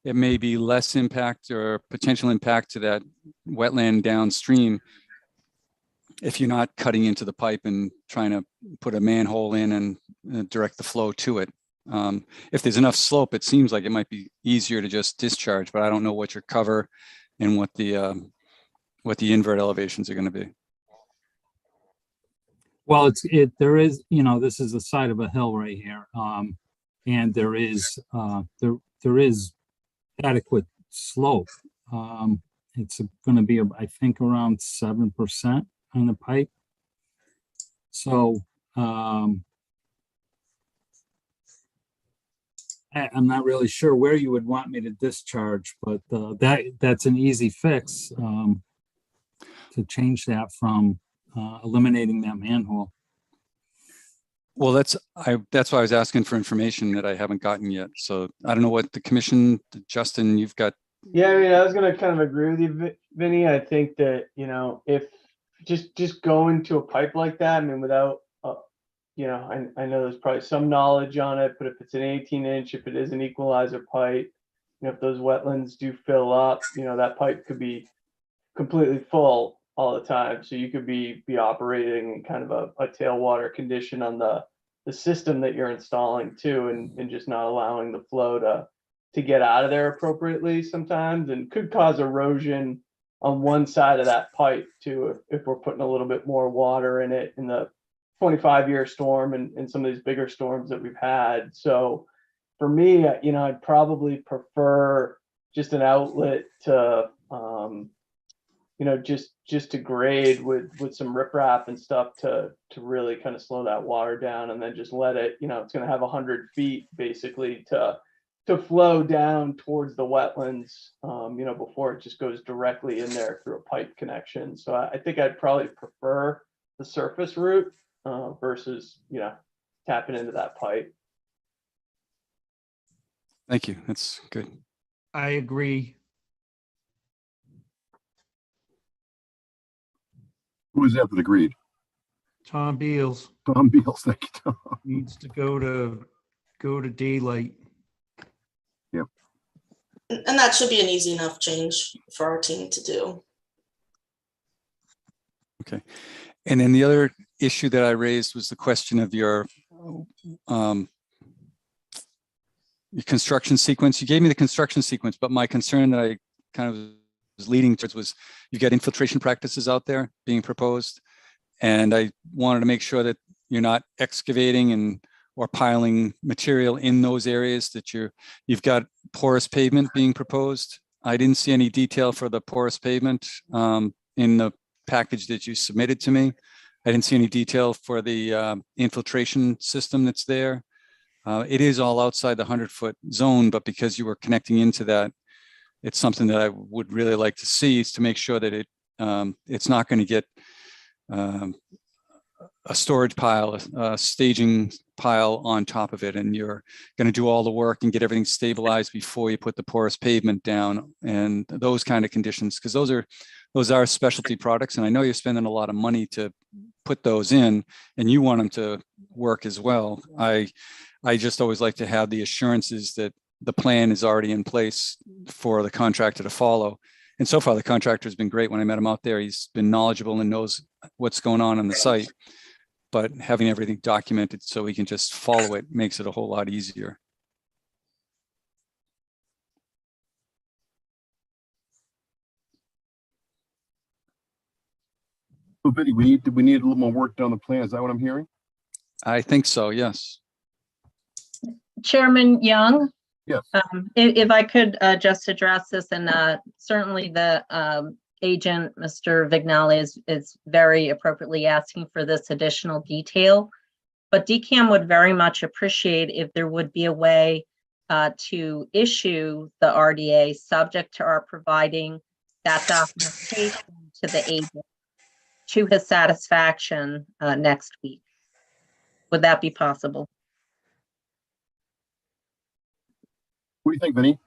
it may be less impact or potential impact to that wetland downstream if you're not cutting into the pipe and trying to put a manhole in and direct the flow to it. If there's enough slope, it seems like it might be easier to just discharge, but I don't know what your cover and what the invert elevations are going to be. Well, there is, this is the side of a hill right here, and there is adequate slope. It's going to be, I think, around 7% on the pipe. So I'm not really sure where you would want me to discharge, but that's an easy fix to change that from eliminating that manhole. Well, that's why I was asking for information that I haven't gotten yet. So I don't know what the commission, Justin, you've got. Yeah, I mean, I was going to kind of agree with you, Vinny. I think that, if just going to a pipe like that, I mean, without, I know there's probably some knowledge on it, but if it's an 18-inch, if it is an equalizer pipe, if those wetlands do fill up, that pipe could be completely full all the time. So you could be operating in kind of a tailwater condition on the system that you're installing too, and just not allowing the flow to get out of there appropriately sometimes, and could cause erosion on one side of that pipe too, if we're putting a little bit more water in it in the 25-year storm and some of these bigger storms that we've had. So for me, I'd probably prefer just an outlet to, just to grade with some riprap and stuff to really kind of slow that water down, and then just let it, it's going to have 100 feet basically to flow down towards the wetlands, before it just goes directly in there through a pipe connection. So I think I'd probably prefer the surface route versus, tapping into that pipe. Thank you. That's good. I agree. Who is that that agreed? Tom Beals Tom Beals, thank you, Tom. needs to go to daylight. Yep. And that should be an easy enough change for our team to do. Okay. And then the other issue that I raised was the question of your construction sequence. You gave me the construction sequence, but my concern that I kind of was leading towards was you've got infiltration practices out there being proposed. And I wanted to make sure that you're not excavating or piling material in those areas, that you've got porous pavement being proposed. I didn't see any detail for the porous pavement in the package that you submitted to me. I didn't see any detail for the infiltration system that's there. It is all outside the 100-foot zone, but because you were connecting into that, it's something that I would really like to see, is to make sure that it's not going to get a storage pile, a staging pile on top of it, and you're going to do all the work and get everything stabilized before you put the porous pavement down, and those kind of conditions, because those are specialty products, and I know you're spending a lot of money to put those in, and you want them to work as well. I just always like to have the assurances that the plan is already in place for the contractor to follow. And so far, the contractor has been great. When I met him out there, he's been knowledgeable and knows what's going on the site. But having everything documented so we can just follow it makes it a whole lot easier. So Vinny, we need a little more work done on the plan. Is that what I'm hearing? I think so, yes. Chairman Young? Yes. If I could just address this, and certainly the agent, Mr. Vignali, is very appropriately asking for this additional detail. But DCAM would very much appreciate if there would be a way to issue the RDA subject to our providing that documentation to the agent to his satisfaction next week. Would that be possible? What do you think, Vinny?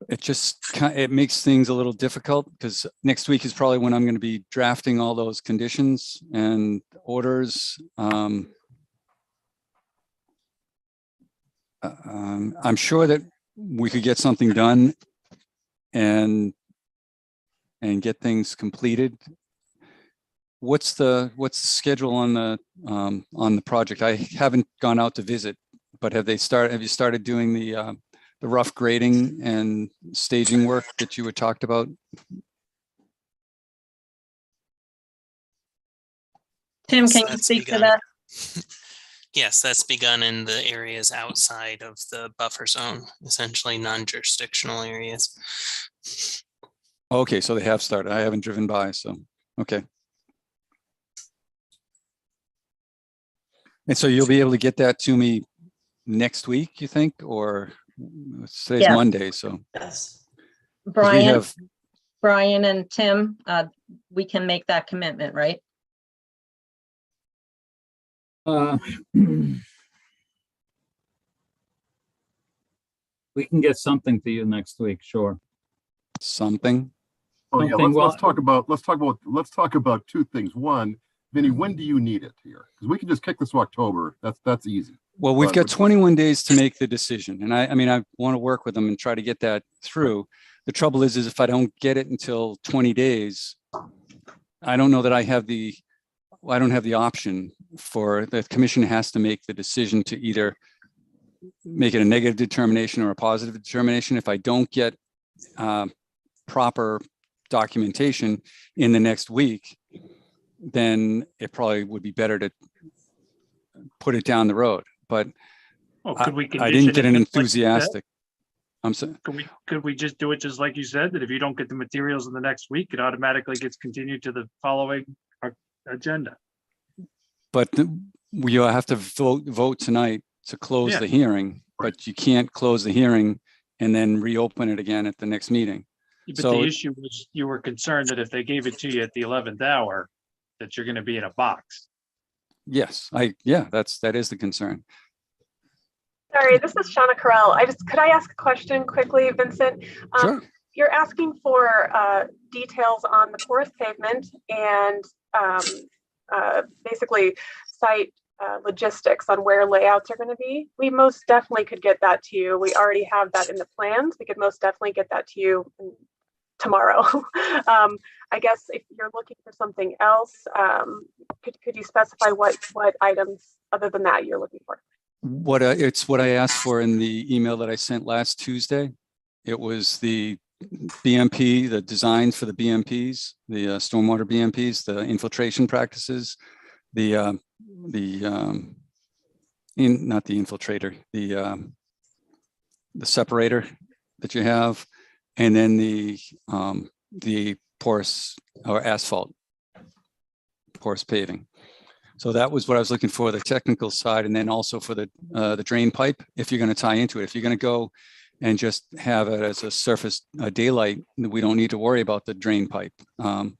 It makes things a little difficult, because next week is probably when I'm going to be drafting all those conditions and orders. I'm sure that we could get something done and get things completed. What's the schedule on the project? I haven't gone out to visit, but have you started doing the rough grading and staging work that you had talked about? Tim, can you speak to that? Yes, that's begun in the areas outside of the buffer zone, essentially non-jurisdictional areas. Okay, so they have started. I haven't driven by, so, okay. And so you'll be able to get that to me next week, you think, or today's Monday, so. Yes. Brian and Tim, we can make that commitment, right? We can get something to you next week, sure. Something? Oh yeah, Something, let's talk about two things. One, Vinny, when do you need it here? Because we can just kick this to October. That's easy. Well, we've got 21 days to make the decision. And I mean, I want to work with them and try to get that through. The trouble is if I don't get it until 20 days, I don't know that I don't have the option for the commission has to make the decision to either make it a negative determination or a positive determination. If I don't get proper documentation in the next week, then it probably would be better to put it down the road. But Well, could we I didn't get condition an it just like you said? enthusiastic. I'm sorry. Could we just do it just like you said, that if you don't get the materials in the next week, it automatically gets continued to the following agenda? But we have to vote tonight to close Yeah. the hearing, but you can't close the hearing and then reopen it again at the next meeting. But So the issue was you were concerned that if they gave it to you at the 11th hour, that you're going to be in a box. yes, that is the concern. Sorry, this is Shauna Carell. Could I ask a question quickly, Vincent? Sure. You're asking for details on the porous pavement and basically site logistics on where layouts are going to be. We most definitely could get that to you. We already have that in the plans. We could most definitely get that to you tomorrow. I guess if you're looking for something else, could you specify what items other than that you're looking for? It's what I asked for in the email that I sent last Tuesday. It was the BMP, the designs for the BMPs, the stormwater BMPs, the infiltration practices, not the infiltrator, the separator that you have, and then the porous or asphalt, porous paving. So that was what I was looking for, the technical side, and then also for the drain pipe, if you're going to tie into it. If you're going to go and just have it as a surface daylight, we don't need to worry about the drain pipe. And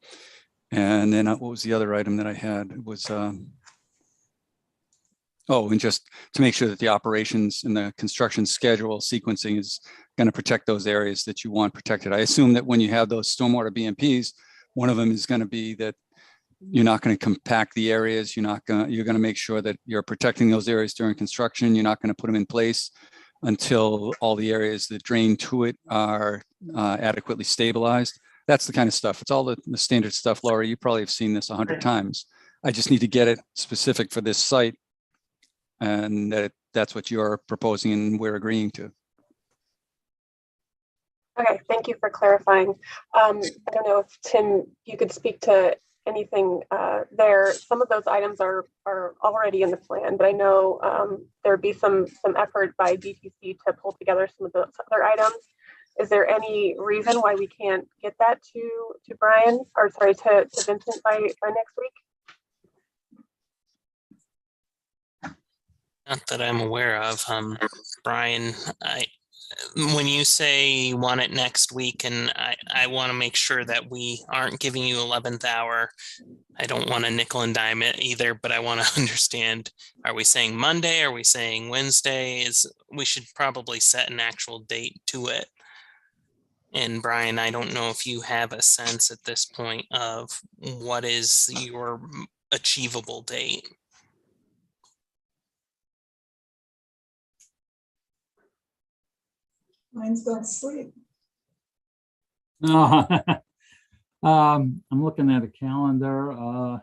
then what was the other item that I had? It was, and just to make sure that the operations and the construction schedule sequencing is going to protect those areas that you want protected. I assume that when you have those stormwater BMPs, one of them is going to be that you're not going to compact the areas. You're going to make sure that you're protecting those areas during construction. You're not going to put them in place until all the areas that drain to it are adequately stabilized. That's the kind of stuff. It's all the standard stuff, Laura. You probably have seen this 100 times. I just need to get it specific for this site, and that's what you're proposing and we're agreeing to. Okay, thank you for clarifying. I don't know if Tim, you could speak to anything there. Some of those items are already in the plan, but I know there'd be some effort by DTC to pull together some of those other items. Is there any reason why we can't get that to Brian, or sorry, to Vincent by next week? Not that I'm aware of, Brian. When you say you want it next week, and I want to make sure that we aren't giving you 11th hour. I don't want to nickel and dime it either, but I want to understand, are we saying Monday? Are we saying Wednesday? We should probably set an actual date to it. And Brian, I don't know if you have a sense at this point of what is your achievable date. Mine's going to sleep. I'm looking at a calendar.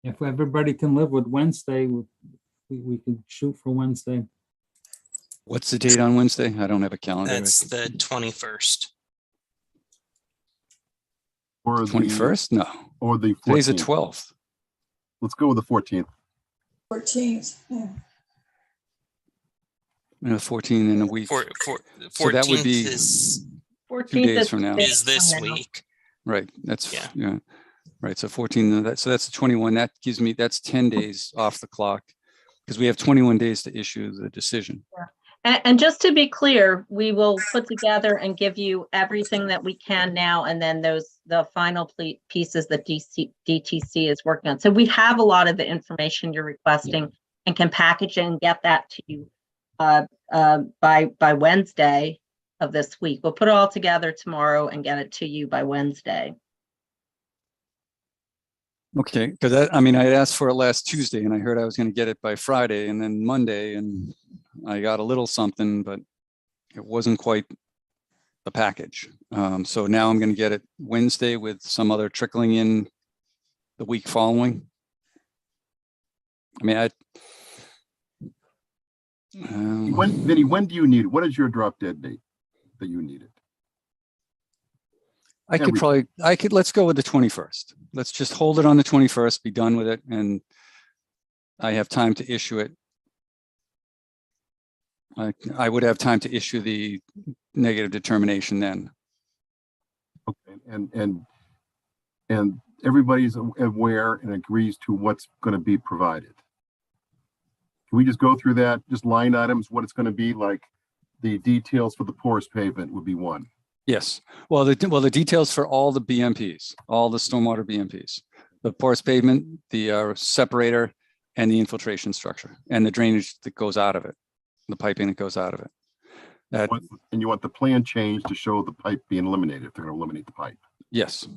If everybody can live with Wednesday, we can shoot for Wednesday. What's the date on Wednesday? I don't have a calendar. That's the 21st. Or the 21st? No. Or the 14th. Today's the 12th. Let's go with the 14th. 14th. Yeah. You know, 14 in a week. So that would be 14th 2 days from now. Is this week. Right. That's yeah. Right. So 14. So that's the 21. That gives me, that's 10 days off the clock, because we have 21 days to issue the decision. Yeah. And just to be clear, we will put together and give you everything that we can now, and then the final pieces that DTC is working on. So we have a lot of the information you're requesting and can package it and get that to you by Wednesday of this week. We'll put it all together tomorrow and get it to you by Wednesday. Okay, because I mean, I asked for it last Tuesday, and I heard I was going to get it by Friday, and then Monday, and I got a little something, but it wasn't quite the package. So now I'm going to get it Wednesday with some other trickling in the week following. I mean, Vinny, when do you need it? What is your drop dead date that you need it? let's go with the 21st. Let's just hold it on the 21st, be done with it. And I have time to issue it. I would have time to issue the negative determination then. Okay, and everybody's aware and agrees to what's going to be provided. Can we just go through that, just line items, what it's going to be like? The details for the porous pavement would be one. Yes. Well, the details for all the BMPs, all the stormwater BMPs, the porous pavement, the separator, and the infiltration structure, and the drainage that goes out of it, the piping that goes out of it. And you want the plan change to show the pipe being eliminated, if they're going to eliminate the pipe. Yes.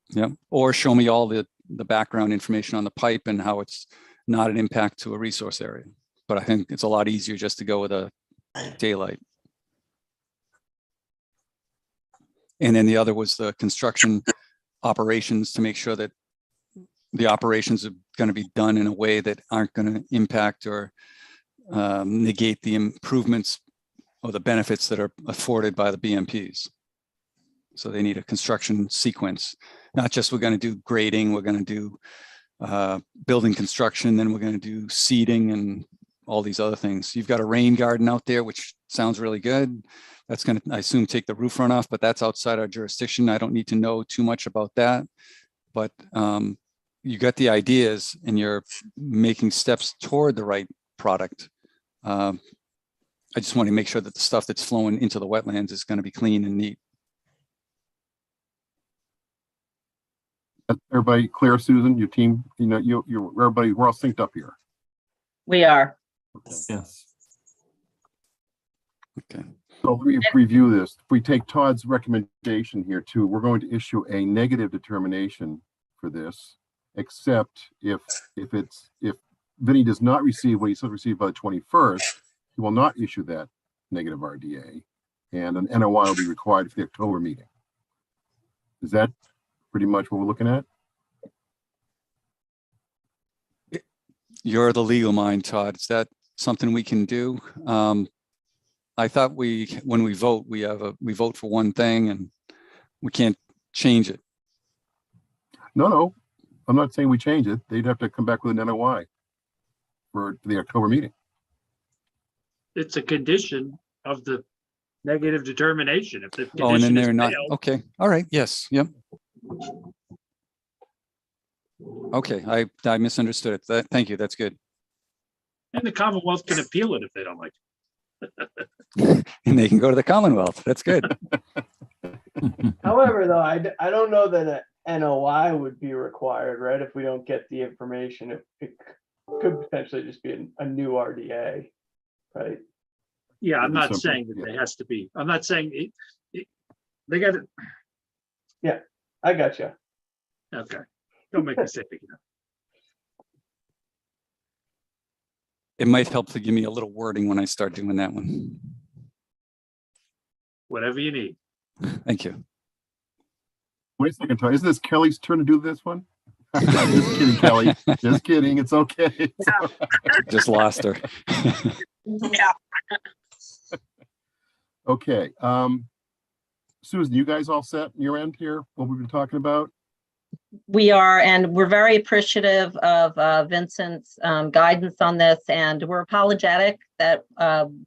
Yeah. Or show me all the background information on the pipe and how it's not an impact to a resource area. But I think it's a lot easier just to go with a daylight. And then the other was the construction operations, to make sure that the operations are going to be done in a way that aren't going to impact or negate the improvements or the benefits that are afforded by the BMPs. So they need a construction sequence, not just we're going to do grading, we're going to do building construction, then we're going to do seeding and all these other things. You've got a rain garden out there, which sounds really good. That's going to, I assume, take the roof runoff, but that's outside our jurisdiction. I don't need to know too much about that. But you got the ideas and you're making steps toward the right product. I just want to make sure that the stuff that's flowing into the wetlands is going to be clean and neat. Everybody clear, Susan, your team, you know, you're everybody, we're all synced up here. We are. Okay. Yes. Okay. So let me review this. If we take Todd's recommendation here too, we're going to issue a negative determination for this, except if Vinny does not receive what he's supposed to receive by the 21st, he will not issue that negative RDA, and an NOI will be required for the October meeting. Is that pretty much what we're looking at? You're the legal mind, Todd. Is that something we can do? I thought when we vote, we vote for one thing and we can't change it. No, I'm not saying we change it. They'd have to come back with an NOI for the October meeting. It's a condition of the negative determination. If the Oh, and then condition is they're not, failed, okay. All right, yes, yep. Okay, I misunderstood it. Thank you, that's good. and the Commonwealth can appeal it if they don't like it. And they can go to the Commonwealth. That's good. However, though, I don't know that an NOI would be required, right? If we don't get the information, it could potentially just be a new RDA, right? Yeah, I'm not Simple, saying that yeah. there has to be. I'm not saying they got it. Yeah, I got you. Okay, don't make me say it again. It might help to give me a little wording when I start doing that one. Whatever you need. Thank you. Wait a second, Todd. Isn't this Kelly's turn to do this one? Just kidding, Kelly. Just kidding. It's okay. Just lost her. Yeah. Okay. Susan, you guys all set on your end here? What we've been talking about? We are, and we're very appreciative of Vincent's guidance on this, and we're apologetic that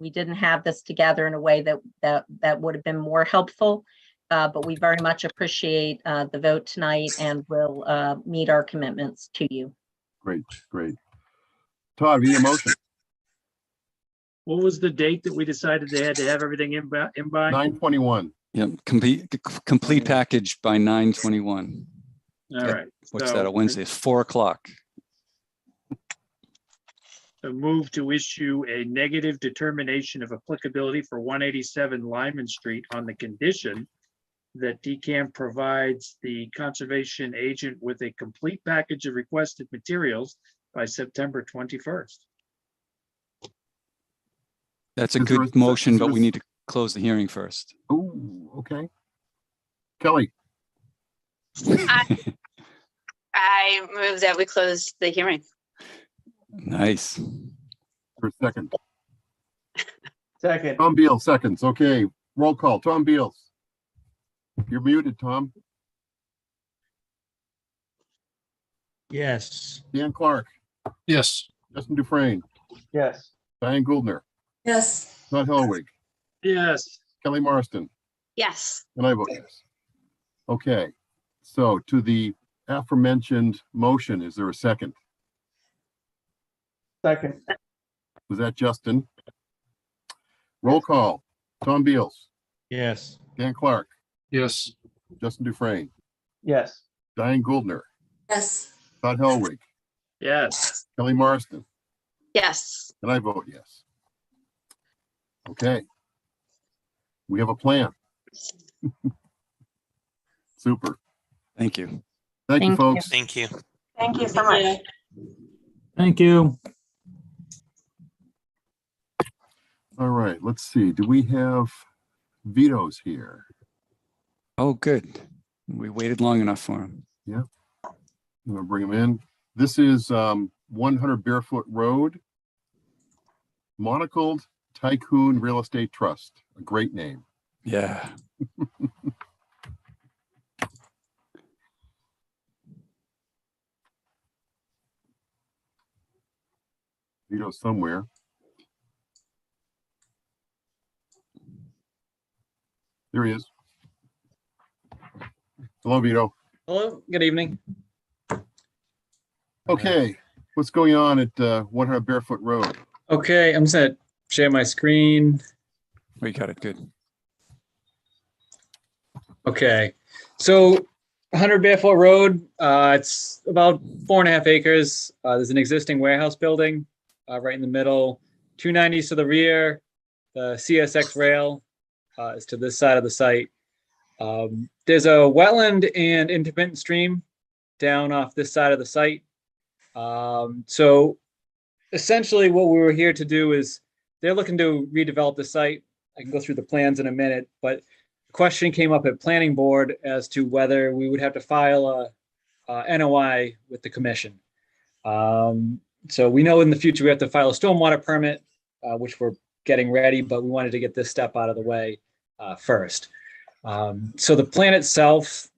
we didn't have this together in a way that would have been more helpful. But we very much appreciate the vote tonight, and will meet our commitments to you. Great. Todd, we need a motion. What was the date that we decided they had to have everything in by? 9/21. Yep, complete package by 9/21. All right. What's so that, a Wednesday? It's 4 o'clock. A move to issue a negative determination of applicability for 187 Lyman Street on the condition that DCAM provides the conservation agent with a complete package of requested materials by September 21st. That's a good motion, but we need to close the hearing first. Oh, okay. Kelly, I move that we close the hearing. Nice. for a second. Second. Tom Beal, seconds. Okay, roll call. Tom Beals. You're muted, Tom. Yes. Dan Clark, Yes. Justin Dufresne, Yes. Diane Goldner, Yes. Todd Helwig, Yes. Kelly Marston, Yes. and I vote yes. Okay, so to the aforementioned motion, is there a second? Second. Was that Justin? Roll call. Tom Beals, Yes. Dan Clark, Yes. Justin Dufresne, Yes. Diane Goldner, Yes. Todd Helwig, Yes. Kelly Marston, Yes. and I vote yes. Okay. We have a plan. Super. Thank you. Thank you, Thank you. folks. Thank you. Thank you so much. Thank you. All right, let's see. Do we have vetoes here? Oh, good. We waited long enough for him. Yeah. I'm gonna bring them in. This is 100 Barefoot Road, Monocled Tycoon Real Estate Trust. A great name. Yeah. Vito somewhere. There he is. Hello, Vito. Hello, good evening. Okay, what's going on at 100 Barefoot Road? Okay, I'm just gonna share my screen. We got it. Good. Okay, so 100 Barefoot Road, it's about 4.5 acres. There's an existing warehouse building right in the middle, 290s to the rear. The CSX rail is to this side of the site. There's a wetland and intermittent stream down off this side of the site. So essentially what we were here to do is they're looking to redevelop the site. I can go through the plans in a minute, but the question came up at planning board as to whether we would have to file a NOI with the commission. So we know in the future we have to file a stormwater permit, which we're getting ready, but we wanted to get this step out of the way first. So the plan itself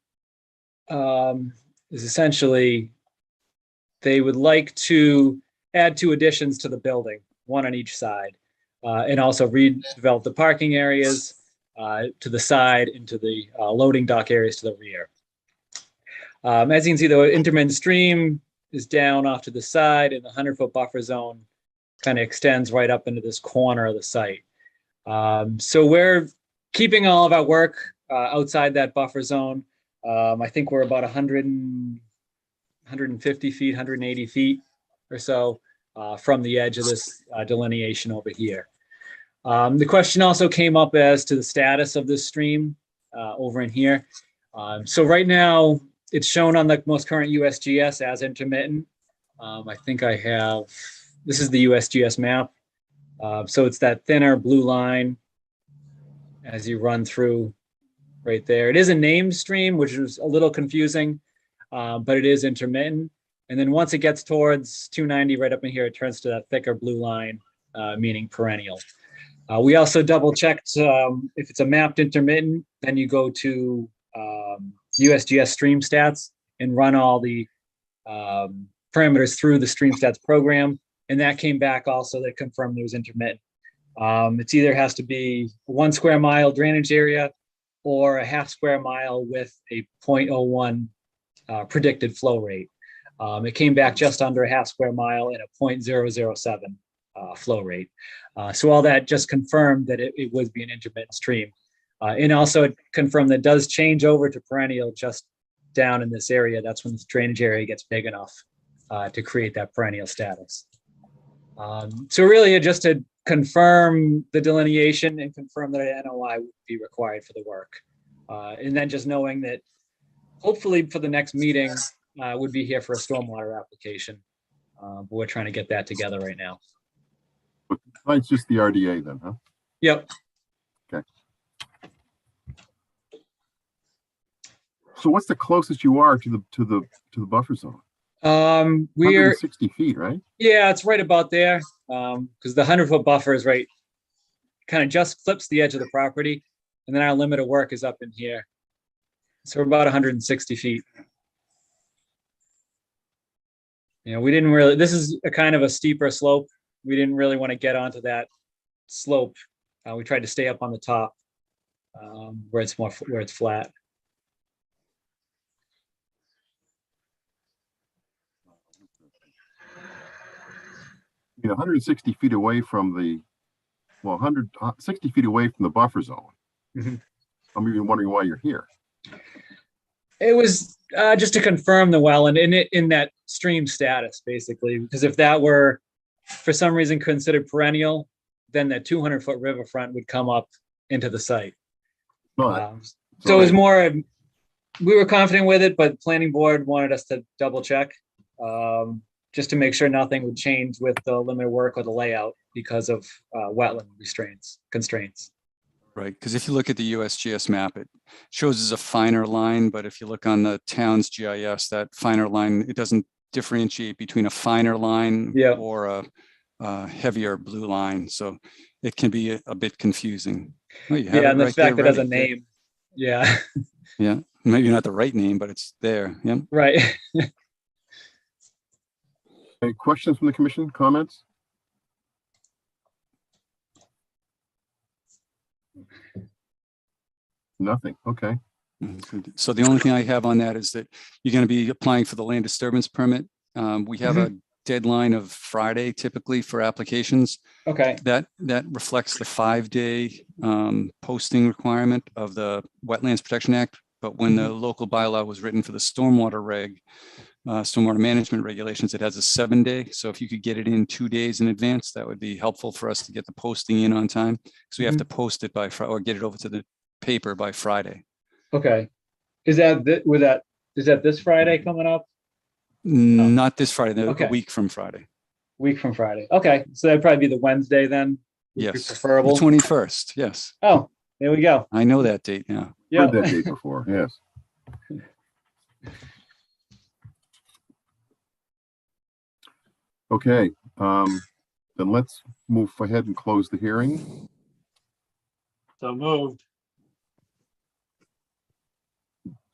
is essentially they would like to add 2 additions to the building, 1 on each side, and also redevelop the parking areas to the side into the loading dock areas to the rear. As you can see, the intermittent stream is down off to the side, and the 100-foot buffer zone kind of extends right up into this corner of the site. So we're keeping all of our work outside that buffer zone. I think we're about 150 feet, 180 feet or so from the edge of this delineation over here. The question also came up as to the status of this stream over in here. So right now it's shown on the most current USGS as intermittent. I think I have, this is the USGS map. So it's that thinner blue line as you run through right there. It is a named stream, which is a little confusing, but it is intermittent. And then once it gets towards 290 right up in here, it turns to that thicker blue line, meaning perennial. We also double checked if it's a mapped intermittent, then you go to USGS stream stats and run all the parameters through the stream stats program. And that came back also that confirmed it was intermittent. It's either has to be 1 square mile drainage area or a half square mile with a 0.01 predicted flow rate. It came back just under a half square mile and a 0.007 flow rate. So all that just confirmed that it would be an intermittent stream. And also it confirmed that it does change over to perennial just down in this area. That's when the drainage area gets big enough to create that perennial status. So really just to confirm the delineation and confirm that an NOI would be required for the work. And then just knowing that hopefully for the next meeting would be here for a stormwater application. But we're trying to get that together right now. It's just the RDA then, huh? Yep. Okay. So what's the closest you are to the buffer zone? We're 160 feet, right? Yeah, it's right about there. Because the 100-foot buffer is right, kind of just clips the edge of the property, and then our limit of work is up in here. So we're about 160 feet. You know, we didn't really. This is a kind of a steeper slope. We didn't really want to get onto that slope. We tried to stay up on the top, where it's flat. You're 160 feet away from the, well, 160 feet away from the buffer zone. Mhm. I'm even wondering why you're here. It was just to confirm the well and in that stream status, basically, because if that were for some reason considered perennial, then that 200-foot riverfront would come up into the site. So it was more, we were confident with it, but planning board wanted us to double check, just to make sure nothing would change with the limit of work or the layout because of wetland constraints. Right, because if you look at the USGS map, it shows as a finer line, but if you look on the town's GIS, that finer line, it doesn't differentiate between a finer line or a heavier blue line. So it can be a bit confusing. Oh, you have Yeah, it and the right fact there it has a ready. name. Yeah. Yeah, maybe not the right name, but it's there. Yeah. Right. Any questions from the commission, comments? Nothing, okay. So the only thing I have on that is that you're going to be applying for the land disturbance permit. We have a deadline of Friday typically for applications. Okay. That reflects the 5-day posting requirement of the Wetlands Protection Act. But when the local bylaw was written for the stormwater management regulations, it has a 7-day. So if you could get it in 2 days in advance, that would be helpful for us to get the posting in on time. Because we have to post it by Friday or get it over to the paper by Friday. Okay. Is that this Friday coming up? Not this Friday, Okay. a week from Friday. Week from Friday. Okay. So that'd probably be the Wednesday then? Would be Yes, preferable. the 21st, yes. Oh, there we go. I know that date now. Yeah. Heard that date before, yes. Okay, then let's move ahead and close the hearing. So moved.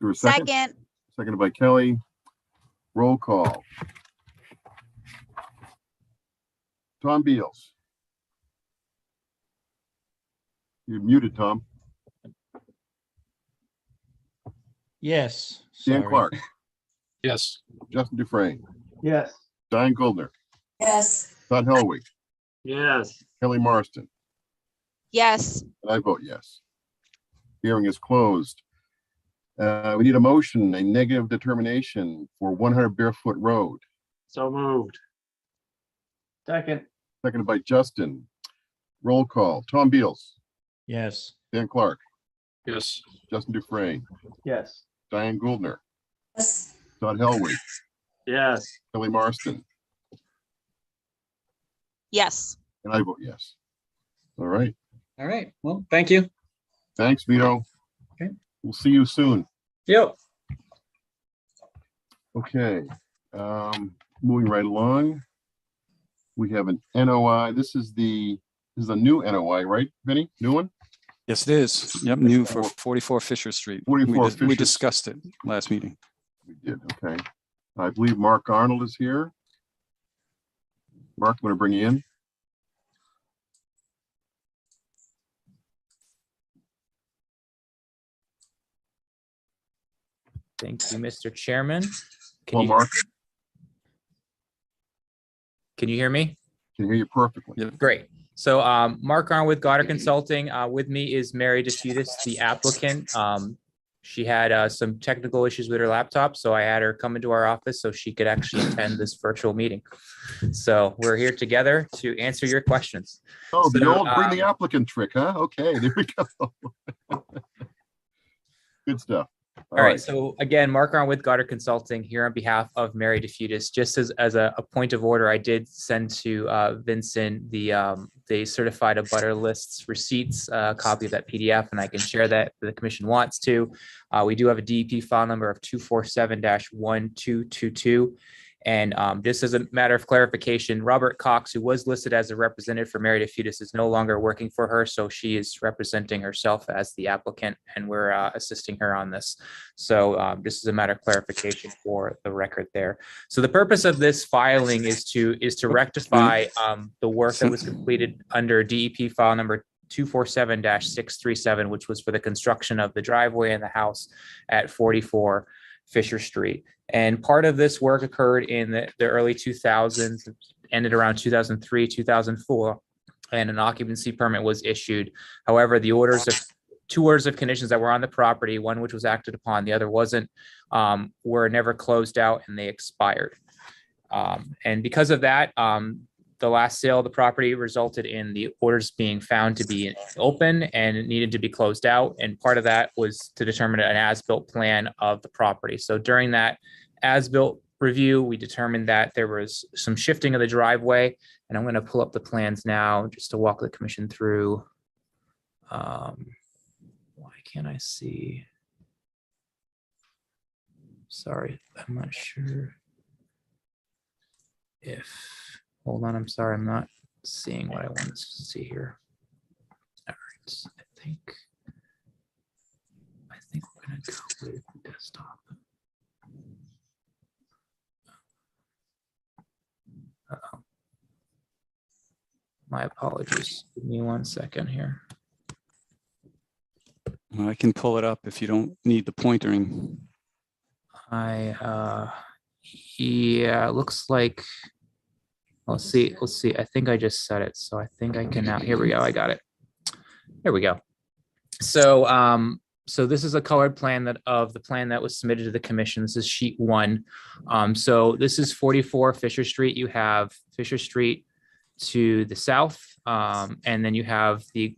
There a second? Second. Seconded by Kelly. Roll call. Tom Beals. You're muted, Tom. Yes. Dan sorry. Clark. Yes. Justin Dufresne. Yes. Diane Goldner. Yes. Todd Helwig. Yes. Kelly Marston. Yes. And I vote yes. Hearing is closed. We need a motion, a negative determination for 100 Barefoot Road. So moved. Second. Seconded by Justin. Roll call. Tom Beals. Yes. Dan Clark. Yes. Justin Dufresne. Yes. Diane Goldner. Yes. Todd Helwig. Yes. Kelly Marston. Yes. And I vote yes. All right. All right. Well, thank you. Thanks, Vito. Okay. We'll see you soon. Yep. Okay. Moving right along. We have an NOI. This is a new NOI, right, Vinny? New one? Yes, it is. Yep, new for 44 Fisher Street. 44 We Fisher. discussed it last meeting. We did, okay. I believe Mark Arnold is here. Mark, I'm going to bring you in. Thank you, Mr. Chairman. Well, Mark, Can you hear me? can hear you perfectly. Great. So Mark Arn with Goddard Consulting. With me is Mary DeCiudis, the applicant. She had some technical issues with her laptop, so I had her come into our office so she could actually attend this virtual meeting. So we're here together to answer your questions. Oh, the So, old bring the applicant trick, huh? Okay, there we go. Good stuff. All right, so again, Mark Arn with Goddard Consulting here on behalf of Mary DeFutis. Just as a point of order, I did send to Vincent the certified abutter lists receipts, copy of that PDF, and I can share that if the commission wants to. We do have a DEP file number of 247-1222. And just as a matter of clarification, Robert Cox, who was listed as a representative for Mary DeFutis, is no longer working for her. So she is representing herself as the applicant, and we're assisting her on this. So just as a matter of clarification for the record there. So the purpose of this filing is to rectify the work that was completed under DEP file number 247-637, which was for the construction of the driveway and the house at 44 Fisher Street. And part of this work occurred in the early 2000s, ended around 2003, 2004, and an occupancy permit was issued. However, two orders of conditions that were on the property, one which was acted upon, the other wasn't, were never closed out and they expired. And because of that, the last sale of the property resulted in the orders being found to be open and it needed to be closed out. And part of that was to determine an as-built plan of the property. So during that as-built review, we determined that there was some shifting of the driveway. And I'm going to pull up the plans now just to walk the commission through. Why can't I see? Sorry, I'm not sure if... Hold on, I'm sorry, I'm not seeing what I wanted to see here. All right, I think we're gonna go with desktop. Uh-oh. My apologies. Give me 1 second here. Well, I can pull it up if you don't need the pointering. Yeah, it looks like. Let's see. I think I just said it. So I think I can now. Here we go. I got it. There we go. So, so this is a colored plan of the plan that was submitted to the commission. This is sheet 1. So this is 44 Fisher Street. You have Fisher Street to the south, and then you have the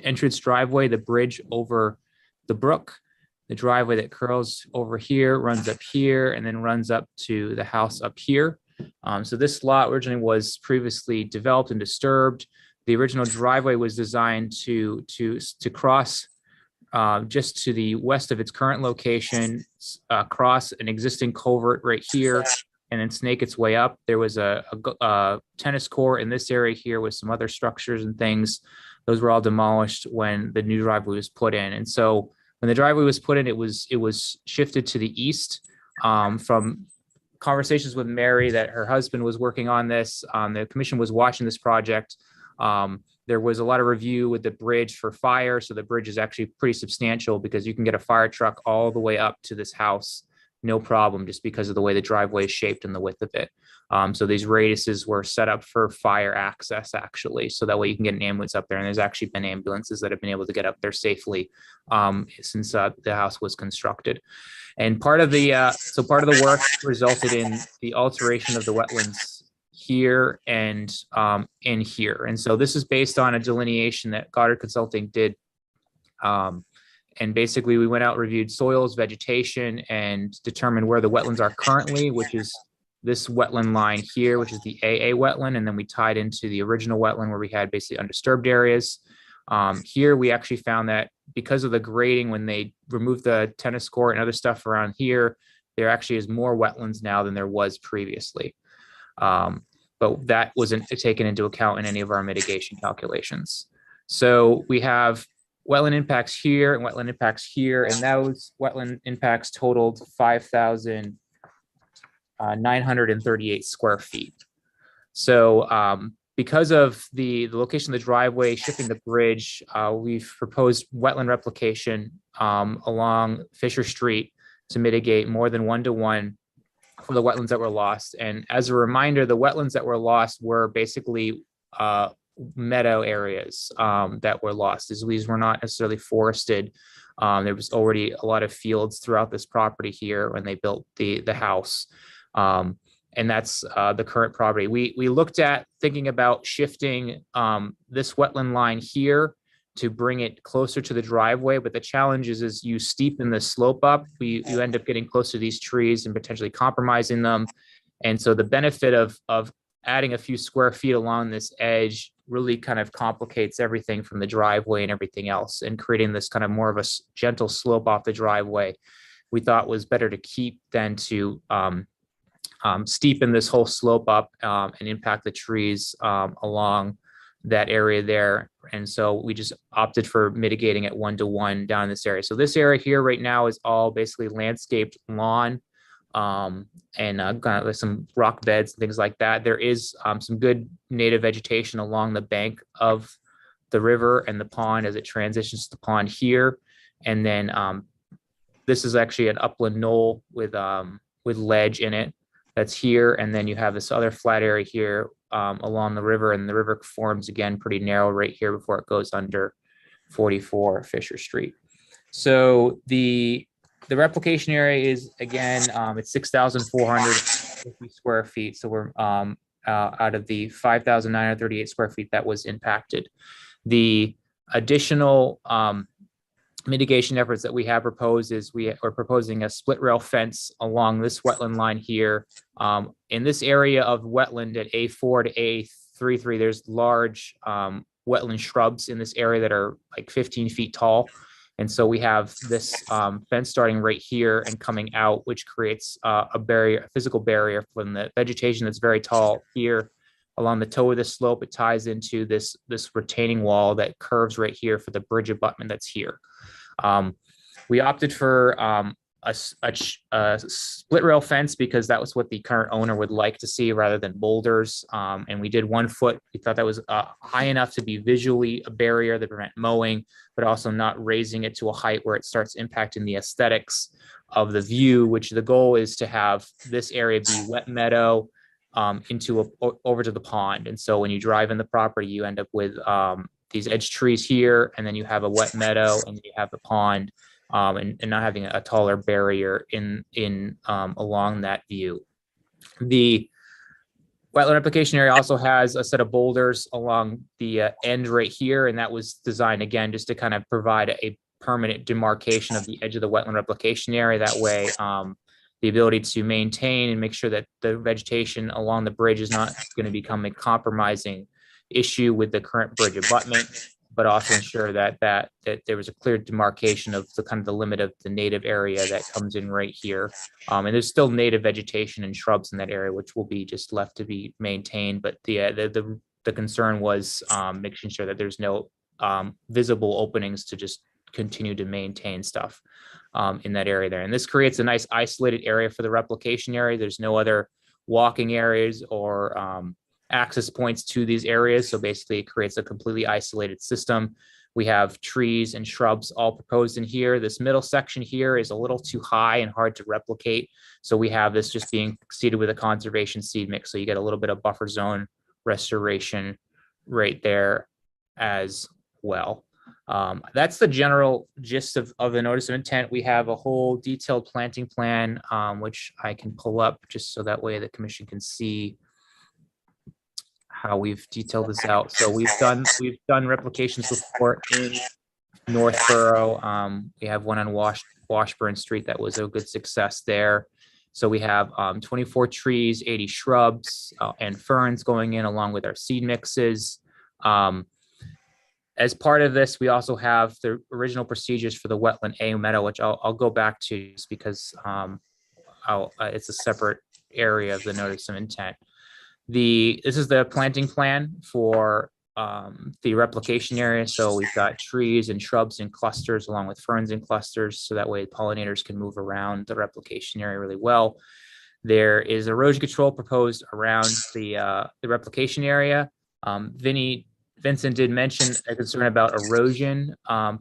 entrance driveway, the bridge over the brook, the driveway that curls over here, runs up here, and then runs up to the house up here. So this lot originally was previously developed and disturbed. The original driveway was designed to cross just to the west of its current location, cross an existing culvert right here, and then snake its way up. There was a tennis court in this area here with some other structures and things. Those were all demolished when the new driveway was put in. And so when the driveway was put in, it was shifted to the east. From conversations with Mary that her husband was working on this, the commission was watching this project. There was a lot of review with the bridge for fire. So the bridge is actually pretty substantial because you can get a fire truck all the way up to this house, no problem, just because of the way the driveway is shaped and the width of it. So these radiuses were set up for fire access actually. So that way you can get an ambulance up there. And there's actually been ambulances that have been able to get up there safely since the house was constructed. And part of the work resulted in the alteration of the wetlands here and in here. And so this is based on a delineation that Goddard Consulting did. And basically we went out, reviewed soils, vegetation, and determined where the wetlands are currently, which is this wetland line here, which is the AA wetland. And then we tied into the original wetland where we had basically undisturbed areas. Here we actually found that because of the grading, when they removed the tennis court and other stuff around here, there actually is more wetlands now than there was previously. But that wasn't taken into account in any of our mitigation calculations. So we have wetland impacts here and wetland impacts here, and those wetland impacts totaled 5,938 square feet. So because of the location of the driveway, shifting the bridge, we've proposed wetland replication along Fisher Street to mitigate more than 1-to-1 for the wetlands that were lost. And as a reminder, the wetlands that were lost were basically meadow areas that were lost. These were not necessarily forested. There was already a lot of fields throughout this property here when they built the house. And that's the current property. We looked at thinking about shifting this wetland line here to bring it closer to the driveway, but the challenge is you steepen the slope up, you end up getting close to these trees and potentially compromising them. And so the benefit of adding a few square feet along this edge really kind of complicates everything from the driveway and everything else, and creating this kind of more of a gentle slope off the driveway, we thought was better to keep than to steepen this whole slope up and impact the trees along that area there. And so we just opted for mitigating it 1-to-1 down in this area. So this area here right now is all basically landscaped lawn and kind of with some rock beds and things like that. There is some good native vegetation along the bank of the river and the pond as it transitions to the pond here. And then this is actually an upland knoll with ledge in it that's here. And then you have this other flat area here along the river, and the river forms again pretty narrow right here before it goes under 44 Fisher Street. So the replication area is again it's 6,450 square feet. So we're out of the 5,938 square feet that was impacted. The additional mitigation efforts that we have proposed is we are proposing a split rail fence along this wetland line here. In this area of wetland at A4 to A33, there's large wetland shrubs in this area that are like 15 feet tall. And so we have this fence starting right here and coming out, which creates a barrier, a physical barrier from the vegetation that's very tall here along the toe of the slope. It ties into this retaining wall that curves right here for the bridge abutment that's here. We opted for a split rail fence because that was what the current owner would like to see rather than boulders. And we did 1 foot. We thought that was high enough to be visually a barrier to prevent mowing, but also not raising it to a height where it starts impacting the aesthetics of the view, which the goal is to have this area be wet meadow over to the pond. And so when you drive in the property, you end up with these edge trees here, and then you have a wet meadow, and then you have the pond, and not having a taller barrier in along that view. The wetland replication area also has a set of boulders along the end right here, and that was designed again just to kind of provide a permanent demarcation of the edge of the wetland replication area. That way, the ability to maintain and make sure that the vegetation along the bridge is not going to become a compromising issue with the current bridge abutment, but also ensure that there was a clear demarcation of the kind of the limit of the native area that comes in right here. And there's still native vegetation and shrubs in that area, which will be just left to be maintained. But the concern was making sure that there's no visible openings to just continue to maintain stuff in that area there. And this creates a nice isolated area for the replication area. There's no other walking areas or access points to these areas. So basically it creates a completely isolated system. We have trees and shrubs all proposed in here. This middle section here is a little too high and hard to replicate. So we have this just being seeded with a conservation seed mix. So you get a little bit of buffer zone restoration right there as well. That's the general gist of the notice of intent. We have a whole detailed planting plan, which I can pull up just so that way the commission can see how we've detailed this out. So we've done replications before in Northborough. We have one on Washburn Street that was a good success there. So we have 24 trees, 80 shrubs and ferns going in along with our seed mixes. As part of this, we also have the original procedures for the wetland A meadow, which I'll go back to just because it's a separate area of the notice of intent. This is the planting plan for the replication area. So we've got trees and shrubs in clusters along with ferns in clusters. So that way pollinators can move around the replication area really well. There is erosion control proposed around the replication area. Vincent did mention a concern about erosion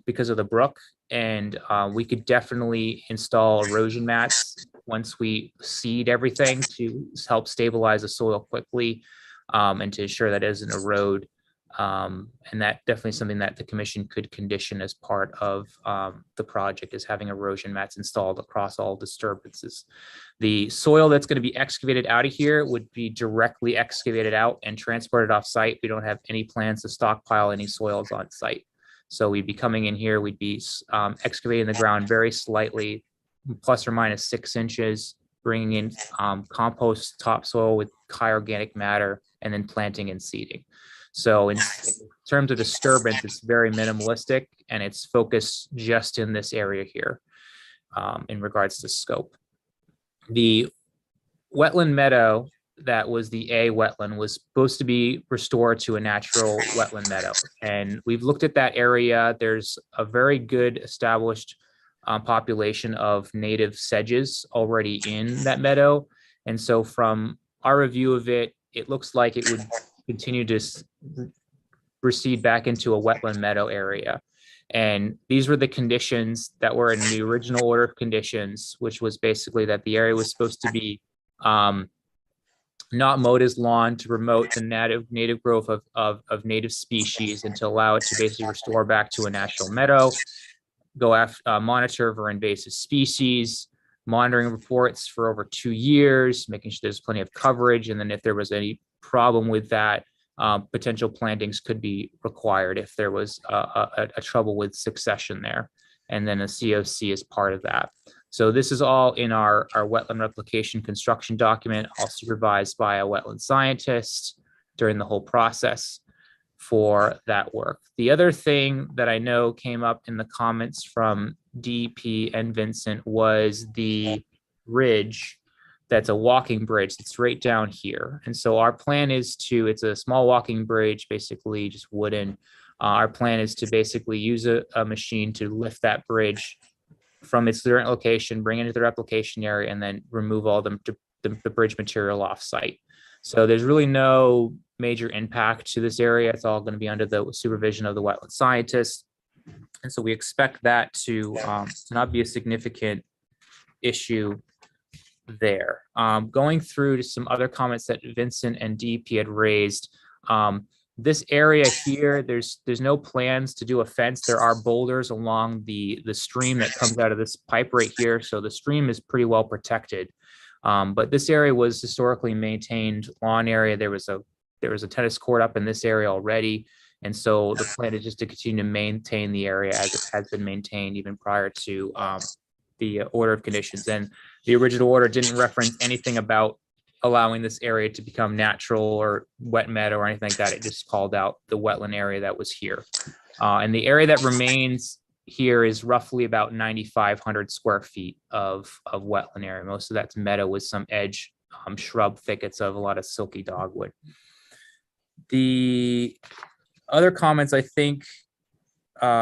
because of the brook, and we could definitely install erosion mats once we seed everything to help stabilize the soil quickly and to ensure that it doesn't erode. And that definitely something that the commission could condition as part of the project, is having erosion mats installed across all disturbances. The soil that's going to be excavated out of here would be directly excavated out and transported off site. We don't have any plans to stockpile any soils on site. So we'd be coming in here, we'd be excavating the ground very slightly, plus or minus 6 inches, bringing in compost topsoil with high organic matter, and then planting and seeding. So in terms of disturbance, it's very minimalistic, and it's focused just in this area here in regards to scope. The wetland meadow that was the A wetland was supposed to be restored to a natural wetland meadow. And we've looked at that area. There's a very good established population of native sedges already in that meadow. And so from our review of it, it looks like it would continue to recede back into a wetland meadow area. And these were the conditions that were in the original order of conditions, which was basically that the area was supposed to be not mowed as lawn to promote the native growth of native species and to allow it to basically restore back to a natural meadow, go after monitor for invasive species, monitoring reports for over 2 years, making sure there's plenty of coverage. And then if there was any problem with that, potential plantings could be required if there was a trouble with succession there. And then a COC is part of that. So this is all in our wetland replication construction document, all supervised by a wetland scientist during the whole process for that work. The other thing that I know came up in the comments from DEP and Vincent was the bridge. That's a walking bridge that's right down here. And so our plan is it's a small walking bridge, basically just wooden. Our plan is to basically use a machine to lift that bridge from its current location, bring it into the replication area, and then remove all the bridge material off site. So there's really no major impact to this area. It's all going to be under the supervision of the wetland scientists. And so we expect that to not be a significant issue there. Going through to some other comments that Vincent and DEP had raised. This area here, there's no plans to do a fence. There are boulders along the stream that comes out of this pipe right here. So the stream is pretty well protected. But this area was historically maintained lawn area. There was a tennis court up in this area already. And so the plan is just to continue to maintain the area as it has been maintained even prior to the order of conditions. And the original order didn't reference anything about allowing this area to become natural or wet meadow or anything like that. It just called out the wetland area that was here. And the area that remains here is roughly about 9,500 square feet of wetland area. Most of that's meadow with some edge shrub thickets of a lot of silky dogwood. The other comments I think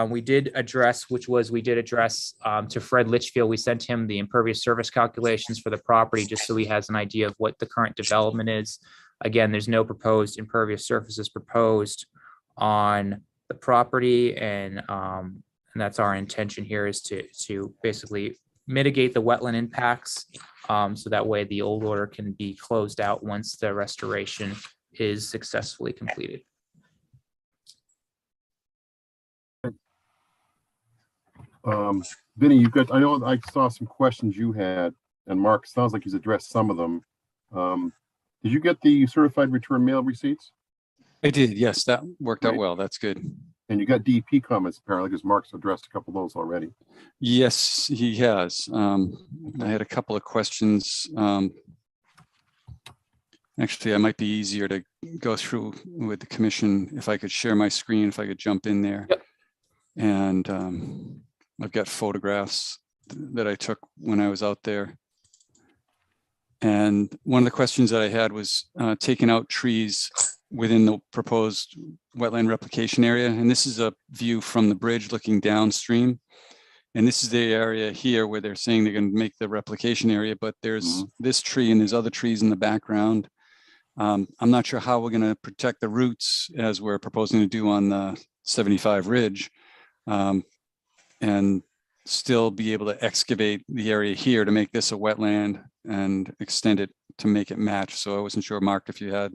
we did address to Fred Litchfield. We sent him the impervious surface calculations for the property just so he has an idea of what the current development is. Again, there's no proposed impervious surfaces proposed on the property, and that's our intention here, is to basically mitigate the wetland impacts, so that way the old order can be closed out once the restoration is successfully completed. Vinny, I know I saw some questions you had, and Mark, sounds like he's addressed some of them. Did you get the certified return mail receipts? I did, yes, that worked out well. That's good. And you got DEP comments apparently, because Mark's addressed a couple of those already. Yes, he has. I had a couple of questions. Actually, it might be easier to go through with the commission if I could share my screen, if I could jump in there. Yep. And I've got photographs that I took when I was out there. And one of the questions that I had was taking out trees within the proposed wetland replication area. And this is a view from the bridge looking downstream. And this is the area here where they're saying they're going to make the replication area, but there's this tree and there's other trees in the background. I'm not sure how we're going to protect the roots as we're proposing to do on the 75 Ridge. And still be able to excavate the area here to make this a wetland and extend it to make it match. So I wasn't sure, Mark, if you had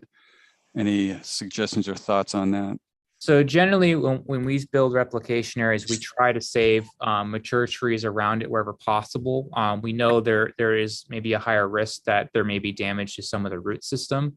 any suggestions or thoughts on that. So generally, when we build replication areas, we try to save mature trees around it wherever possible. We know there is maybe a higher risk that there may be damage to some of the root system.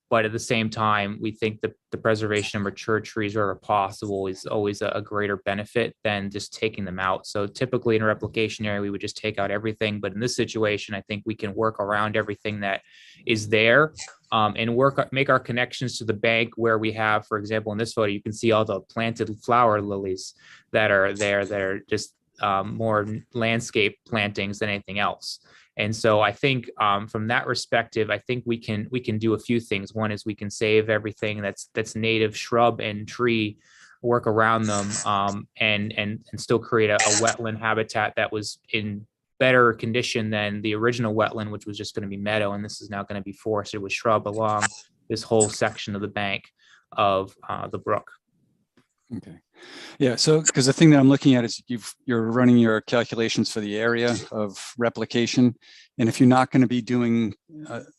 But at the same time, we think that the preservation of mature trees wherever possible is always a greater benefit than just taking them out. So typically in a replication area, we would just take out everything. But in this situation, I think we can work around everything that is there and make our connections to the bank where we have, for example, in this photo, you can see all the planted flower lilies that are there that are just more landscape plantings than anything else. And so I think from that perspective, I think we can do a few things. One is we can save everything that's native shrub and tree, work around them, and still create a wetland habitat that was in better condition than the original wetland, which was just going to be meadow, and this is now going to be forested with shrub along this whole section of the bank of the brook. Okay. Yeah, so because the thing that I'm looking at is you're running your calculations for the area of replication. And if you're not going to be doing,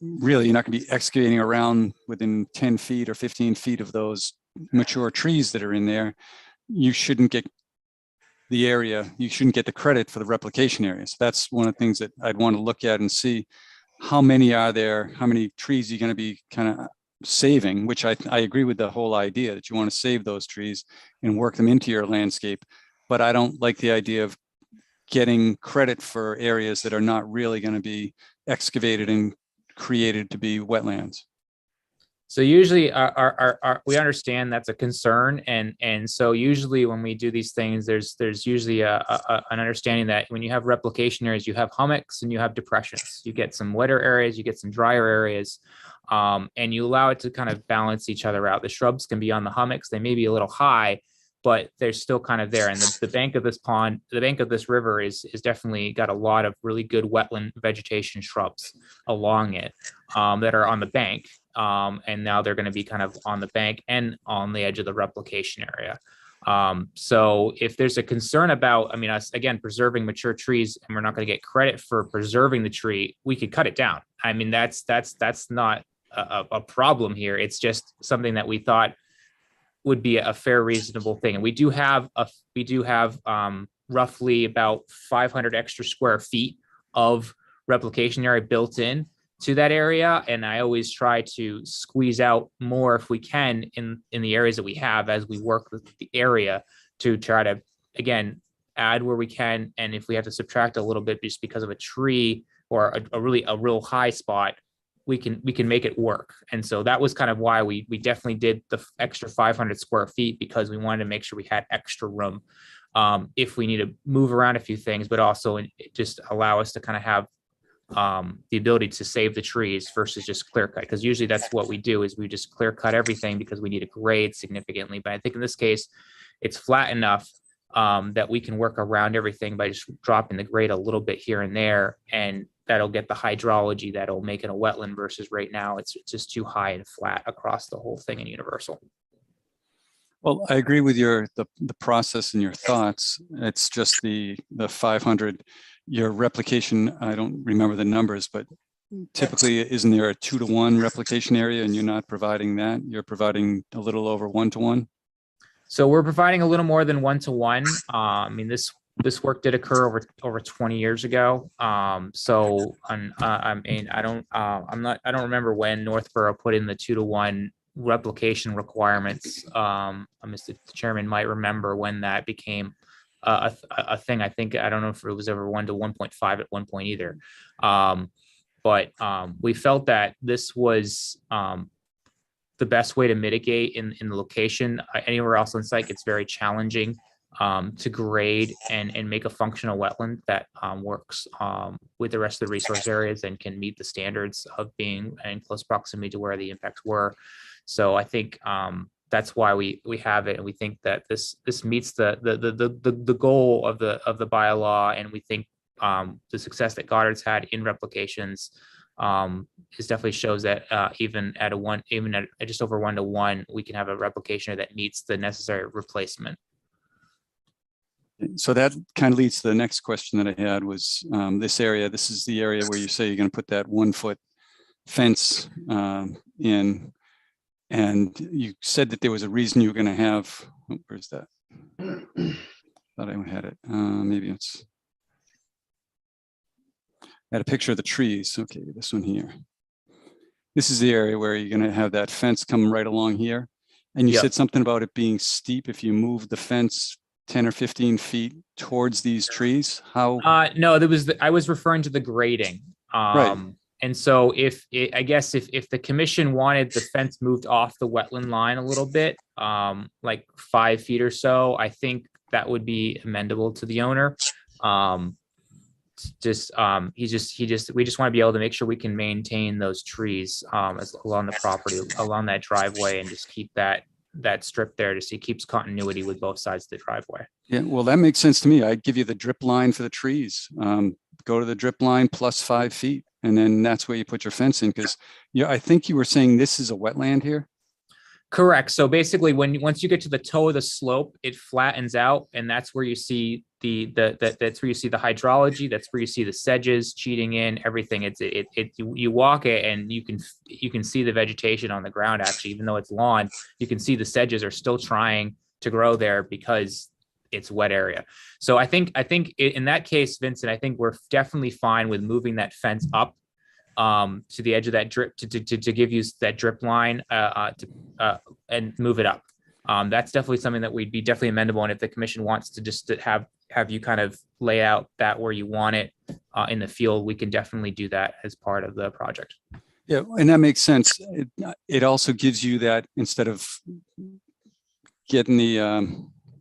really, you're not going to be excavating around within 10 feet or 15 feet of those mature trees that are in there, you shouldn't get the area, you shouldn't get the credit for the replication area. So that's one of the things that I'd want to look at and see how many are there, how many trees you're going to be kind of saving, which I agree with the whole idea that you want to save those trees and work them into your landscape. But I don't like the idea of getting credit for areas that are not really going to be excavated and created to be wetlands. So usually we understand that's a concern. And so usually when we do these things, there's usually an understanding that when you have replication areas, you have hummocks and you have depressions. You get some wetter areas, you get some drier areas, and you allow it to kind of balance each other out. The shrubs can be on the hummocks. They may be a little high, but they're still kind of there. And the bank of this pond, the bank of this river is definitely got a lot of really good wetland vegetation shrubs along it that are on the bank. And now they're going to be kind of on the bank and on the edge of the replication area. So if there's a concern about, I mean, us again, preserving mature trees and we're not going to get credit for preserving the tree, we could cut it down. I mean, that's not a problem here. It's just something that we thought would be a fair, reasonable thing. And we do have roughly about 500 extra square feet of replication area built in to that area. And I always try to squeeze out more if we can in the areas that we have as we work with the area to try to, again, add where we can. And if we have to subtract a little bit just because of a tree or a real high spot, we can make it work. And so that was kind of why we definitely did the extra 500 square feet, because we wanted to make sure we had extra room if we need to move around a few things, but also just allow us to kind of have the ability to save the trees versus just clear cut. Because usually that's what we do, is we just clear cut everything because we need to grade significantly. But I think in this case, it's flat enough that we can work around everything by just dropping the grade a little bit here and there, and that'll get the hydrology that'll make it a wetland, versus right now it's just too high and flat across the whole thing in Universal. Well, I agree with the process and your thoughts. It's just the 500, your replication, I don't remember the numbers, but typically isn't there a 2-to-1 replication area, and you're not providing that? You're providing a little over 1-to-1? So we're providing a little more than 1-to-1. I mean, this work did occur over 20 years ago. I mean, I don't remember when Northborough put in the 2-to-1 replication requirements. Mr. Chairman might remember when that became a thing. I don't know if it was ever 1 to 1.5 at one point either. But we felt that this was the best way to mitigate in the location. Anywhere else on site, it's very challenging to grade and make a functional wetland that works with the rest of the resource areas and can meet the standards of being in close proximity to where the impacts were. So I think that's why we have it, and we think that this meets the goal of the bylaw, and we think the success that Goddard's had in replications is definitely shows that even at just over 1-to-1, we can have a replication that meets the necessary replacement. So that kind of leads to the next question that I had was this area. This is the area where you say you're going to put that 1-foot fence in, and you said that there was a reason you were going to have. Oh, where's that? Thought I had it. Maybe it's. I had a picture of the trees. Okay, this one here. this is the area where you're gonna have that fence come right along here. And you Yep. said something about it being steep if you move the fence 10 or 15 feet towards these trees. How? No, I was referring to the grading. And so I guess if the commission wanted the fence moved off the wetland line a little bit, like 5 feet or so, I think that would be amendable to the owner. We just want to be able to make sure we can maintain those trees along the property, along that driveway, and just keep that strip there to see keeps continuity with both sides of the driveway. Yeah, well, that makes sense to me. I'd give you the drip line for the trees. Go to the drip line plus 5 feet, and then that's where you put your fence in. Because I think you were saying this is a wetland here. Correct. So basically, once you get to the toe of the slope, it flattens out, and that's where you see that's where you see the hydrology. That's where you see the sedges cheating in everything. You walk it, and you can see the vegetation on the ground. Actually, even though it's lawn, you can see the sedges are still trying to grow there because it's wet area. So I think in that case, Vincent, I think we're definitely fine with moving that fence up to the edge of that drip to give you that drip line and move it up. That's definitely something that we'd be definitely amendable. And if the commission wants to just have you kind of lay out that where you want it in the field, we can definitely do that as part of the project. Yeah, and that makes sense. It also gives you that, instead of getting the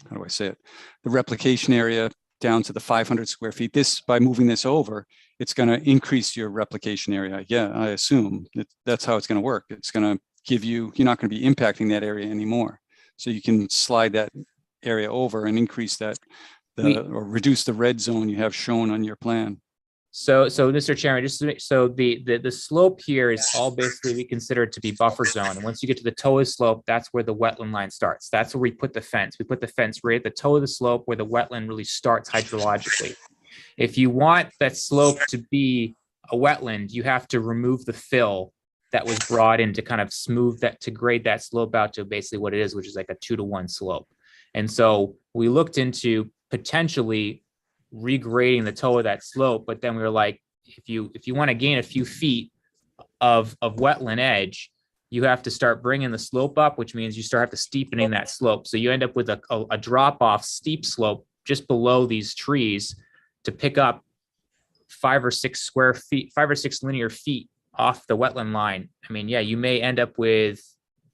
how do I say it, the replication area down to the 500 square feet. By moving this over, it's going to increase your replication area. Yeah, I assume that's how it's going to work. It's going to give you're not going to be impacting that area anymore. So you can slide that area over and increase that or reduce the red zone you have shown on your plan. So Mr. Chairman, so the slope here is all basically we consider it to be buffer zone. And once you get to the toe of the slope, that's where the wetland line starts. That's where we put the fence. We put the fence right at the toe of the slope where the wetland really starts hydrologically. If you want that slope to be a wetland, you have to remove the fill that was brought in to kind of smooth that, to grade that slope out to basically what it is, which is like a 2-to-1 slope. And so we looked into potentially regrading the toe of that slope, but then we were like, if you want to gain a few feet of wetland edge, you have to start bringing the slope up, which means you start have to steepening that slope. So you end up with a drop off steep slope just below these trees to pick up 5 or 6 linear feet off the wetland line. I mean, yeah, you may end up with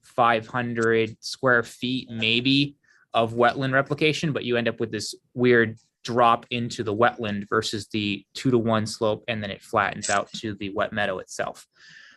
500 square feet maybe of wetland replication, but you end up with this weird drop into the wetland versus the 2-to-1 slope, and then it flattens out to the wet meadow itself.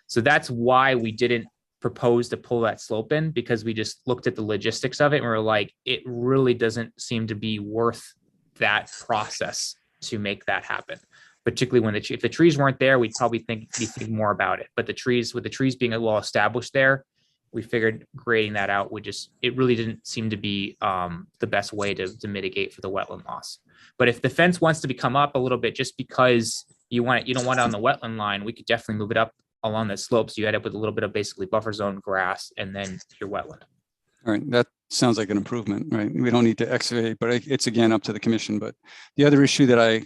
So that's why we didn't propose to pull that slope in, because we just looked at the logistics of it and we were like, it really doesn't seem to be worth that process to make that happen. Particularly when if the trees weren't there, we'd probably think more about it. But with the trees being well established there, we figured grading that out it really didn't seem to be the best way to mitigate for the wetland loss. But if the fence wants to come up a little bit, just because you don't want it on the wetland line, we could definitely move it up along the slope. So you end up with a little bit of basically buffer zone grass and then your wetland. All right, that sounds like an improvement, right? We don't need to excavate, but it's again up to the commission. But the other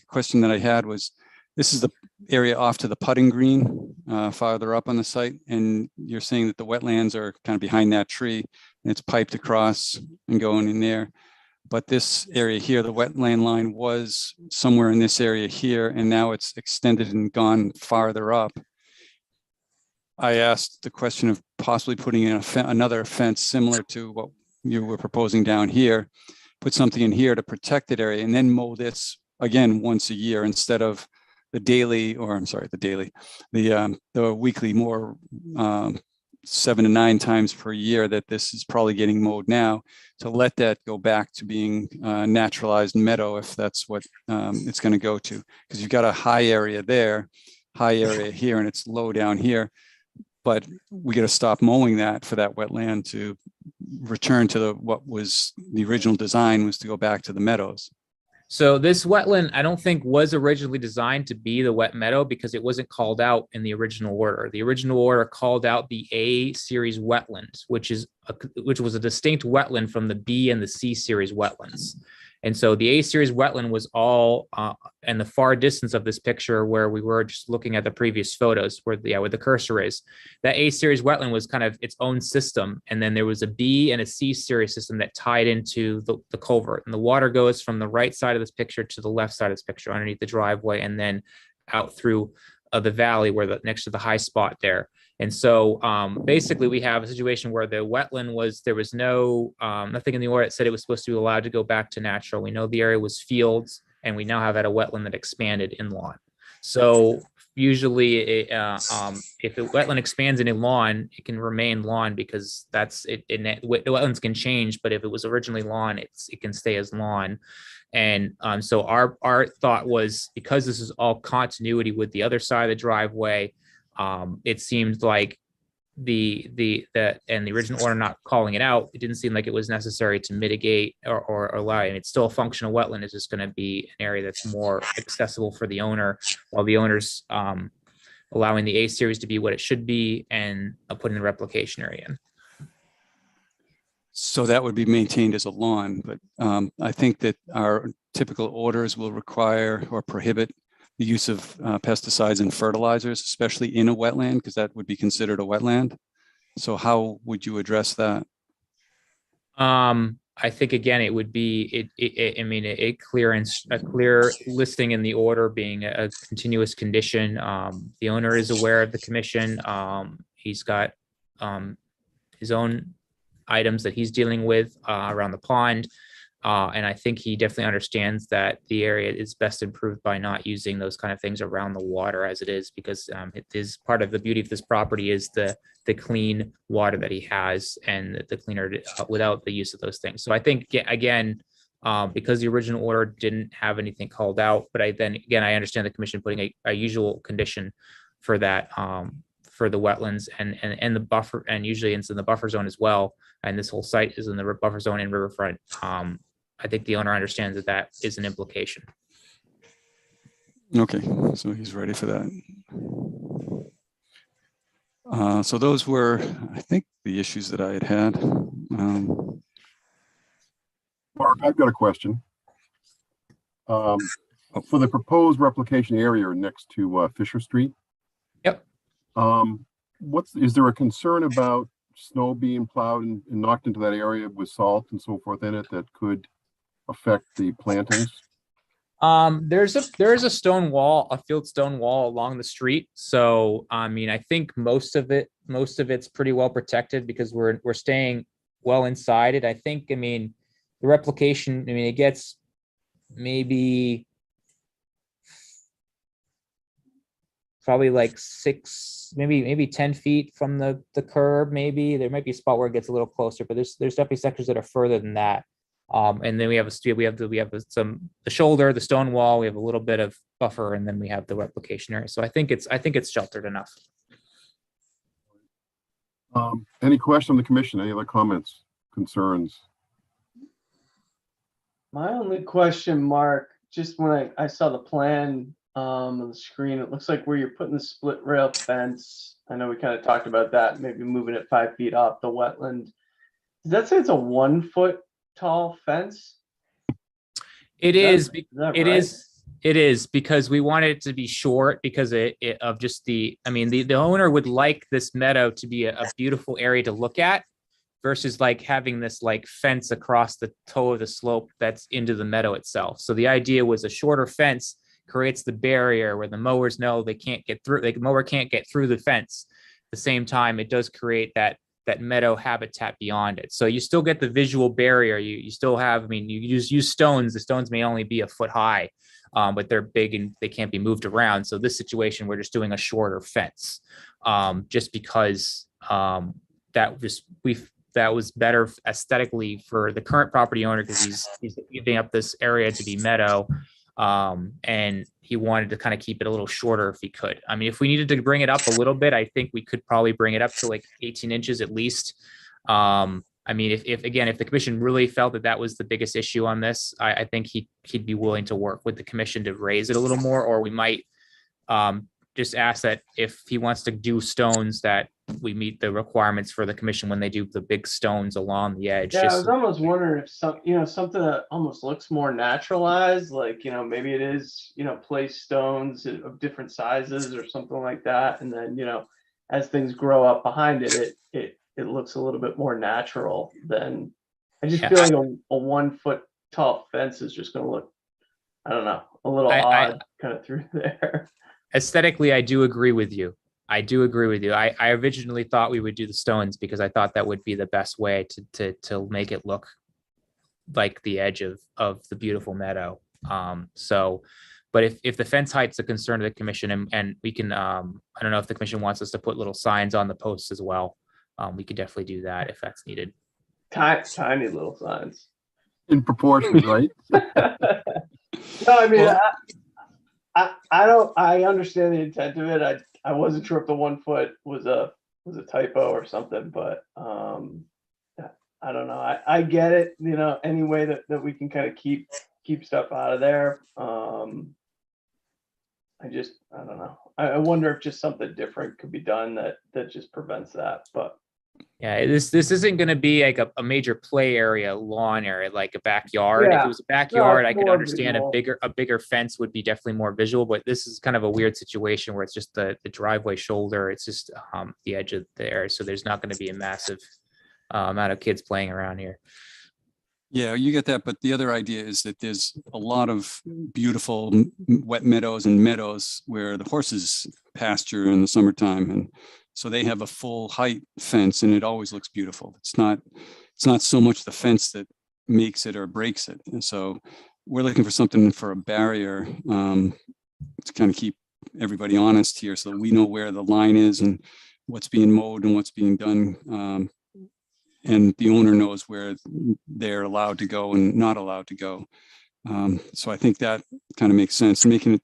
question that I had was, this is the area off to the putting green, farther up on the site. And you're saying that the wetlands are kind of behind that tree and it's piped across and going in there. But this area here, the wetland line was somewhere in this area here, and now it's extended and gone farther up. I asked the question of possibly putting in another fence similar to what you were proposing down here, put something in here to protect that area, and then mow this again once a year instead of the weekly more 7 to 9 times per year that this is probably getting mowed now, to let that go back to being naturalized meadow if that's what it's going to go to. Because you've got a high area there, high area here, and it's low down here. But we got to stop mowing that for that wetland to return to what was the original design, was to go back to the meadows. So this wetland, I don't think was originally designed to be the wet meadow, because it wasn't called out in the original order. The original order called out the A series wetlands, which was a distinct wetland from the B and the C series wetlands. And so the A series wetland was all in the far distance of this picture where we were just looking at the previous photos where the cursor is. That A series wetland was kind of its own system. And then there was a B and a C series system that tied into the culvert. And the water goes from the right side of this picture to the left side of this picture underneath the driveway and then out through the valley where next to the high spot there. And so basically we have a situation where the wetland there was no, nothing in the order that said it was supposed to be allowed to go back to natural. We know the area was fields and we now have had a wetland that expanded in lawn. So usually if a wetland expands in a lawn, it can remain lawn because the wetlands can change, but if it was originally lawn, it can stay as lawn. And so our thought was, because this is all continuity with the other side of the driveway, it seemed like the original order not calling it out, it didn't seem like it was necessary to mitigate or allow. And it's still a functional wetland. It's just going to be an area that's more accessible for the owner, while the owner's allowing the A series to be what it should be and putting the replication area in. So that would be maintained as a lawn, but I think that our typical orders will require or prohibit the use of pesticides and fertilizers, especially in a wetland, because that would be considered a wetland. So how would you address that? I think again, it would be a clear listing in the order being a continuous condition. The owner is aware of the commission. He's got his own items that he's dealing with around the pond. And I think he definitely understands that the area is best improved by not using those kind of things around the water as it is, because it is part of the beauty of this property is the clean water that he has and the cleaner without the use of those things. So I think, again, because the original order didn't have anything called out, but I understand the commission putting a usual condition for that, for the wetlands and the buffer, and usually it's in the buffer zone as well. And this whole site is in the buffer zone and riverfront. I think the owner understands that that is an implication. Okay, so he's ready for that. So those were, I think, the issues that I had. Mark, I've got a question. For the proposed replication area next to Fisher Street. Yep. Is there a concern about snow being plowed and knocked into that area with salt and so forth in it that could affect the plantings? There is a stone wall, a field stone wall along the street. So I mean, I think most of it's pretty well protected because we're staying well inside it. I think, I mean, the replication, I mean, it gets maybe probably like 6, maybe 10 feet from the curb. Maybe there might be a spot where it gets a little closer, but there's definitely sections that are further than that. And then we have the shoulder, the stone wall. We have a little bit of buffer, and then we have the replication area. So I think it's sheltered enough. Any question on the commission? Any other comments, concerns? My only question, Mark, just when I saw the plan on the screen, it looks like where you're putting the split rail fence. I know we kind of talked about that, maybe moving it 5 feet off the wetland. Does that say it's a 1 foot tall fence? It is. It is because we want it to be short because the owner would like this meadow to be a beautiful area to look at versus like having this like fence across the toe of the slope that's into the meadow itself. So the idea was a shorter fence creates the barrier where the mowers know they can't get through. The mower can't get through the fence. At the same time, it does create that meadow habitat beyond it. So you still get the visual barrier. You still have, I mean, you use stones. The stones may only be a foot high, but they're big and they can't be moved around. So this situation, we're just doing a shorter fence, just because that was better aesthetically for the current property owner because he's giving up this area to be meadow. And he wanted to kind of keep it a little shorter if he could. I mean, if we needed to bring it up a little bit, I think we could probably bring it up to like 18 inches at least. I mean, if the commission really felt that was the biggest issue on this, I think he'd be willing to work with the commission to raise it a little more, or we might just ask that if he wants to do stones that we meet the requirements for the commission when they do the big stones along the edge. Yeah, I just was almost wondering if something that almost looks more naturalized, like, maybe it is, place stones of different sizes or something like that. And then, as things grow up behind it, it looks a little bit more natural than, I just feel like a 1 foot tall fence is just going to look, I don't know, a little odd kind of through there. Aesthetically, I do agree with you. I originally thought we would do the stones because I thought that would be the best way to make it look like the edge of the beautiful meadow. But if the fence height's a concern to the commission, and we can, I don't know if the commission wants us to put little signs on the posts as well. We could definitely do that if that's needed. Tiny little signs. In proportion, right? No, I mean, I understand the intent of it. I wasn't sure if the 1 foot was a typo or something, but I don't know. I get it, any way that we can kind of keep stuff out of there. I don't know. I wonder if just something different could be done that just prevents that, but. Yeah, this isn't going to be like a major play area, lawn area, like a backyard. If Yeah. it was a backyard, No, I could more understand visual. a bigger fence would be definitely more visual. But this is kind of a weird situation where it's just the driveway shoulder. It's just the edge of there, so there's not going to be a massive amount of kids playing around here. Yeah, you get that. But the other idea is that there's a lot of beautiful wet meadows and meadows where the horses pasture in the summertime. And so they have a full height fence and it always looks beautiful. It's not so much the fence that makes it or breaks it. And so we're looking for something for a barrier to kind of keep everybody honest here so that we know where the line is and what's being mowed and what's being done. And the owner knows where they're allowed to go and not allowed to go. So I think that kind of makes sense, making it,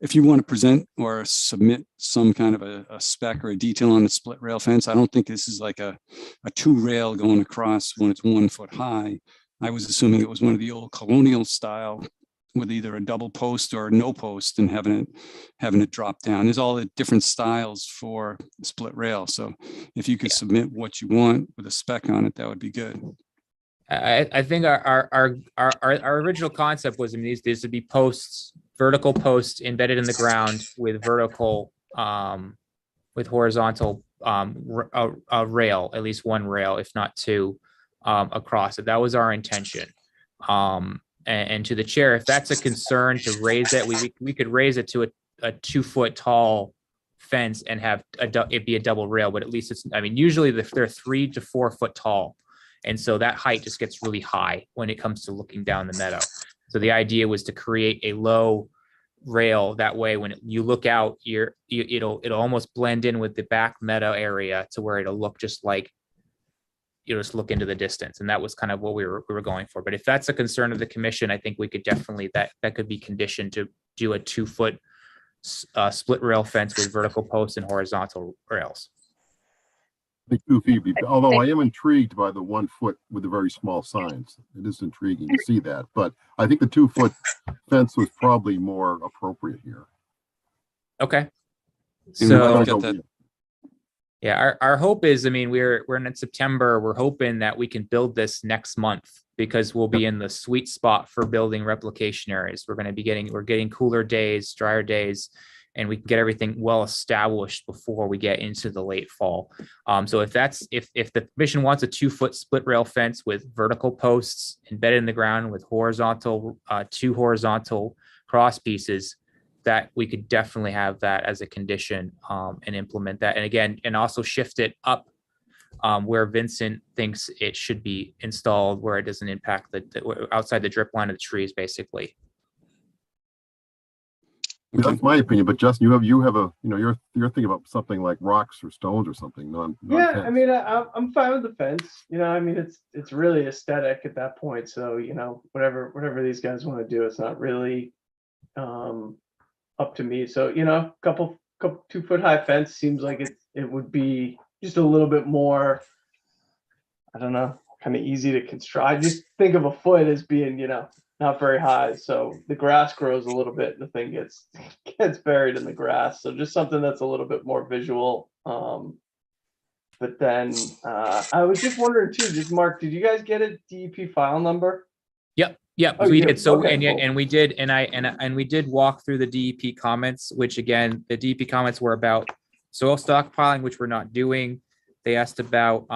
if you want to present or submit some kind of a spec or a detail on the split rail fence, I don't think this is like a 2 rail going across when it's 1 foot high. I was assuming it was one of the old colonial style with either a double post or no post and having it drop down. There's all the different styles for split rail. So if you could submit what you want with a spec on it, that would be good. I think our original concept was, I mean, these would be posts, vertical posts embedded in the ground with vertical, with horizontal a rail, at least 1 rail, if not 2, across it. That was our intention. And to the chair, if that's a concern to raise it, we could raise it to a 2 foot tall fence and have it be a double rail, but at least it's, I mean, usually they're 3 to 4 foot tall. And so that height just gets really high when it comes to looking down the meadow. So the idea was to create a low rail. That way, when you look out, it'll almost blend in with the back meadow area to where it'll look just like, you just look into the distance. And that was kind of what we were going for. But if that's a concern of the commission, I think we could definitely, that could be conditioned to do a 2 foot split rail fence with vertical posts and horizontal rails. I think 2 feet, although I am intrigued by the 1 foot with the very small signs. It is intriguing to see that, but I think the 2 foot fence was probably more appropriate here. Okay. And So I don't know- yeah, our hope is, I mean, we're in September. We're hoping that we can build this next month because we'll be in the sweet spot for building replication areas. We're getting cooler days, drier days, and we can get everything well established before we get into the late fall. So if the commission wants a 2 foot split rail fence with vertical posts embedded in the ground with horizontal, 2 horizontal cross pieces, that we could definitely have that as a condition and implement that. And again, and also shift it up where Vincent thinks it should be installed, where it doesn't impact the outside the drip line of the trees, basically. That's my opinion, but Justin, you have a, you're thinking about something like rocks or stones or something. Yeah, I mean, I'm fine with the fence. I mean, it's really aesthetic at that point. So whatever these guys want to do, it's not really up to me. So couple 2 foot high fence seems like it would be just a little bit more, I don't know, kind of easy to construct. I just think of a foot as being not not very high, so the grass grows a little bit and the thing gets buried in the grass. So just something that's a little bit more visual. But then I was just wondering too, just Mark, did you guys get a DEP file number? Yep, Oh, we you did. did? So, Okay, and cool. we did, and we did walk through the DEP comments, which again, the DEP comments were about soil stockpiling, which we're not doing. They asked about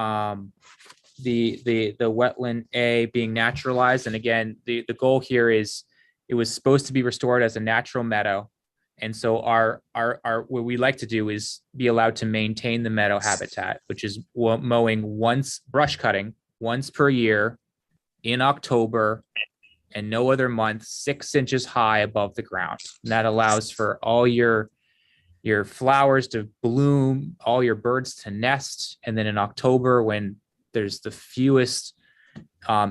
the wetland A being naturalized. And again, the goal here is it was supposed to be restored as a natural meadow. And so our what we like to do is be allowed to maintain the meadow habitat, which is mowing brush cutting once per year in October and no other month, 6 inches high above the ground. And that allows for all your flowers to bloom, all your birds to nest. And then in October, when there's the fewest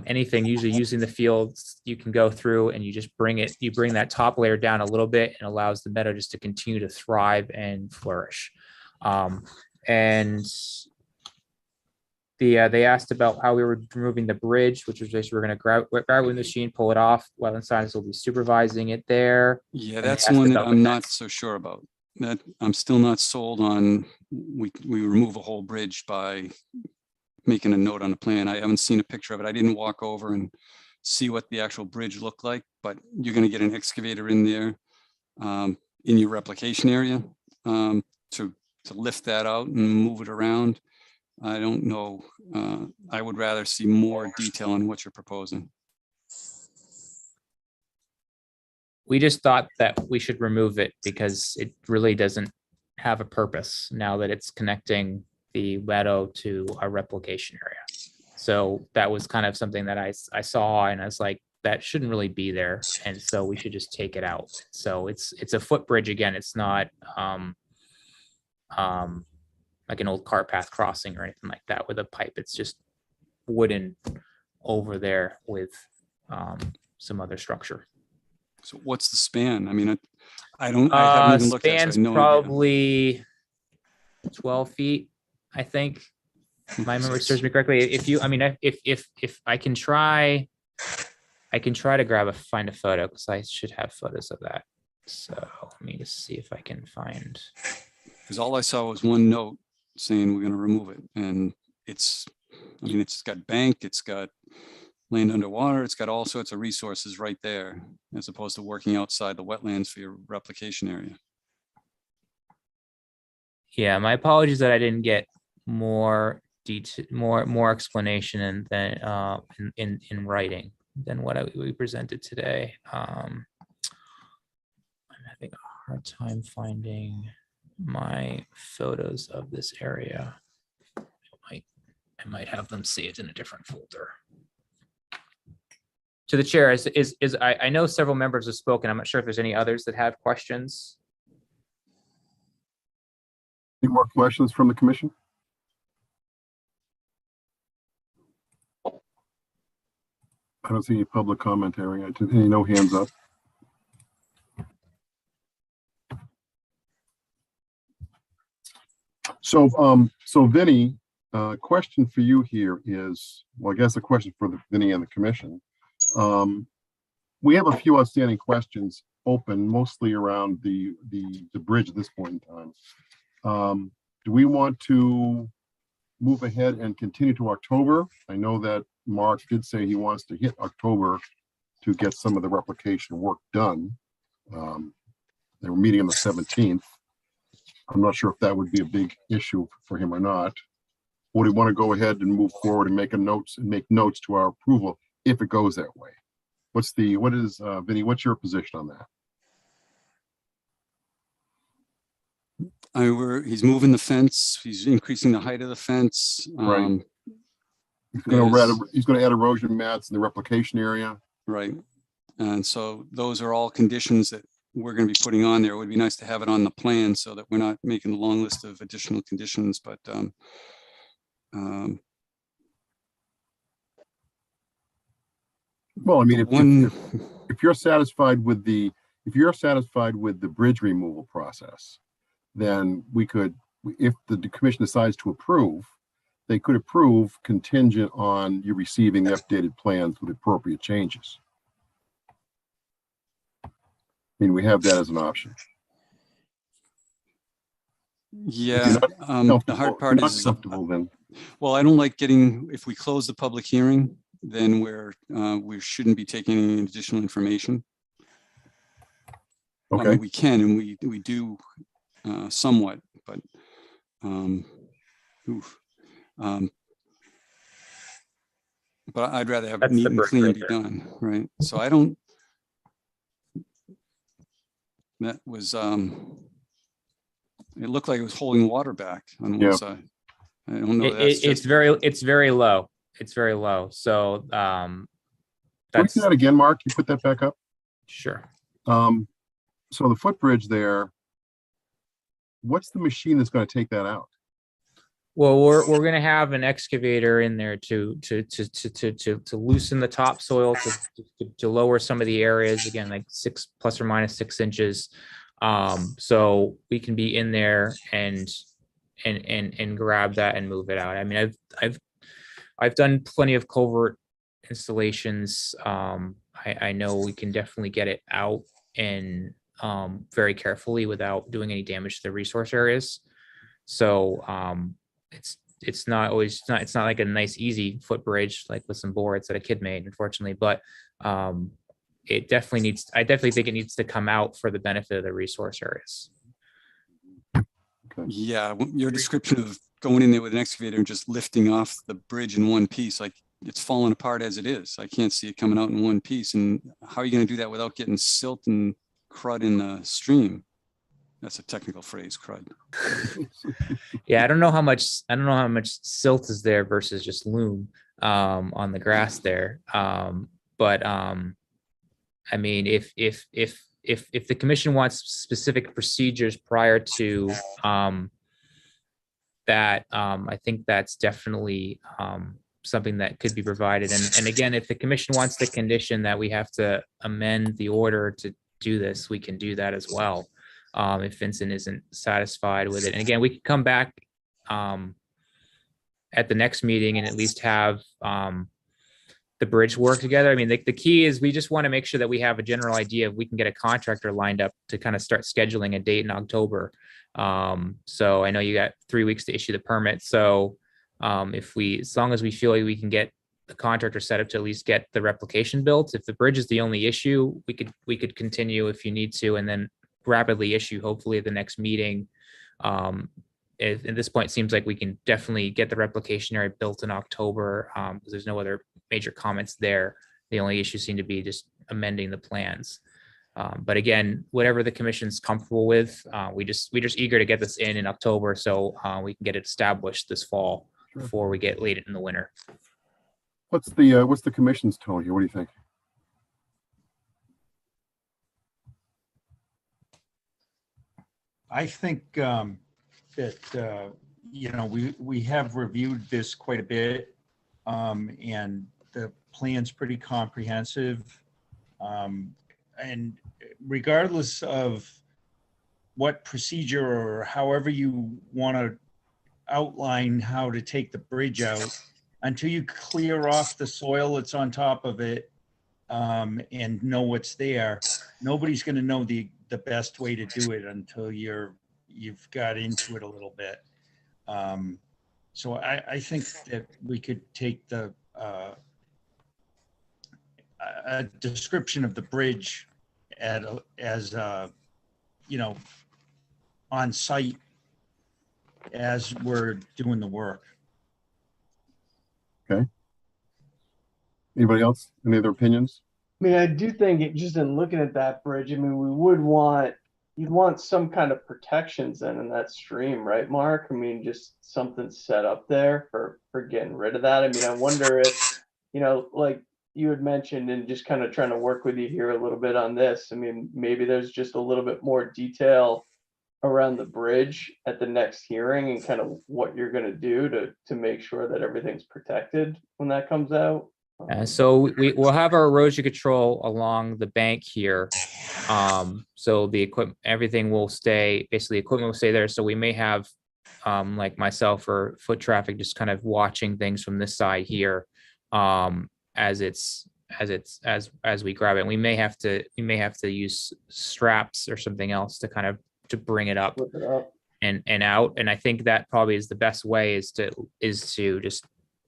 anything usually using the fields, you can go through and you bring that top layer down a little bit and allows the meadow just to continue to thrive and flourish. And they asked about how we were removing the bridge, which was just we're going to grab with the machine, pull it off. Wetland science will be supervising it there. Yeah, And that's they asked one that about I'm the not so sure about. That I'm still not sold on. We remove a whole bridge by making a note on the plan. I haven't seen a picture of it. I didn't walk over and see what the actual bridge looked like, but you're going to get an excavator in there in your replication area to lift that out and move it around. I don't know. I would rather see more detail on what you're proposing. We just thought that we should remove it because it really doesn't have a purpose now that it's connecting the meadow to a replication area. So that was kind of something that I saw and I was like, that shouldn't really be there. And so we should just take it out. So it's a footbridge again. It's not like an old cart path crossing or anything like that with a pipe. It's just wooden over there with some other structure. So what's the span? I mean, I haven't even looked at it. So I have Span's no idea. probably 12 feet, I think. My memory serves me correctly. If I can try to find a photo because I should have photos of that. So let me just see if I can find. Because all I saw was one note saying we're going to remove it, and it's got bank, it's got land underwater, it's got all sorts of resources right there, as opposed to working outside the wetlands for your replication area. Yeah, my apologies that I didn't get more detail, more explanation and then in writing than what we presented today. I'm having a hard time finding my photos of this area. I might have them saved in a different folder. To the chair, I know several members have spoken. I'm not sure if there's any others that have questions. Any more questions from the commission? I don't see any public commentary. No hands up. So Vinny, question for you here is, well, I guess a question for Vinny and the commission. We have a few outstanding questions open, mostly around the bridge at this point in time. Do we want to move ahead and continue to October? I know that Mark did say he wants to hit October to get some of the replication work done. They were meeting on the 17th. I'm not sure if that would be a big issue for him or not. Or do we want to go ahead and move forward and make notes to our approval if it goes that way? Vinny, what's your position on that? He's moving the fence. He's increasing the height of the fence. Right. He's going to add erosion mats in the replication area. Right. And so those are all conditions that we're going to be putting on there. It would be nice to have it on the plan so that we're not making a long list of additional conditions, but well, I mean, if you're satisfied with the bridge removal process, then we could, if the commission decides to approve, they could approve contingent on you receiving the updated plans with appropriate changes. mean, we have that as an option. Yeah, the Comfortable- hard part not is, comfortable then. well, I don't like getting, if we close the public hearing, then we shouldn't be taking any additional information. I Okay. mean, we can, and we do somewhat, but oof. But I'd rather have it That's neat the and brick clean right be there. done, right? So I don't. That was it looked like it was holding water back on Yeah. one side. I don't know. It's very low. It's very low. So Can we that's see that again, Mark? You put that back up? sure. So the footbridge there, what's the machine that's going to take that out? Well, we're gonna have an excavator in there to loosen the topsoil, to lower some of the areas, again, like plus or minus 6 inches. So we can be in there and grab that and move it out. I mean, I've done plenty of culvert installations. I know we can definitely get it out and very carefully without doing any damage to the resource areas. So it's not always it's not like a nice easy footbridge like with some boards that a kid made, unfortunately, but it definitely I definitely think it needs to come out for the benefit of the resource areas. Yeah, your description of going in there with an excavator and just lifting off the bridge in one piece, like it's falling apart as it is. I can't see it coming out in one piece. And how are you going to do that without getting silt and crud in the stream? That's a technical phrase, crud. Yeah, I don't know how much silt is there versus just loam on the grass there. But I mean, if the commission wants specific procedures prior to that, I think that's definitely something that could be provided. And again, if the commission wants the condition that we have to amend the order to do this, we can do that as well. If Vincent isn't satisfied with it. And again, we could come back at the next meeting and at least have the bridge work together. I mean, the key is we just want to make sure that we have a general idea if we can get a contractor lined up to kind of start scheduling a date in October. So I know you got 3 weeks to issue the permit. So as long as we feel like we can get the contractor set up to at least get the replication built, if the bridge is the only issue, we could continue if you need to, and then rapidly issue hopefully at the next meeting. At this point, it seems like we can definitely get the replication area built in October because there's no other major comments there. The only issue seemed to be just amending the plans. But again, whatever the commission's comfortable with, we're just eager to get this in October so we can get it established this fall before we get late in the winter. What's the commission's tone here? What do you think? I think that, we have reviewed this quite a bit, and the plan's pretty comprehensive. And regardless of what procedure or however you want to outline how to take the bridge out, until you clear off the soil that's on top of it and know what's there, nobody's going to know the best way to do it until you've got into it a little bit. So I think that we could take a description of the bridge as on site as we're doing the work. Okay. Anybody else? Any other opinions? I mean, I do think just in looking at that bridge, I mean, you'd want some kind of protections in that stream, right, Mark? I mean, just something set up there for getting rid of that. I mean, I wonder if, like you had mentioned and just kind of trying to work with you here a little bit on this. I mean, maybe there's just a little bit more detail around the bridge at the next hearing and kind of what you're going to do to make sure that everything's protected when that comes out. So we'll have our erosion control along the bank here. So the equipment, everything will stay, basically equipment will stay there. So we may have like myself or foot traffic just kind of watching things from this side here as it's as we grab it. And we may have to use straps or something else to kind of to bring it up Flip it up. and out. And I think that probably is the best way is to just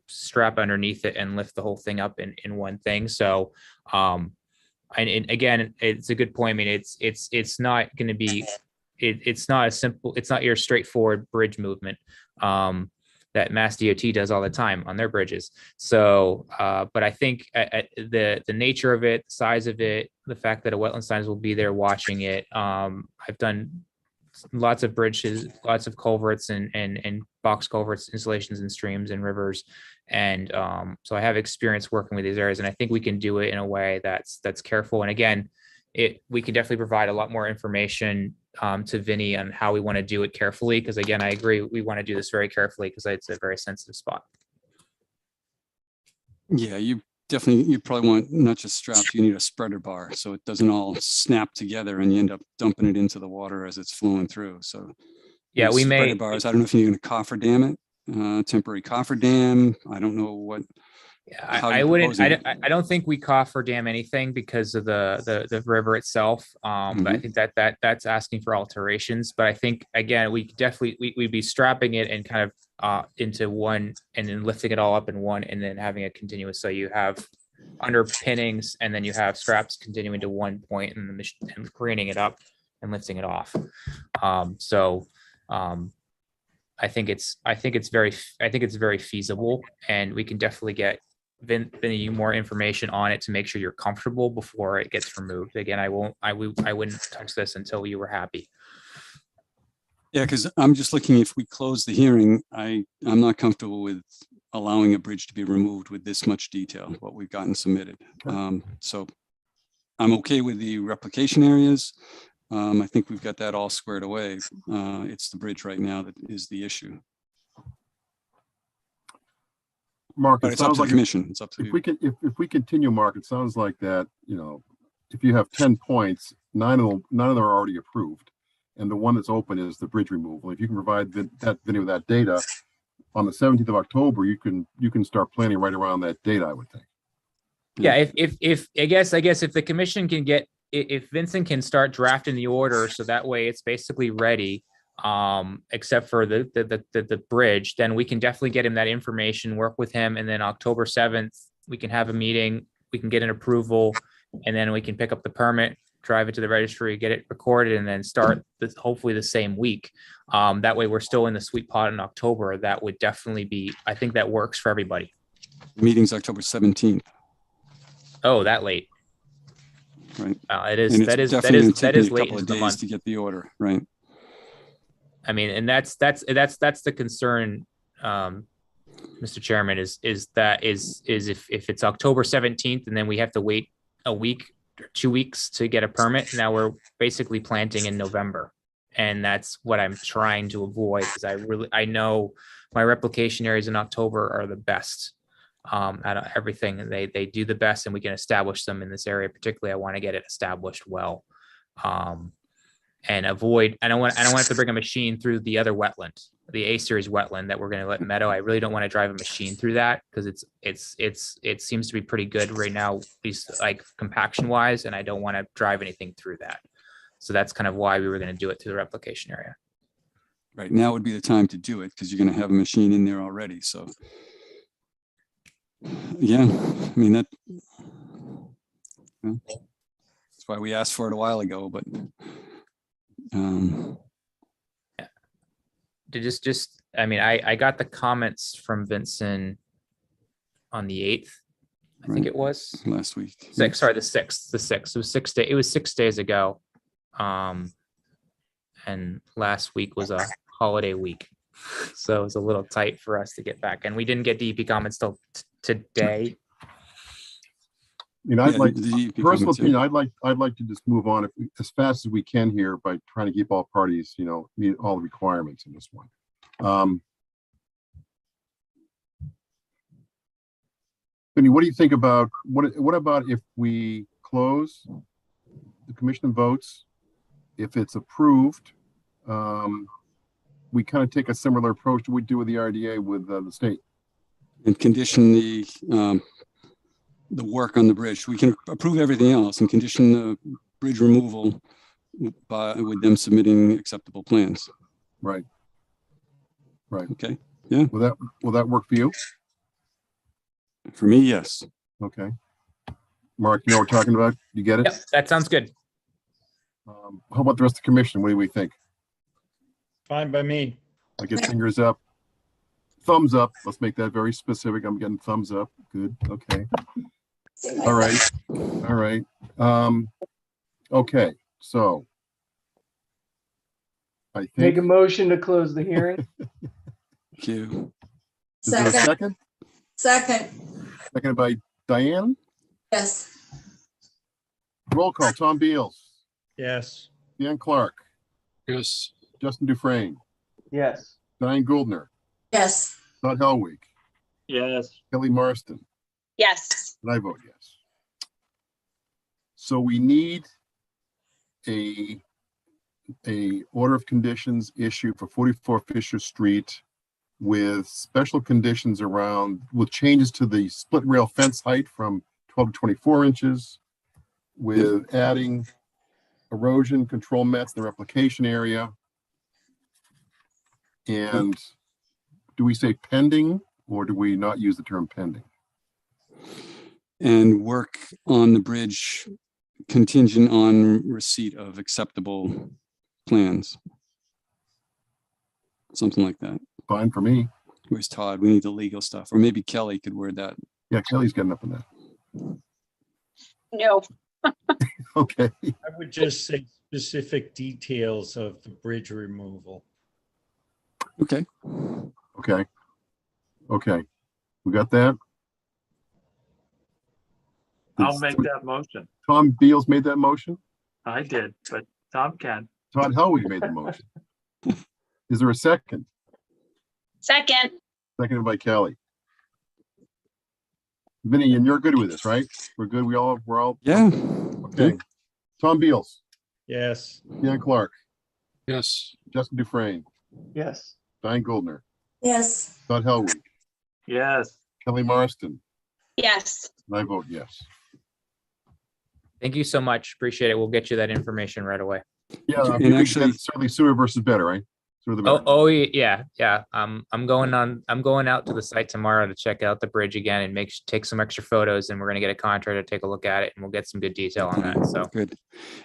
strap underneath it and lift the whole thing up in one thing. So and again, it's a good point. I mean, it's not going to be it's not your straightforward bridge movement that Mass DOT does all the time on their bridges. So, but I think the nature of it, the size of it, the fact that a wetland scientist will be there watching it. I've done lots of bridges, lots of culverts and box culverts installations in streams and rivers. And so I have experience working with these areas, and I think we can do it in a way that's careful. And again, we can definitely provide a lot more information to Vinny on how we want to do it carefully. Because again, I agree, we want to do this very carefully because it's a very sensitive spot. Yeah, you probably want not just straps, you need a spreader bar so it doesn't all snap together and you end up dumping it into the water as it's flowing through. So yeah, we spreader may bars. I don't know if you're going to cofferdam it, temporary cofferdam. I don't know what. I wouldn't. I don't think we cofferdam anything because of the river itself. But I think that's asking for alterations. But I think again, we definitely we'd be strapping it and kind of into one, and then lifting it all up in one, and then having a continuous. So you have underpinnings, and then you have straps continuing to one point, and and craning it up and lifting it off. I think it's very feasible, and we can definitely get Vinny more information on it to make sure you're comfortable before it gets removed. Again, I wouldn't touch this until you were happy. Yeah, because I'm just looking, if we close the hearing, I'm not comfortable with allowing a bridge to be removed with this much detail, what we've gotten submitted. So I'm okay with the replication areas. I think we've got that all squared away. It's the bridge right now that is the issue. Mark, But it it's up sounds to the like commission. It's up to if you. we can, if we continue, Mark, it sounds like that, if you have 10 points, nine of them are already approved. And the one that's open is the bridge removal. If you can provide that Vinny with that data on the 17th of October, you can start planning right around that date, I would think. Yeah, if I guess if the commission can get, if Vincent can start drafting the order, so that way it's basically ready, except for the bridge, then we can definitely get him that information, work with him, and then October 7th, we can have a meeting, we can get an approval, and then we can pick up the permit, drive it to the registry, get it recorded, and then start this hopefully the same week. That way we're still in the sweet pot in October. That would definitely be, I think that works for everybody. Meeting's October 17th. Oh, that late. Right. It is. And it's That is definitely gonna take me late a couple into of the days month. to get the order, right? I mean, and that's the concern, Mr. Chairman, is if it's October 17th and then we have to wait a week or 2 weeks to get a permit, now we're basically planting in November. And that's what I'm trying to avoid, because I know my replication areas in October are the best out of everything. They do the best, and we can establish them in this area. Particularly, I want to get it established well. And avoid, I don't want to have to bring a machine through the other wetland, the A series wetland that we're going to let meadow. I really don't want to drive a machine through that, because it seems to be pretty good right now, at least like compaction wise, and I don't want to drive anything through that. So that's kind of why we were going to do it through the replication area. Right now would be the time to do it, because you're going to have a machine in there already. So yeah, I mean, that's why we asked for it a while ago, but to I mean, I got the comments from Vincent on the 8th, I think it was last week. The 6th. It was 6 days ago. And last week was a holiday week. So it was a little tight for us to get back, and we didn't get DEP comments till today. I'd like, personal opinion, I'd like to just move on as fast as we can here by trying to keep all parties, meet all the requirements in this one. Vinny, what do you think about, what about if we close, the commission votes, if it's approved, we kind of take a similar approach to what we do with the RDA with the state. And condition the the work on the bridge. We can approve everything else and condition the bridge removal with them submitting acceptable plans. Right. Right. Okay. Yeah. Will that work for you? For me, yes. Okay. Mark, you know what we're talking about? You get it? Yep, that sounds good. How about the rest of the commission? What do we think? Fine by me. I get fingers up. Thumbs up. Let's make that very specific. I'm getting thumbs up. Good. Okay. All right. All right. Okay. So I think. Make a motion to close the hearing. Thank you. Is there a second? Second, Seconded by Diane. yes. Roll call. Tom Beals, Yes. Dan Clark, Yes. Justin Dufresne, Yes. Diane Gouldner, Yes. Todd Helwig, Yes. Kelly Marston, Yes. and I vote yes. So we need a order of conditions issued for 44 Fisher Street with special conditions around, with changes to the split rail fence height from 12 to 24 inches, with adding erosion control mats in the replication area. And do we say pending or do we not use the term pending? And work on the bridge contingent on receipt of acceptable plans. Something like that. Fine for me. Where's Todd? We need the legal stuff, or maybe Kelly could word that. Yeah, Kelly's getting up in that. No. Okay. I would just say specific details of the bridge removal. Okay. Okay. Okay. We got that? I'll make that motion. Tom Beals made that motion? I did, but Tom can. Todd Helwig made the motion. Is there a second? Second. Seconded by Kelly. Vinny, and you're good with this, right? We're good. we're all. Yeah. Okay. Tom Beals, Yes. Dan Clark, Yes. Justin Dufresne, Yes. Diane Gouldner, Yes. Todd Helwig, Yes. Kelly Marston, Yes. and I vote yes. Thank you so much. Appreciate it. We'll get you that information right away. Yeah, And I mean, actually- certainly sooner versus better, right? Sooner the better. Oh, yeah. I'm going out to the site tomorrow to check out the bridge again and take some extra photos, and we're gonna get a contractor to take a look at it, and we'll get some good detail on that. So Good.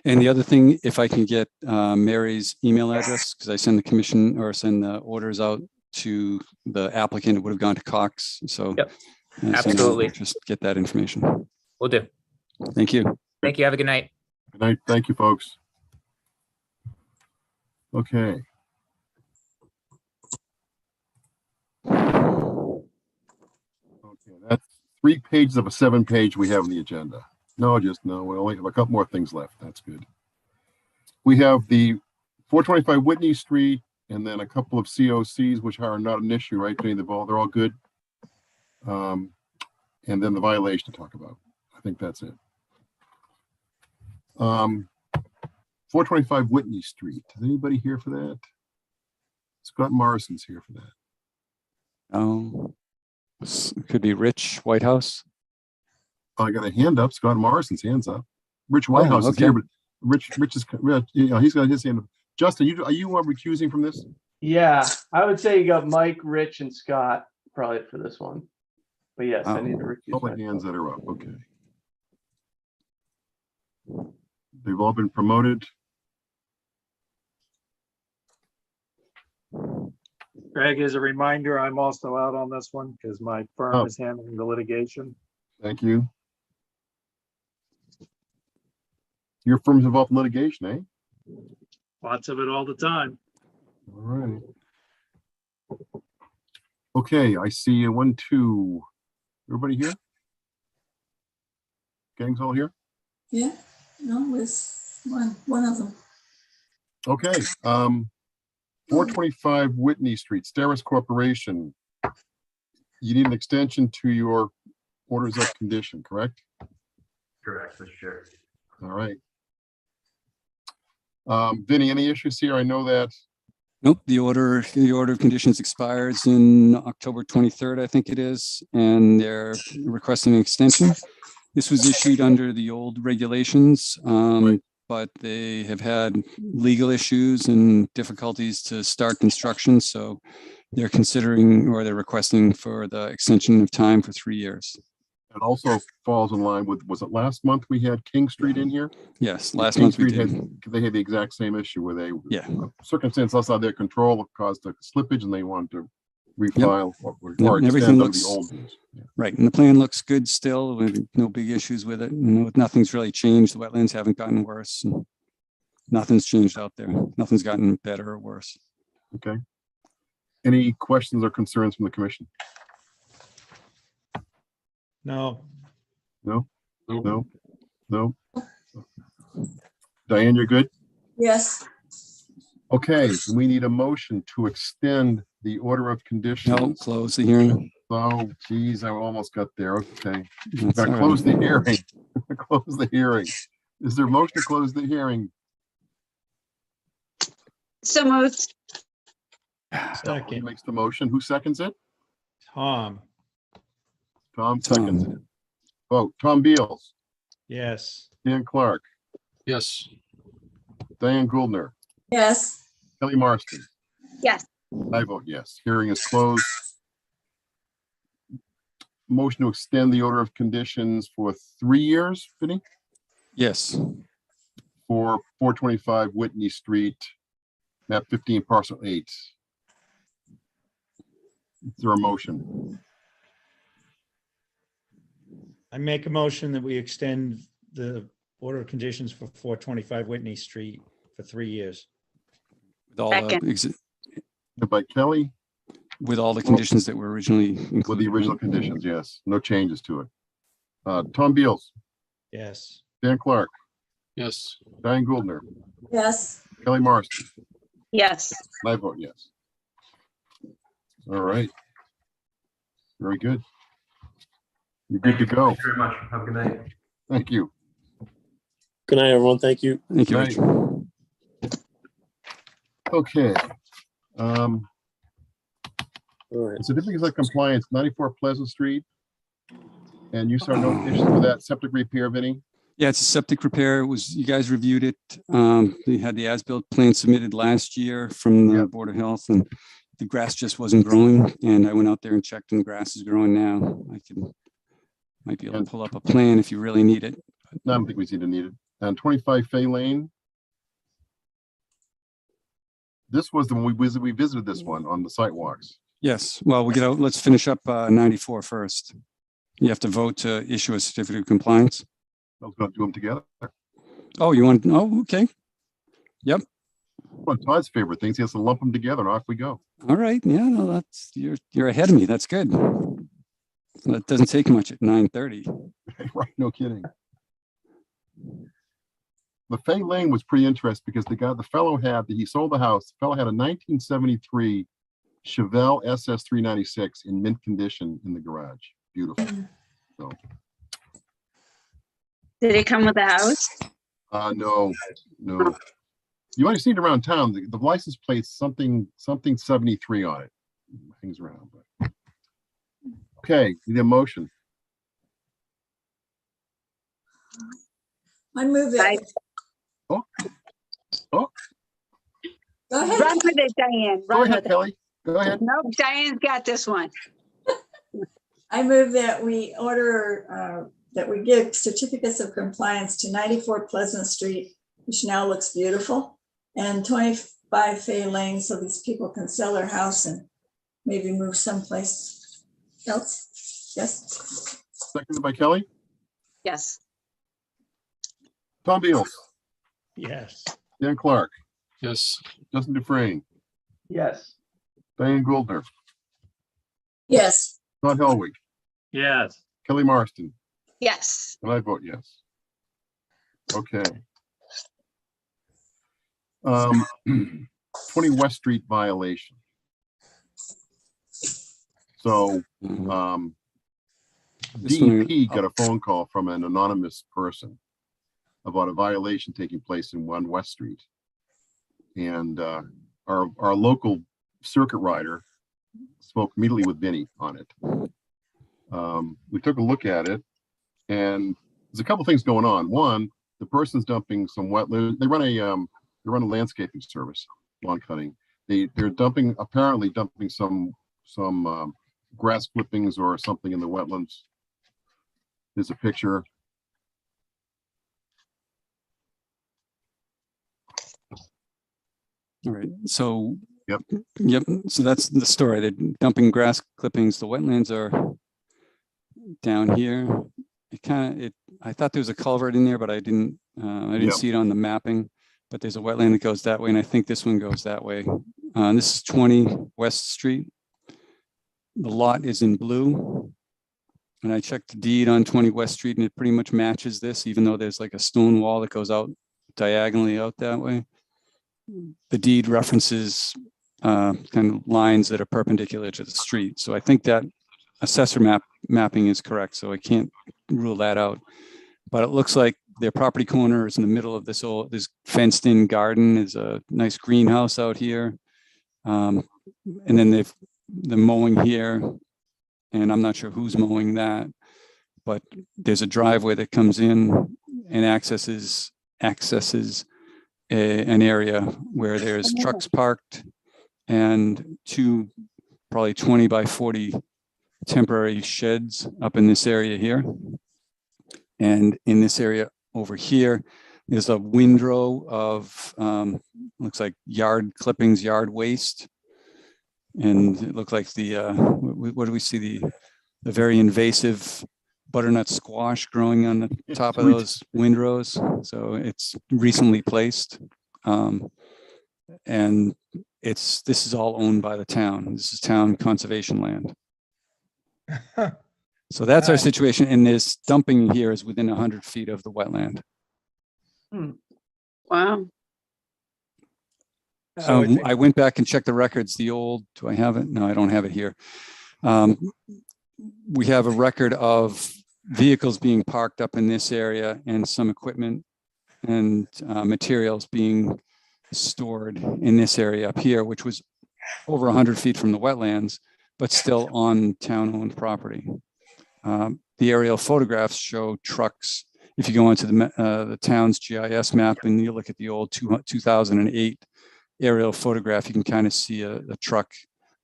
And the other thing, if I can get Mary's email address, because I send the commission or send the orders out to the applicant, it would have gone to Cox. So Yep. so Absolutely. just get that information. we'll do. Thank you. Thank you. Have a good night. Good night. Thank you, folks. Okay. Okay, that's 3 pages of a 7-page we have on the agenda. No, we only have a couple more things left. That's good. We have the 425 Whitney Street and then a couple of COCs, which are not an issue, right? They're all good. And then the violation to talk about. I think that's it. 425 Whitney Street. Is anybody here for that? Scott Morrison's here for that. Oh, could be Rich Whitehouse. I got a hand up. Scott Morrison's hands up. Rich Whitehouse is okay. here, but Rich is, he's got his hand up. Justin, are you recusing from this? Yeah, I would say you got Mike, Rich, and Scott probably for this one. But yes, I need to recuse All the myself. hands that are up. Okay. They've all been promoted. Greg, as a reminder, I'm also out on this one because my firm is handling the litigation. Thank you. Your firm's involved in litigation, eh? Lots of it all the time. All right. Okay, I see 1, 2. Everybody here? Gang's all here? Yeah, no, it's one of them. Okay, 425 Whitney Street, Steris Corporation. You need an extension to your orders of condition, correct? Correct, Mr. Chair. All right. Vinny, any issues here? I know that Nope, the order of conditions expires in October 23rd, I think it is, and they're requesting an extension. This was issued under the old regulations, but they have had legal issues and difficulties to start construction, so they're considering, or they're requesting for the extension of time for 3 years. It also falls in line with, was it last month we had King Street in here? Yes, last King month we Street did. They had the exact same issue where they, Yeah. circumstance outside their control caused a slippage and they wanted to refile or Yep, everything extend under looks the old ones. right, and the plan looks good still, with no big issues with it. Nothing's really changed. The wetlands haven't gotten worse. And nothing's changed out there. Nothing's gotten better or worse. Okay. Any questions or concerns from the commission? No. No? No? No? Diane, you're good? Yes. Okay, we need a motion to extend the order of conditions. No, close the hearing. Oh, geez, I almost got there. Okay. That's Gotta all close the right. hearing. Close the hearing. Is there a motion to close the hearing? So moved. Who makes the motion? Who seconds it? Tom, Tom seconds it. Vote. Tom Beals, yes. Dan Clark, Yes. Diane Goldner, Yes. Kelly Marston. Yes. I vote yes. Hearing is closed. Motion to extend the order of conditions for 3 years, Vinnie, Yes, for 425 Whitney Street, map 15, parcel 8. Is there a motion? I make a motion that we extend the order of conditions for 425 Whitney Street for 3 years. with all Second. By Kelly, with all the conditions that were originally with included. the original conditions, yes. No changes to it. Tom Beals, Yes. Dan Clark, Yes. Diane Goldner, Yes. Kelly Marston. Yes. I vote yes. All right. Very good. You're good to go. Thank you very much. Have a good night. Thank you. Good night, everyone. Thank you. Thank you, Right. Rich. Okay. All right. Certificates of compliance, 94 Pleasant Street. And you saw no issues with that septic repair, Vinnie? Yeah, it's a septic repair. It was, you guys reviewed it. They had the as-built plan submitted last year from the Board of Health, and the grass just wasn't growing. And I went out there and checked, and the grass is growing now. Might be able to pull up a plan if you really need it. No, I don't think we seem to need it. And 25 Fay Lane. This was the one we visited this one on the sidewalks. Yes, well, we get out, let's finish up 94 first. You have to vote to issue a certificate of compliance. I was going to do them together. Oh, you want, oh, okay. Yep. One of Todd's favorite things. He has to lump them together and off we go. All right. Yeah, no, that's, you're ahead of me. That's good. That doesn't take much at 9:30. Right, no kidding. The Fay Lane was pretty interesting because he sold the house. The fellow had a 1973 Chevelle SS 396 in mint condition in the garage. Beautiful. So, Did it come with a house? no. You might have seen it around town. The license plate, something 73 on it. Hangs around. But. Okay, need a motion. I move it. Oh. Go ahead. Run with it, Diane. Go Run ahead, with it. Kelly. Go ahead. No, Diane's got this one. I move that we order, that we give certificates of compliance to 94 Pleasant Street, which now looks beautiful, and 25 Fay Lane, so these people can sell their house and maybe move someplace else. Yes. Seconded by Kelly. Yes. Tom Beals, Yes. Dan Clark, Yes. Justin Dufresne, Yes. Diane Goldner, Yes. Todd Helwig, Yes. Kelly Marston, Yes. and I vote yes. Okay. 20 West Street violation. So, DEP got a phone call from an anonymous person about a violation taking place in 1 West Street. And our local circuit rider spoke immediately with Vinny on it. We took a look at it, and there's a couple things going on. One, the person's dumping some wetland. They run a landscaping service, lawn cutting. They're apparently dumping some grass clippings or something in the wetlands. There's a picture. All right, so yep. So that's the story. They're dumping grass clippings. The wetlands are down here. I thought there was a culvert in there, but I didn't see it on the mapping. But there's a wetland that goes that way, and I think this one goes that way. This is 20 West Street. The lot is in blue, and I checked the deed on 20 West Street, and it pretty much matches this, even though there's like a stone wall that goes out diagonally out that way. The deed references kind of lines that are perpendicular to the street. So I think that assessor mapping is correct. So I can't rule that out. But it looks like their property corner is in the middle of this fenced in garden. Is a nice greenhouse out here. And then they're mowing here. And I'm not sure who's mowing that. But there's a driveway that comes in and accesses an area where there's trucks parked and two probably 20 by 40 temporary sheds up in this area here. And in this area over here, there's a windrow of looks like yard clippings, yard waste. And it looks like what do we see? The very invasive butternut squash growing on the top of those windrows. So it's recently placed. And this is all owned by the town. This is town conservation land. So that's our situation. And this dumping here is within 100 feet of the wetland. Wow. I went back and checked the records. Do I have it? No, I don't have it here. We have a record of vehicles being parked up in this area and some equipment and materials being stored in this area up here, which was over 100 feet from the wetlands, but still on town-owned property. The aerial photographs show trucks. If you go onto the town's GIS map and you look at the old 2008 aerial photograph, you can kind of see a truck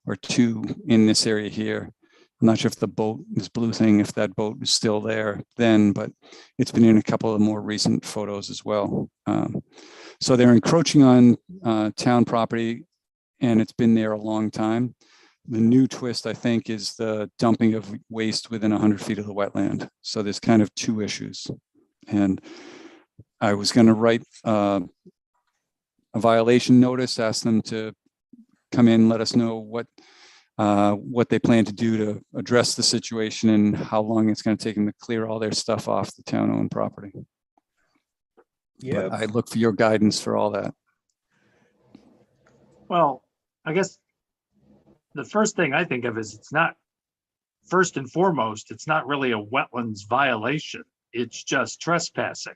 or two in this area here. I'm not sure if the boat, this blue thing, if that boat is still there then, but it's been in a couple of more recent photos as well. So they're encroaching on town property, and it's been there a long time. The new twist, I think, is the dumping of waste within 100 feet of the wetland. So there's kind of two issues. And I was going to write a violation notice, ask them to come in, let us know what they plan to do to address the situation and how long it's going to take them to clear all their stuff off the town-owned property. Yeah, I look for your guidance for all that. Well, I guess the first thing I think of is it's not, first and foremost, it's not really a wetlands violation. It's just trespassing.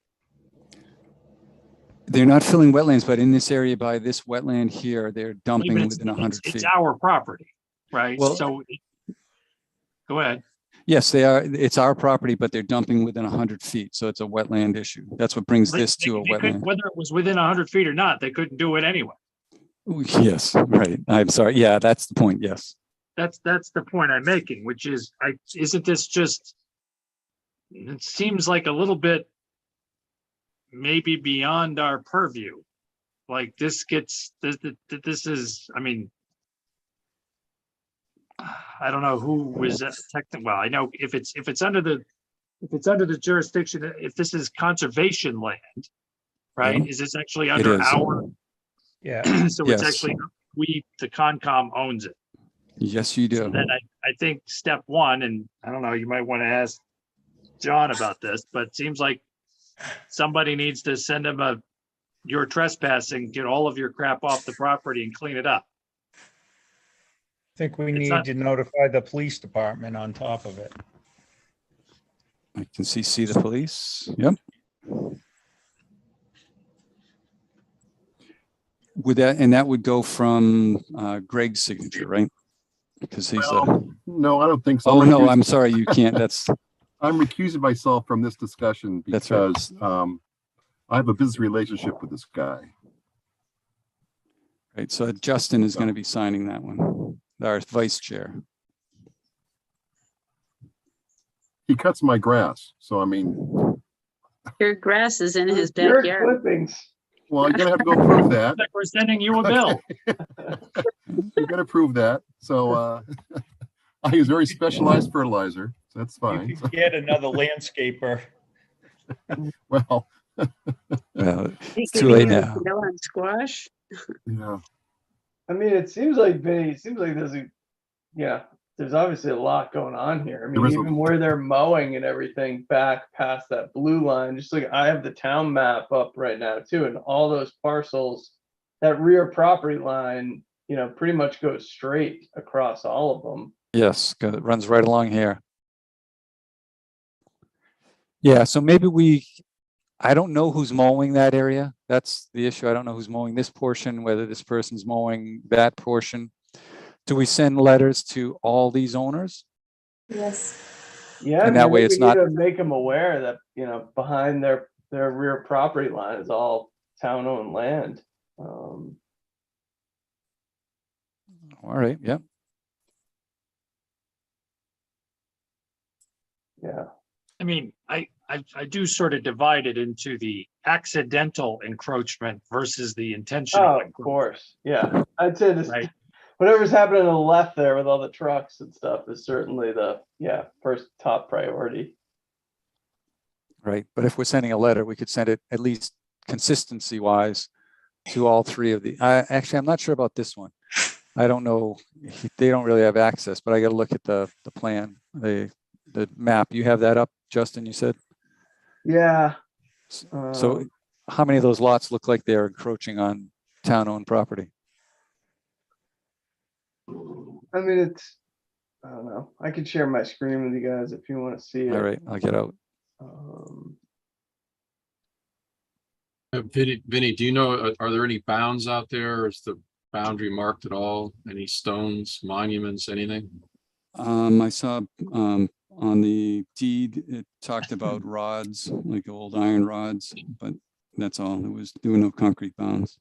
They're not filling wetlands, but in this area by this wetland here, they're dumping within 100 feet. It's our property, right? Well, So go ahead. Yes, they are. It's our property, but they're dumping within 100 feet. So it's a wetland issue. That's what brings this to a wetland. Whether it was within 100 feet or not, they couldn't do it anyway. Yes, right. I'm sorry. Yeah, that's the point. Yes. That's the point I'm making, which is, isn't this just, it seems like a little bit maybe beyond our purview. Like this is, I mean, I don't know who was technical. Well, I know if it's under the jurisdiction, if this is conservation land, right? Yeah. Is this actually under our? Yeah. So Yes. it's actually the Concom owns it. Yes, you do. So then I think step one, and I don't know, you might want to ask John about this, but it seems like somebody needs to send him you're trespassing, get all of your crap off the property and clean it up. I think we It's need not- to notify the police department on top of it. I can see the police. Yep. Would that, and that would go from Greg's signature, right? Because he's No, I don't think so. oh, no, I'm sorry, you can't. That's, I'm recusing myself from this discussion That's right. because I have a business relationship with this guy. right. So Justin is going to be signing that one, our vice chair. He cuts my grass, so I mean, Your grass is in his Your backyard. clippings. well, you're gonna have to go prove that. Like we're sending you a bill. You're gonna prove that. So I use very specialized fertilizer, so that's fine. You could get another landscaper. Well, Well, it's He too giving late you a now. bill on squash? yeah. I mean, it seems like Vinny, it seems like there's obviously a lot going on here. I There mean, is a- even where they're mowing and everything back past that blue line, just like I have the town map up right now too, and all those parcels, that rear property line, pretty much goes straight across all of them. Yes, 'cause it runs right along here. Yeah, so maybe I don't know who's mowing that area. That's the issue. I don't know who's mowing this portion, whether this person's mowing that portion. Do we send letters to all these owners? Yes. Yeah, And that way we it's need not- to make them aware that, behind their rear property line is all town-owned land. All right, yeah. Yeah. I mean, I do sort of divide it into the accidental encroachment versus the intentional. Oh, of course. Yeah. I'd say this, Right. whatever's happening to the left there with all the trucks and stuff is certainly the, first top priority. Right, but if we're sending a letter, we could send it at least consistency wise to all three of the, actually, I'm not sure about this one. I don't know, they don't really have access, but I gotta look at the plan, the map. You have that up, Justin, you said? Yeah. So how many of those lots look like they're encroaching on town-owned property? I mean, I don't know. I could share my screen with you guys if you want to see it. All right, I'll get out. Vinny, do you know, are there any bounds out there? Is the boundary marked at all? Any stones, monuments, anything? I saw on the deed, it talked about rods, like old iron rods, but that's all. There were no concrete bounds.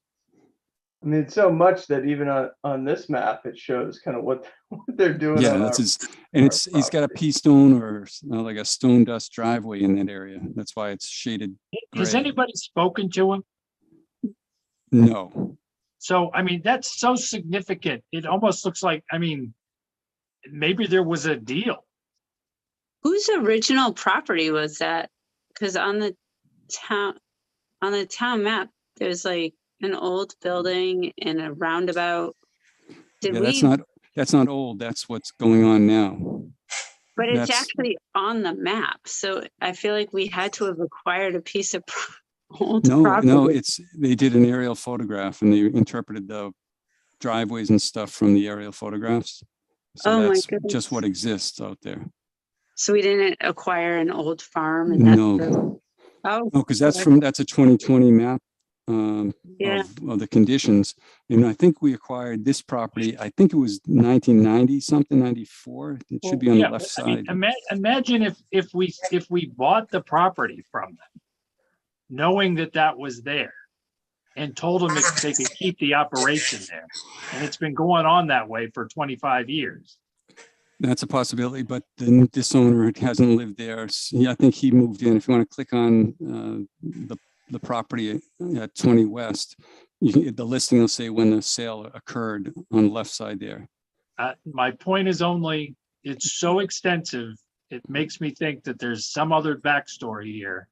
I mean, it's so much that even on this map, it shows kind of what they're doing. Yeah, on that's our- his, and he's got a pea stone or like a stone dust driveway in that area. That's why it's shaded Has gray. anybody spoken to him? No, So, I mean, that's so significant. It almost looks like, I mean, maybe there was a deal. Whose original property was that? Because on the town map, there's like an old building and a roundabout. Did yeah, we? that's not old. That's what's going on now. But it's that's- actually on the map, so I feel like we had to have acquired a piece of old No, property. they did an aerial photograph and they interpreted the driveways and stuff from the aerial photographs. So Oh my that's goodness. just what exists out there. So we didn't acquire an old farm and that's No. the- Oh. No, because that's okay. that's a 2020 map Yeah. of the conditions. And I think we acquired this property, I think it was 1990 something, 94. It should be on the Yeah, left I mean, side. imagine if we bought the property from them, knowing that was there, and told them if they could keep the operation there, and it's been going on that way for 25 years. That's a possibility, but then this owner hasn't lived there. Yeah, I think he moved in. If you want to click on the property at 20 West, the listing will say when the sale occurred on the left side there. My point is only, it's so extensive, it makes me think that there's some other backstory here.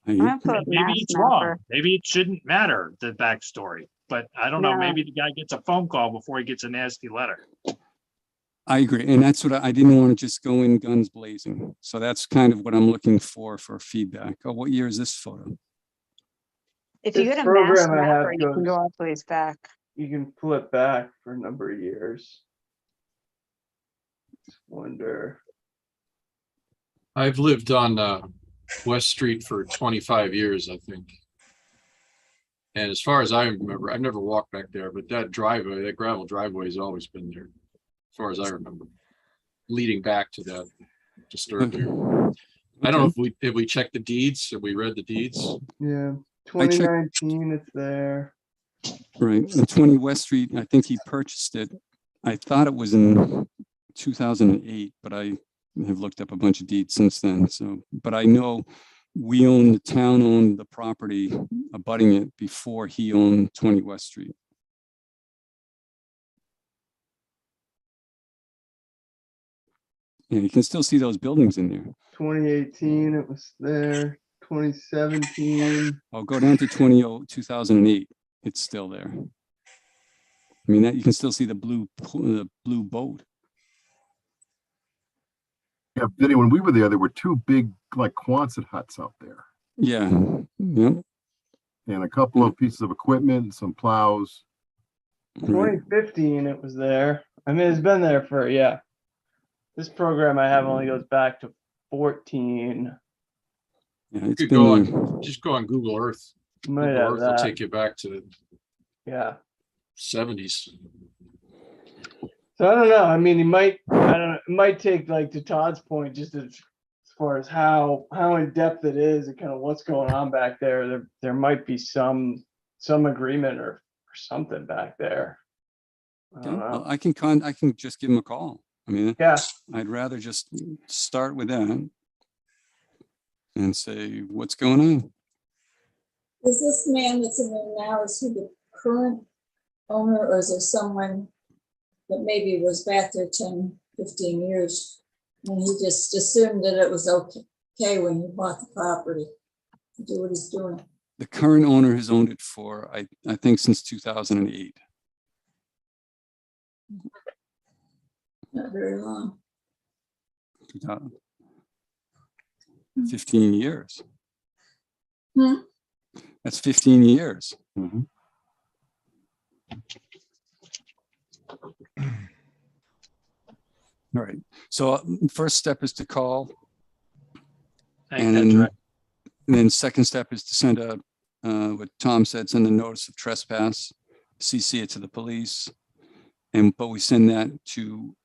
Maybe it's wrong. Maybe it shouldn't matter, the backstory, but I don't know. Yeah. Maybe the guy gets a phone call before he gets a nasty letter. I agree. And that's what I didn't want to just go in guns blazing. So that's kind of what I'm looking for feedback. Oh, what year is this photo? If you This get a program mass I have mapper, you can goes- go all the ways back. You can flip back for a number of years. Just wonder. I've lived on West Street for 25 years, I think. And as far as I remember, I've never walked back there, but that driveway, that gravel driveway has always been there. As far as I remember, leading back to that disturbed area. I don't know if we checked the deeds, have we read the deeds? Yeah, I checked- 2019, it's there. Right, and 20 West Street, I think he purchased it. I thought it was in 2008, but I have looked up a bunch of deeds since then. So, but I know the town owned the property abutting it before he owned 20 West Street. Yeah, you can still see those buildings in there. 2018, it was there. 2017. I'll go down to 2008. It's still there. I mean, that you can still see the blue boat. Yeah, Vinny, when we were there were two big like Quonset huts out there. Yeah. Yeah. And a couple of pieces of equipment, some plows. 2015, it was there. I mean, it's been there for, yeah. This program I have only goes back to 14. Yeah, You could go on, just go on Google Earth. Might Google have Earth will that. take you back to the Yeah. 70s. So I don't know. I mean, I don't know. It might take, like, to Todd's point, just as far as how in depth it is and kind of what's going on back there. There might be some agreement or something back there. I Okay, don't know. well, I can just give him a call. I mean, Yeah. I'd rather just start with that and say, what's going on? Is this man that's in there now, is he the current owner, or is there someone that maybe was back there 10, 15 years? And he just assumed that it was okay when he bought the property to do what he's doing. The current owner has owned it for, I think, since 2008. Not very long. 15 years. Hmm. That's 15 years. All right. So first step is to call. And then second step is to send what Tom said, send a notice of trespass, CC it to the police. But we send that to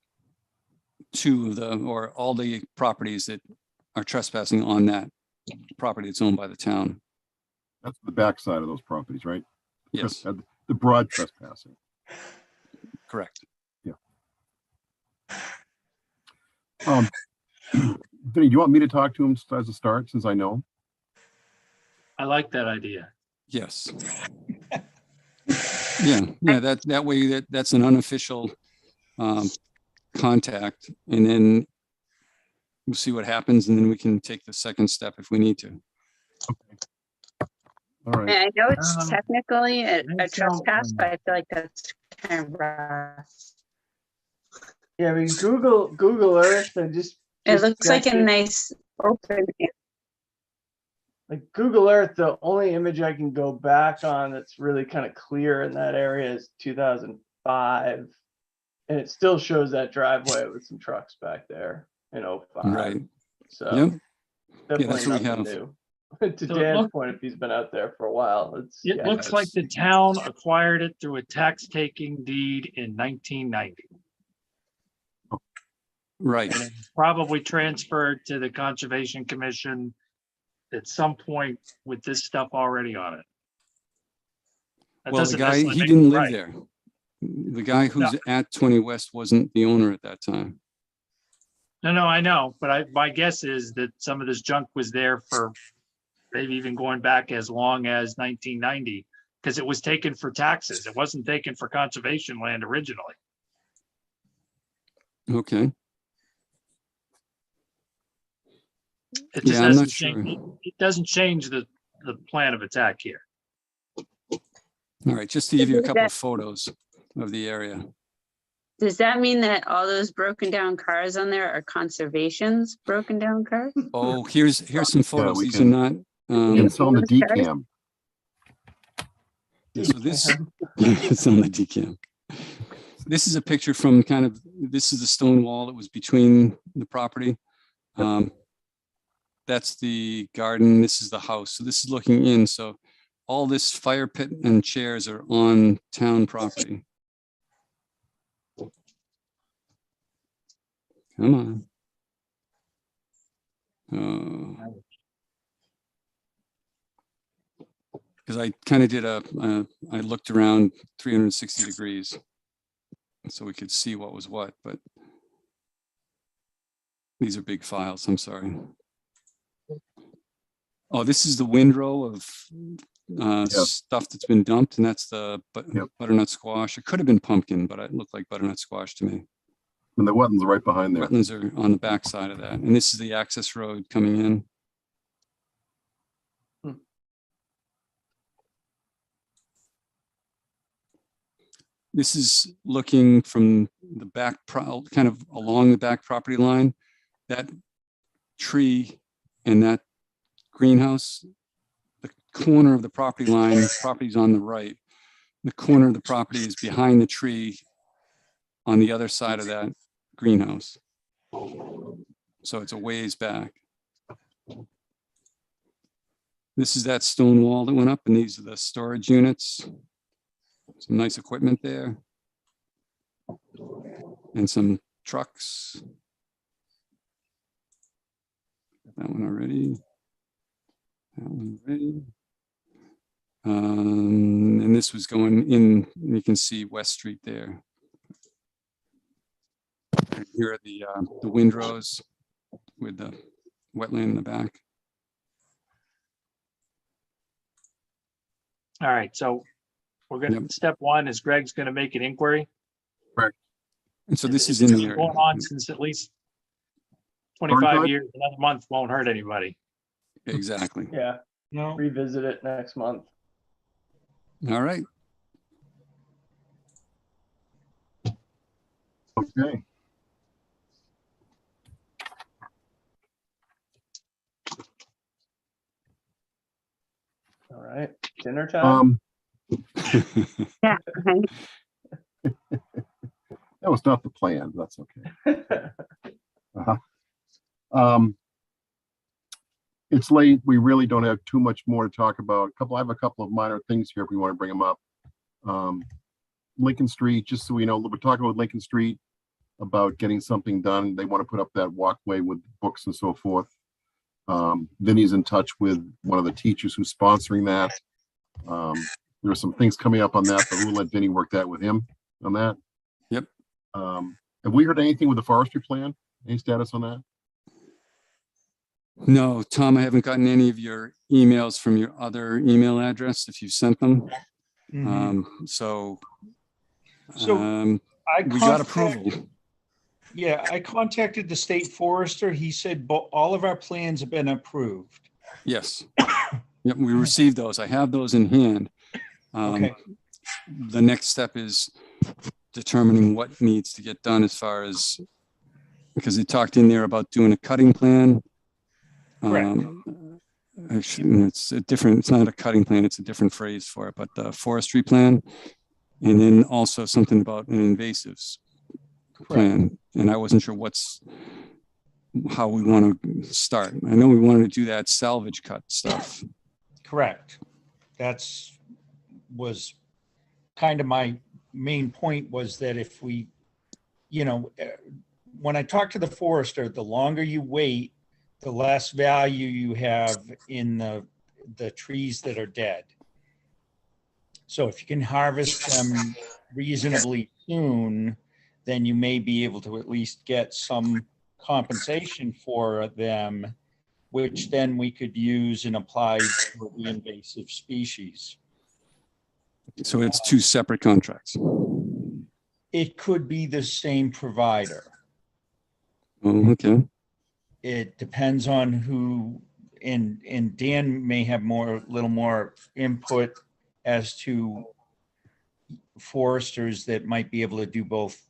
all the properties that are trespassing on that property that's owned by the town. That's the backside of those properties, right? Yes. The broad trespassing. Correct. Yeah. Vinny, do you want me to talk to him as a start, since I know him? I like that idea. Yes. Yeah, that way that's an unofficial contact, and then we'll see what happens, and then we can take the second step if we need to. All right. And I know it's technically a trespass, but I feel like that's kind of rough. Yeah, I mean, Google Earth and just It looks like a check it. nice open. Like Google Earth, the only image I can go back on that's really kind of clear in that area is 2005. And it still shows that driveway with some trucks back there in 05. Right. So Yep. Yeah, definitely that's what we nothing have. new. To So it Dan's look- point, if he's been out there for a while, It looks like the town acquired it through a tax taking deed in 1990. Right. And it was probably transferred to the Conservation Commission at some point with this stuff already on it. That Well, the doesn't guy, necessarily he make didn't it live right. there. The guy who's No. at 20 West wasn't the owner at that time. No, I know, but my guess is that some of this junk was there for maybe even going back as long as 1990, because it was taken for taxes. It wasn't taken for conservation land originally. Okay. It just Yeah, I'm not doesn't sure. change, it doesn't change the plan of attack here. All right, just to give you a couple of photos of the area. Does that mean that all those broken down cars on there are conservation's broken down cars? Oh, here's some photos. we These can- are not. We can sell them the DCAM. Yeah, so this it's on the DCAM. This is a picture from this is the stone wall that was between the property. That's the garden. This is the house. So this is looking in. So all this fire pit and chairs are on town property. Come on. Because I kind of did I looked around 360 degrees so we could see what was what, but these are big files, I'm sorry. Oh, this is the windrow of stuff that's been dumped, and that's the butternut squash. It could have been pumpkin, but it looked like butternut squash to me. And the wetlands are right behind there. Wetlands are on the back side of that. And this is the access road coming in. This is looking from the back, kind of along the back property line. That tree and that greenhouse, the corner of the property line, property's on the right. The corner of the property is behind the tree on the other side of that greenhouse. So it's a ways back. This is that stone wall that went up, and these are the storage units. Some nice equipment there. And some trucks. That one already. That one already. And this was going in, you can see West Street there. Here are the windrows with the wetland in the back. All right, so we're gonna, step one is Greg's gonna make an inquiry. Correct. And so this It's is in been the area. going on since at least 25 years. Another month won't hurt anybody. Exactly. Yeah. No. Revisit it next month. All right. Okay. All right. Dinner time. Yeah. That was not the plan. That's okay. It's late. We really don't have too much more to talk about. I have a couple of minor things here if we want to bring them up. Lincoln Street, just so we know, we're talking about Lincoln Street about getting something done. They want to put up that walkway with books and so forth. Vinny's in touch with one of the teachers who's sponsoring that. There are some things coming up on that, but we'll let Vinny work that with him on that. Yep. Have we heard anything with the forestry plan? Any status on that? No, Tom, I haven't gotten any of your emails from your other email address if you sent them. So we got approval. Yeah, I contacted the state forester. He said all of our plans have been approved. Yes. Yep, we received those. I have those in hand. Okay. The next step is determining what needs to get done as far as, because they talked in there about doing a cutting plan. Correct. Actually, it's a different, it's not a cutting plan, it's a different phrase for it, but the forestry plan. And then also something about an invasives plan. And I wasn't sure how we want to start. I know we wanted to do that salvage cut stuff. Correct. Was kind of my main point, was that if we, when I talk to the forester, the longer you wait, the less value you have in the trees that are dead. So if you can harvest them reasonably soon, then you may be able to at least get some compensation for them, which then we could use and apply for the invasive species. So it's two separate contracts. It could be the same provider. Oh, okay. It depends on who, and Dan may have little more input as to foresters that might be able to do both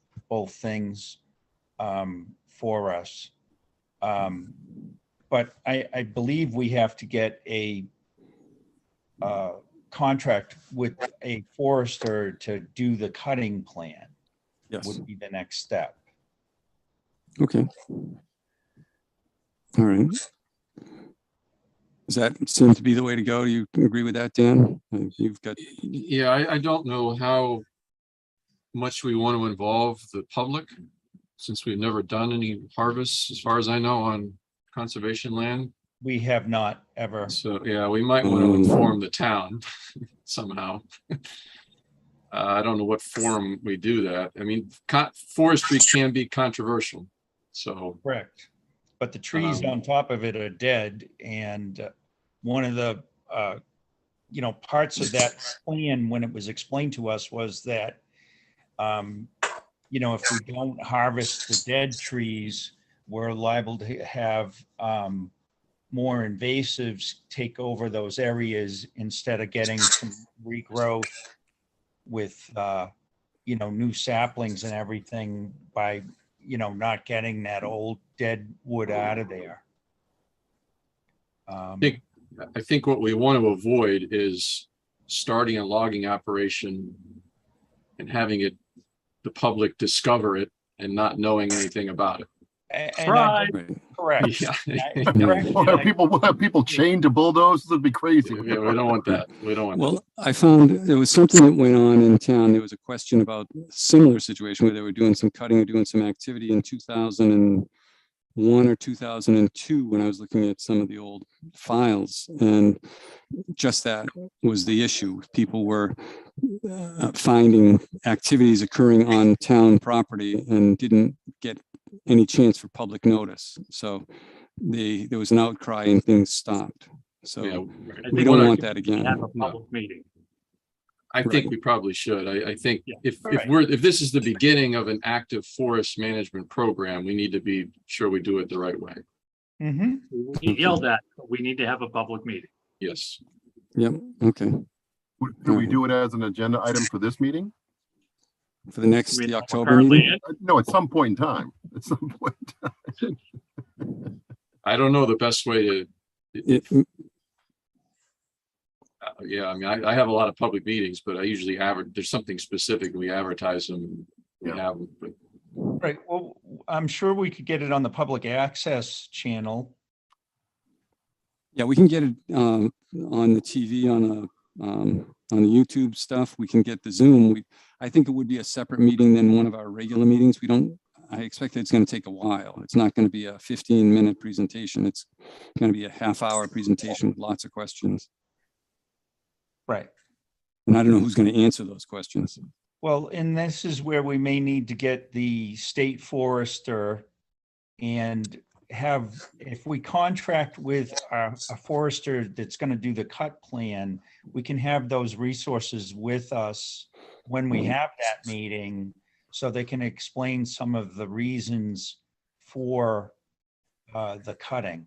things for us. But I believe we have to get a contract with a forester to do the cutting plan. Yes. Would be the next step. Okay. All right. Does that seem to be the way to go? Do you agree with that, Dan? You've got, Yeah, I don't know how much we want to involve the public, since we've never done any harvests, as far as I know, on conservation land. We have not ever. So, yeah, we might want to inform the town somehow. I don't know what forum we do that. I mean, forestry can be controversial, so. Correct. But the trees on top of it are dead, and one of the, parts of that plan when it was explained to us was that, if we don't harvest the dead trees, we're liable to have more invasives take over those areas instead of getting some regrowth with, new saplings and everything by, not getting that old dead wood out of there. I think what we want to avoid is starting a logging operation and having the public discover it and not knowing anything about it. Correct. We'll have people chained to bulldozers. It'd be crazy. Yeah, we don't want that. We don't want well, I found there was something that went on in town. There was a question about a similar situation where they were doing some cutting or doing some activity in 2001 or 2002 when I was looking at some of the old files, and just that was the issue. People were finding activities occurring on town property and didn't get any chance for public notice. So there was an outcry and things stopped. So yeah, we don't want that again. Have a public meeting. I think we probably should. I think if this is the beginning of an active forest management program, we need to be sure we do it the right way. Mm-hmm. We yelled at, but we need to have a public meeting. Yes. Yep. Okay. Do we do it as an agenda item for this meeting? For the October meeting? No, at some point in time. At some point in time. I don't know the best way to. Yeah, I mean, I have a lot of public meetings, but I usually there's something specific. We advertise them. We have them. But. Right. Well, I'm sure we could get it on the public access channel. Yeah, we can get it on the TV, on the YouTube stuff. We can get the Zoom. I think it would be a separate meeting than one of our regular meetings. I expect it's going to take a while. It's not going to be a 15-minute presentation. It's going to be a half-hour presentation with lots of questions. Right. And I don't know who's going to answer those questions. Well, and this is where we may need to get the state forester and if we contract with a forester that's going to do the cut plan, we can have those resources with us when we have that meeting, so they can explain some of the reasons for the cutting.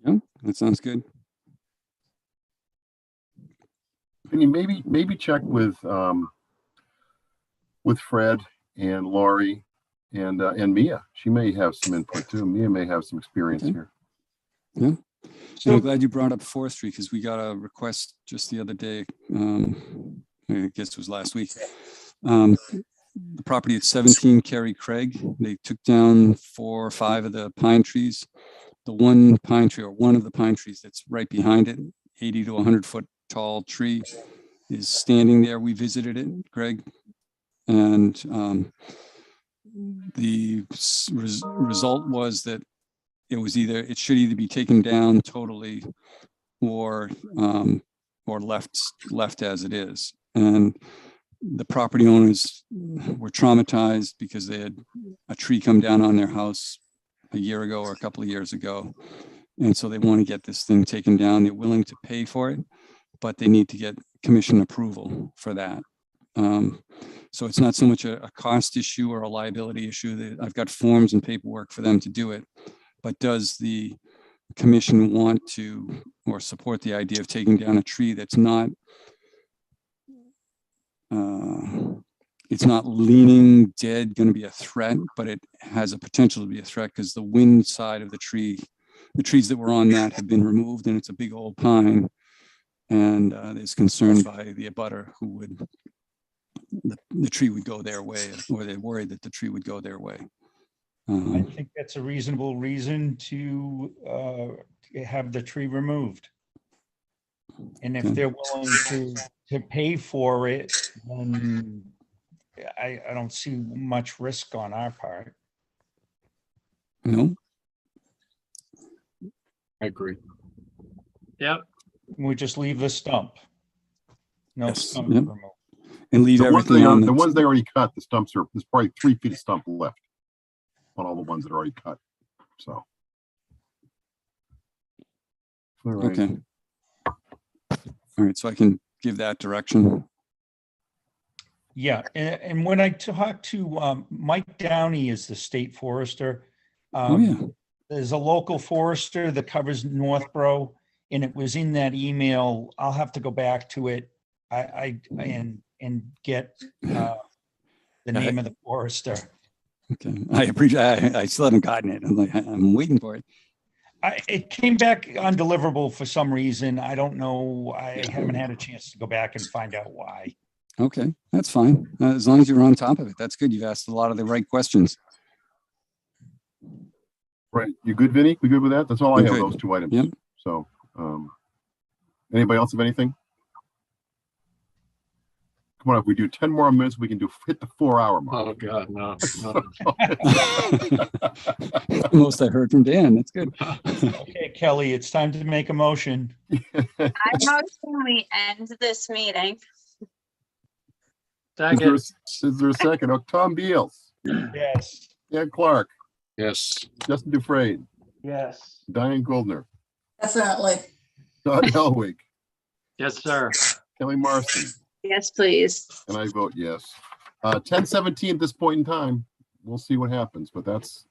Yeah, that sounds good. Can you maybe check with Fred and Laurie and Mia? She may have some input too. Mia may have some experience here. Yeah. So I'm glad you brought up forestry, because we got a request just the other day. I guess it was last week. The property at 17 Kerry Craig, they took down 4 or 5 of the pine trees. The one pine tree, or one of the pine trees that's right behind it, 80 to 100 foot tall tree, is standing there. We visited it, Greg, and the result was that it should either be taken down totally or left as it is. And the property owners were traumatized because they had a tree come down on their house a year ago or a couple of years ago. And so they want to get this thing taken down. They're willing to pay for it, but they need to get commission approval for that. So it's not so much a cost issue or a liability issue. I've got forms and paperwork for them to do it, but does the commission want to or support the idea of taking down a tree that's not it's not leaning dead, going to be a threat, but it has a potential to be a threat because the wind side of the trees that were on that have been removed, and it's a big old pine, and is concerned by the abutter who would the tree would go their way, or they're worried that the tree would go their way. I think that's a reasonable reason to have the tree removed. And if Okay. they're willing to pay for it, then I don't see much risk on our part. No, I agree. Yep. We just leave the stump. No Yes, stump yep. removal. and leave The ones everything on the ones they already cut, the stumps are, there's probably 3 feet of stump left on all the ones that are already cut, so. All right. Okay. All right, so I can give that direction. Yeah, and when I talked to Mike Downey is the state forester. Oh, yeah. There's a local forester that covers Northborough, and it was in that email. I'll have to go back to it. And get the name of the forester. Okay, I appreciate, I still haven't gotten it. I'm like, I'm waiting for it. It came back undeliverable for some reason. I don't know. I haven't had a chance to go back and find out why. Okay, that's fine. As long as you're on top of it, that's good. You've asked a lot of the right questions. Right, you good, Vinny? We good with that? That's all I I'm have, good. those 2 items. Yep. So, anybody else have anything? Come on, if we do 10 more minutes, we can hit the 4-hour mark. Oh, God, no. The most I heard from Dan, that's good. Okay, Kelly, it's time to make a motion. I motion we end this meeting. Is there a second? Oh, Tom Beals, Yes. Dan Clark, Yes. Justin Dufresne, Yes. Diane Goldner, Definitely. Todd Helwig, Yes, sir. Kelly Marston, Yes, please. and I vote yes. 10:17 at this point in time. We'll see what happens, but that's